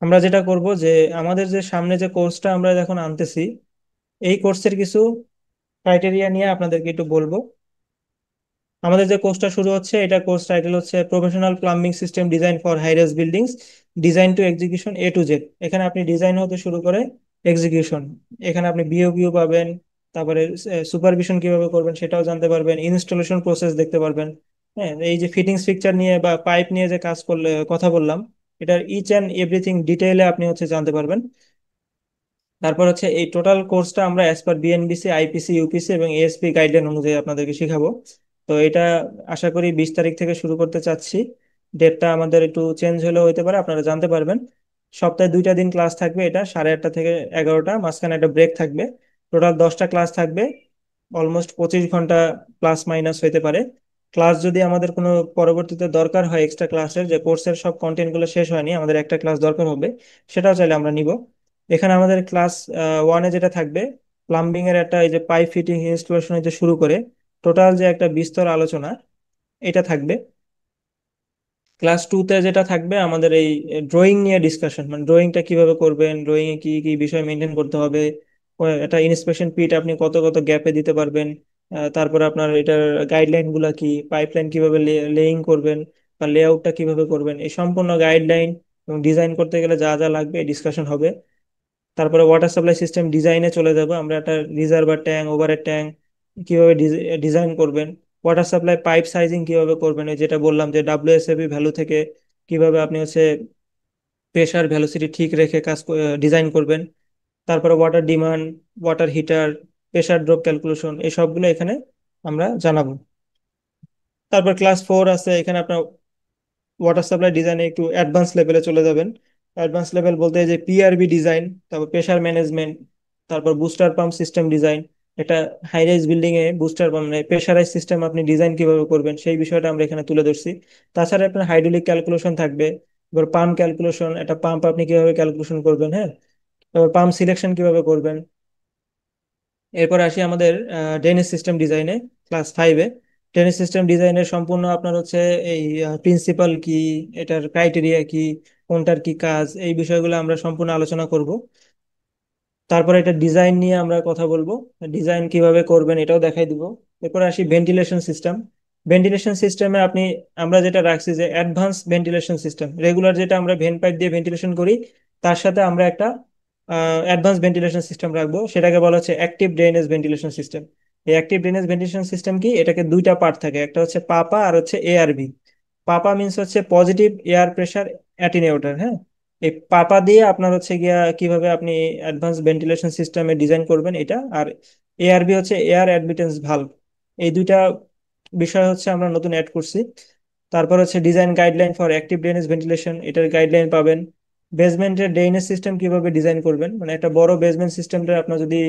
আমরা যেটা করব যে আমাদের যে সামনে যে কোর্সটা আমরা এখন আনতেছি, এই কোর্সের কিছু ক্রাইটেরিয়া নিয়ে আপনাদেরকে একটু বলবো। আমাদের যে কোর্সটা শুরু হচ্ছে, এটা কোর্স টাইটেল হচ্ছে professional plumbing system design for highrise buildings, design to execution A to Z। এখানে আপনি ডিজাইন হতে শুরু করে এক্সিকিউশন, এখানে আপনি বিওকিউ পাবেন। তারপরে সুপারভিশন কিভাবে করবেন সেটাও জানতে পারবেন, ইনস্টলেশন প্রসেস দেখতে পারবেন। হ্যাঁ, এই যে ফিটিংস ফিকচার নিয়ে বা পাইপ নিয়ে যে কাজ করলে কথা বললাম, এটার ইচ অ্যান্ড এভরিথিং ডিটেইলে আপনি হচ্ছে জানতে পারবেন। তারপর হচ্ছে এই টোটাল কোর্সটা আমরা as per BNBC, IPC, UPC এবং এএসপি গাইডলাইন অনুযায়ী আপনাদেরকে শিখাবো। তো এটা আশা করি 20 তারিখ থেকে শুরু করতে চাচ্ছি। ডেটটা আমাদের একটু চেঞ্জ হলেও হতে পারে, আপনারা জানতে পারবেন। সপ্তাহে 2টা দিন ক্লাস থাকবে, এটা 8:30 থেকে 11টা, মাঝখানে একটা ব্রেক থাকবে। টোটাল 10টা ক্লাস থাকবে, অলমোস্ট 25 ঘন্টা প্লাস মাইনাস হতে পারে। ক্লাস যদি আমাদের কোনো পরবর্তীতে দরকার হয়, এক্সট্রা ক্লাসের যে কোর্সের সব কন্টেন্ট গুলো শেষ হয়নি, আমাদের একটা ক্লাস দরকার হবে, সেটাও চাইলে আমরা নিব। এখানে আমাদের ক্লাস ওয়ানে যেটা থাকবে, প্লাম্বিং এর একটা এই যে পাইপ ফিটিং ইনস্টলেশন হইতে শুরু করে টোটাল যে একটা বিস্তর আলোচনা, এটা থাকবে। ক্লাস টুতে যেটা থাকবে আমাদের এই ড্রয়িং নিয়ে ডিসকাশন, মানে ড্রয়িংটা কিভাবে করবেন, ড্রয়িং এ কি কি বিষয় মেনটেন করতে হবে, একটা ইন্সপেকশন পিট আপনি কত কত গ্যাপে দিতে পারবেন, তারপরে আপনার এটার গাইডলাইন গুলা কি, পাইপলাইন কিভাবে লেইং করবেন বা লেআউটটা কিভাবে করবেন, এই সম্পূর্ণ গাইডলাইন এবং ডিজাইন করতে গেলে যা যা লাগবে ডিসকাশন হবে। তারপরে ওয়াটার সাপ্লাই সিস্টেম ডিজাইনে চলে যাব আমরা, একটা রিজার্ভার ট্যাঙ্ক, ওভারহেড ট্যাঙ্ক কিভাবে ডিজাইন করবেন, ওয়াটার সাপ্লাই পাইপ সাইজিং কিভাবে করবেন, ওই যেটা বললাম যে ডাব্লিউএসএবি ভ্যালু থেকে কিভাবে আপনি হচ্ছে প্রেসার ভ্যালোসিটি ঠিক রেখে কাজ ডিজাইন করবেন। তারপরে water demand, water heater, pressure drop calculation, এই সবগুলো এখানে আমরা জানাবো। তারপর ক্লাস 4 আছে, এখানে আপনার ওয়াটার সাপ্লাই ডিজাইনে একটু অ্যাডভান্স লেভেলে চলে যাবেন। অ্যাডভান্স লেভেল বলতে এই যে পিআরবি ডিজাইন, তারপর প্রেসার ম্যানেজমেন্ট, তারপর বুস্টার পাম্প সিস্টেম ডিজাইন। এটা হাই রাইজ বিল্ডিং এ বুস্টার পাম্প মানে প্রেসারাইজ সিস্টেম আপনি ডিজাইন কিভাবে করবেন সেই বিষয়টা আমরা এখানে তুলে ধরছি। তাছাড়া আপনার হাইড্রোলিক ক্যালকুলেশন থাকবে, এবার পাম্প ক্যালকুলেশন, একটা পাম্প আপনি কিভাবে ক্যালকুলেশন করবেন, হ্যাঁ, তারপর পাম্প সিলেকশন কিভাবে করবেন। এরপর আসি আমাদের ড্রেনেজ সিস্টেম ডিজাইনে, ক্লাস 5-এ। ড্রেনেজ সিস্টেম ডিজাইনের সম্পূর্ণ আপনার হচ্ছে এই প্রিন্সিপাল কি, এটার ক্রাইটেরিয়া কি, কোনটার কি কাজ, এই বিষয়গুলো আমরা সম্পূর্ণ আলোচনা করব। তারপরে এটা ডিজাইন নিয়ে আমরা কথা বলবো, ডিজাইন কিভাবে করবেন এটাও দেখাই দিব। এরপর আসি ভেন্টিলেশন সিস্টেম। ভেন্টিলেশন সিস্টেমে আপনি, আমরা যেটা রাখছি যে অ্যাডভান্স ভেন্টিলেশন সিস্টেম, রেগুলার যেটা আমরা ভেন পাইপ দিয়ে ভেন্টিলেশন করি, তার সাথে আমরা একটা অ্যাডভান্স ভেন্টিলেশন সিস্টেম রাখবো, সেটাকে বলা হচ্ছে অ্যাক্টিভ ড্রেনেজ ভেন্টিলেশন সিস্টেম। এই অ্যাক্টিভ ড্রেনেজ ভেন্টিলেশন সিস্টেম কি, এটাকে দুইটা পার্ট থাকে, একটা হচ্ছে পাপা আর হচ্ছে এআরবি। পাপা মিন্স হচ্ছে পজিটিভ এয়ার প্রেসার অ্যাটিনিউটার, হ্যাঁ। এই পাপা দিয়ে আপনার হচ্ছে গিয়া কিভাবে আপনি অ্যাডভান্স ভেন্টিলেশন সিস্টেমে ডিজাইন করবেন এটা, আর এআরবি হচ্ছে এয়ার অ্যাডমিটেন্স ভালভ। এই দুইটা বিষয় হচ্ছে আমরা নতুন অ্যাড করছি। তারপর হচ্ছে design guideline for active drainage ventilation, এটার গাইডলাইন পাবেন। বেসমেন্টের ড্রেনেজ সিস্টেম কিভাবে ডিজাইন করবেন, মানে একটা বড় বেসমেন্ট সিস্টেমটা আপনার যদি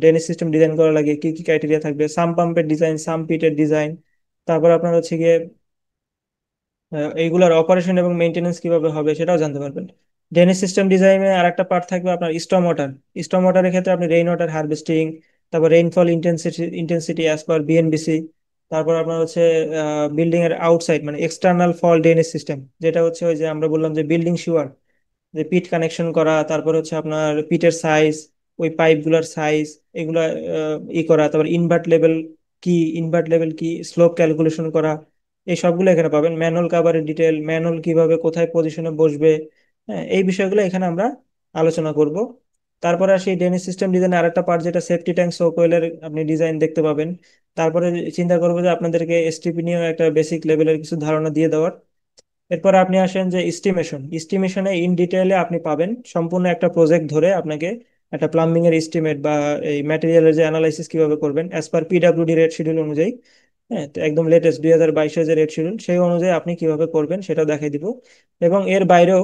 ড্রেনেজ সিস্টেম ডিজাইন করা লাগে কি কি ক্রাইটেরিয়া থাকবে, সাম পাম্পের ডিজাইন, সাম পিটের ডিজাইন। তারপর আপনার হচ্ছে গিয়ে এইগুলার অপারেশন এবং মেইনটেনেন্স কিভাবে হবে সেটাও জানতে পারবেন। ড্রেনেজ সিস্টেম ডিজাইনে আর একটা পার্ট থাকবে আপনার স্টর্ম ওয়াটার। স্টর্ম ওয়াটারের ক্ষেত্রে আপনি রেইন ওয়াটার হারভেস্টিং, তারপর rainfall intensity intensity as per BNBC. তারপর আপনার হচ্ছে বিল্ডিং এর আউটসাইড মানে এক্সটার্নাল ফল ড্রেনেজ সিস্টেম, যেটা হচ্ছে ওই যে আমরা বললাম যে বিল্ডিং শিওর, যে পিট কানেকশন করা, তারপর হচ্ছে আপনার পিটের সাইজ, ওই পাইপ গুলার সাইজ, এগুলা করা, তারপর ইনভার্ট লেভেল কি, স্লোপ ক্যালকুলেশন করা, এই সবগুলো এখানে পাবেন। ম্যানুয়াল কাভারের ডিটেল, ম্যানুয়াল কিভাবে কোথায় পজিশনে বসবে, হ্যাঁ এই বিষয়গুলো এখানে আমরা আলোচনা করব। তারপরে আসি ড্রেনেজ সিস্টেম ডিজাইন আরেকটা পার্ট, যেটা সেফটি ট্যাঙ্ক সো কোয়েলের আপনি ডিজাইন দেখতে পাবেন। তারপরে চিন্তা করবো যে আপনাদেরকে এসটিপি নিয়েও একটা বেসিক লেভেলের কিছু ধারণা দিয়ে দেওয়ার। এরপর আপনি আসেন যে ইস্টিমেশনে ইন ডিটেইলে আপনি পাবেন সম্পূর্ণ একটা প্রজেক্ট ধরে আপনাকে একটা প্লাম্বিং এর এস্টিমেট বা এই ম্যাটেরিয়ালের যে অ্যানালাইসিস কিভাবে করবেন as per PWD rate schedule অনুযায়ী। হ্যাঁ, তো একদম লেটেস্ট 2022 যে রেট শিডিউল সেই অনুযায়ী আপনি কিভাবে করবেন সেটা দেখাই দিব। এবং এর বাইরেও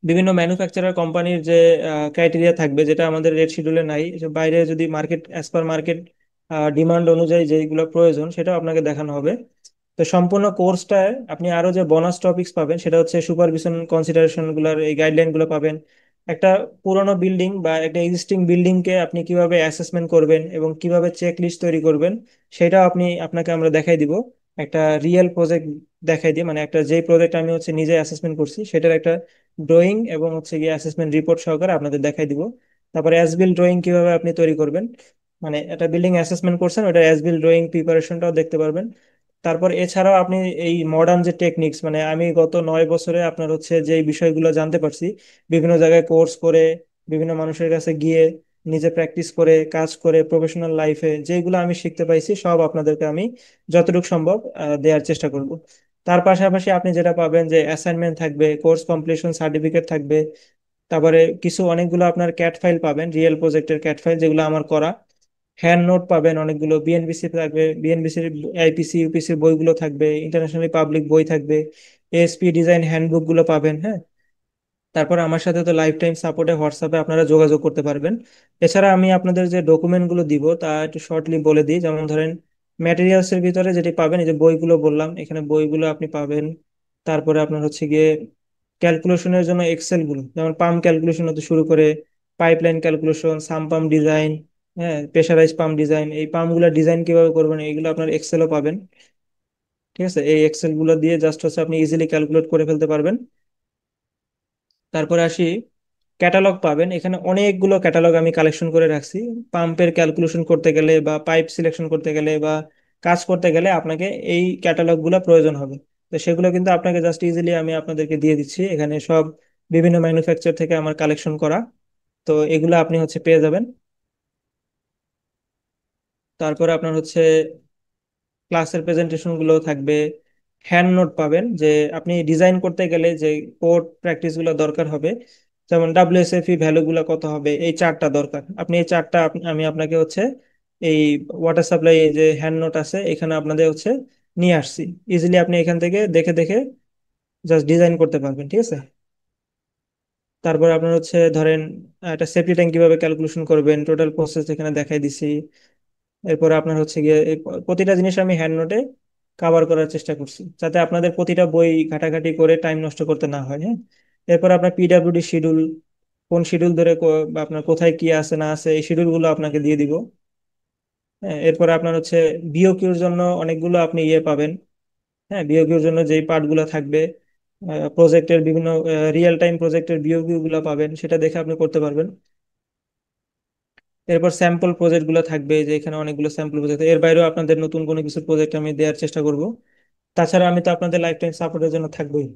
বিভিন্ন ম্যানুফ্যাকচারার কোম্পানির যে ক্রাইটেরিয়া থাকবে, যেটা আমাদের রেট শিডিউলে নাই, যে বাইরে যদি market as per market demand অনুযায়ী যেগুলো প্রয়োজন সেটাও আপনাকে দেখানো হবে। তো সম্পূর্ণ কোর্সটায় আপনি আরো যে বোনাস টপিকস পাবেন সেটা হচ্ছে সুপারভিশন কনসিডারেশন গুলার এই গাইডলাইন গুলো পাবেন। একটা পুরোনো বিল্ডিং বা একটা এক্সিস্টিং বিল্ডিং কে আপনি কিভাবে অ্যাসেসমেন্ট করবেন এবং কিভাবে চেক লিস্ট তৈরি করবেন সেটাও আপনাকে আমরা দেখাই দিব। একটা রিয়েল প্রজেক্ট দেখাই দিই, মানে একটা যেই প্রজেক্ট আমি হচ্ছে নিজে অ্যাসেসমেন্ট করছি সেটার একটা ড্রয়িং এবং হচ্ছে গিয়ে অ্যাসেসমেন্ট রিপোর্ট সহকারে আপনাদের দেখাই দিব। তারপরে অ্যাজ বিল ড্রয়িং কিভাবে আপনি তৈরি করবেন, মানে একটা বিল্ডিং অ্যাসেসমেন্ট করছেন ওটা অ্যাজ বিল ড্রয়িং প্রিপারেশনটাও দেখতে পারবেন। তারপর এছাড়াও আপনি এই মডার্ন যে টেকনিক্স, মানে আমি গত 9 বছরে আপনার হচ্ছে যে বিষয়গুলো জানতে পারছি বিভিন্ন জায়গায় কোর্স করে, বিভিন্ন মানুষের কাছে গিয়ে, নিজে প্র্যাকটিস করে, কাজ করে, প্রফেশনাল লাইফে যেগুলো আমি শিখতে পাইছি সব আপনাদেরকে আমি যতটুকু সম্ভব দেওয়ার চেষ্টা করব। তার পাশাপাশি আপনি যেটা পাবেন যে অ্যাসাইনমেন্ট থাকবে, কোর্স কমপ্লিশন সার্টিফিকেট থাকবে। তারপরে অনেকগুলো আপনার ক্যাট ফাইল পাবেন, রিয়েল প্রজেক্টের ক্যাট ফাইল যেগুলো আমার করা। হ্যান্ড নোট পাবেন অনেকগুলো, বিএনবিসি থাকবে, বিএনবিসির আইপিসি ইউপিসি বইগুলো থাকবে, ইন্টারন্যাশনাল পাবলিক বই থাকবে, এএসপি ডিজাইন হ্যান্ডবুক গুলো পাবেন। হ্যাঁ, তারপর আমার সাথে তো লাইফ টাইম সাপোর্টে হোয়াটসঅ্যাপে আপনারা যোগাযোগ করতে পারবেন। এছাড়া আমি আপনাদের যে ডকুমেন্ট গুলো দিব তা একটু শর্টলি বলে দিই। যেমন ধরেন ম্যাটেরিয়ালস এর ভিতরে যেটি পাবেন, এই যে বইগুলো বললাম, এখানে বইগুলো আপনি পাবেন। তারপরে আপনার হচ্ছে গিয়ে ক্যালকুলেশনের জন্য এক্সেল গুলো, যেমন পাম্প ক্যালকুলেশন হতে শুরু করে পাইপলাইন ক্যালকুলেশন, সাম পাম্প ডিজাইন, হ্যাঁ প্রেশারাইজ পাম্প ডিজাইন, এই পাম্প গুলা ডিজাইন কিভাবে করবেন এইগুলো আপনার এক্সেলও পাবেন। ঠিক আছে, এই এক্সেল গুলো দিয়ে জাস্ট হচ্ছে আপনি ইজিলি ক্যালকুলেট করে ফেলতে পারবেন। তারপরে আসি ক্যাটালগ পাবেন, এখানে অনেকগুলো ক্যাটালগ আমি কালেকশন করে রাখছি। পাম্পের ক্যালকুলেশন করতে গেলে বা পাইপ সিলেকশন করতে গেলে বা কাজ করতে গেলে আপনাকে এই ক্যাটালগ গুলো প্রয়োজন হবে। তো সেগুলো কিন্তু আপনাকে জাস্ট ইজিলি আমি আপনাদেরকে দিয়ে দিচ্ছি, এখানে সব বিভিন্ন ম্যানুফ্যাকচার থেকে আমার কালেকশন করা। তো এগুলো আপনি হচ্ছে পেয়ে যাবেন। তারপরে আপনার হচ্ছে ক্লাসের প্রেজেন্টেশন গুলো থাকবে। হ্যান্ড নোট পাবেন, যে আপনি ডিজাইন করতে গেলে যে কোড প্র্যাকটিস গুলো দরকার হবে, যেমন ডাব্লিউএসএফই ভ্যালু গুলো কত হবে, এই চার্টটা দরকার। আপনি এই চার্টটা আমি আপনাকে হচ্ছে এই ওয়াটার সাপ্লাই যে হ্যান্ড নোট আছে এখানে আপনাদের হচ্ছে নিয়ে আসছি। ইজিলি আপনি এখান থেকে দেখে দেখে জাস্ট ডিজাইন করতে পারবেন। ঠিক আছে, তারপর আপনার হচ্ছে ধরেন একটা সেফটি ট্যাঙ্ক কিভাবে ক্যালকুলেশন করবেন টোটাল প্রসেস এখানে দেখাই দিছি। এরপরে আপনার হচ্ছে গিয়ে এই প্রতিটা জিনিস আমি হ্যান্ড নোটে কভার করার চেষ্টা করছি যাতে আপনাদের প্রতিটা বই ঘাটাঘাটি করে টাইম নষ্ট করতে না হয়। হ্যাঁ, এরপর আপনার পিডাব্লিউডি শিডিউল, কোন শিডিউল ধরে বা আপনার কোথায় কি আছে না আছে এই শিডিউল গুলো আপনাকে দিয়ে দিব। হ্যাঁ, এরপর আপনার হচ্ছে বিওকিউর জন্য অনেকগুলো আপনি ইয়ে পাবেন। হ্যাঁ, বিওকিউর জন্য যেই পার্ট গুলো থাকবে, প্রজেক্টের বিভিন্ন রিয়েল টাইম প্রজেক্টের বিওকিউ গুলো পাবেন, সেটা দেখে আপনি করতে পারবেন। এরপর স্যাম্পল প্রজেক্ট গুলো থাকবে, যে এখানে অনেকগুলো স্যাম্পল প্রজেক্ট, এর বাইরেও আপনাদের নতুন কোনো কিছু প্রজেক্ট আমি দেওয়ার চেষ্টা করব। তাছাড়া আমি তো আপনাদের লাইফ টাইম সাপোর্টের জন্য থাকবোই।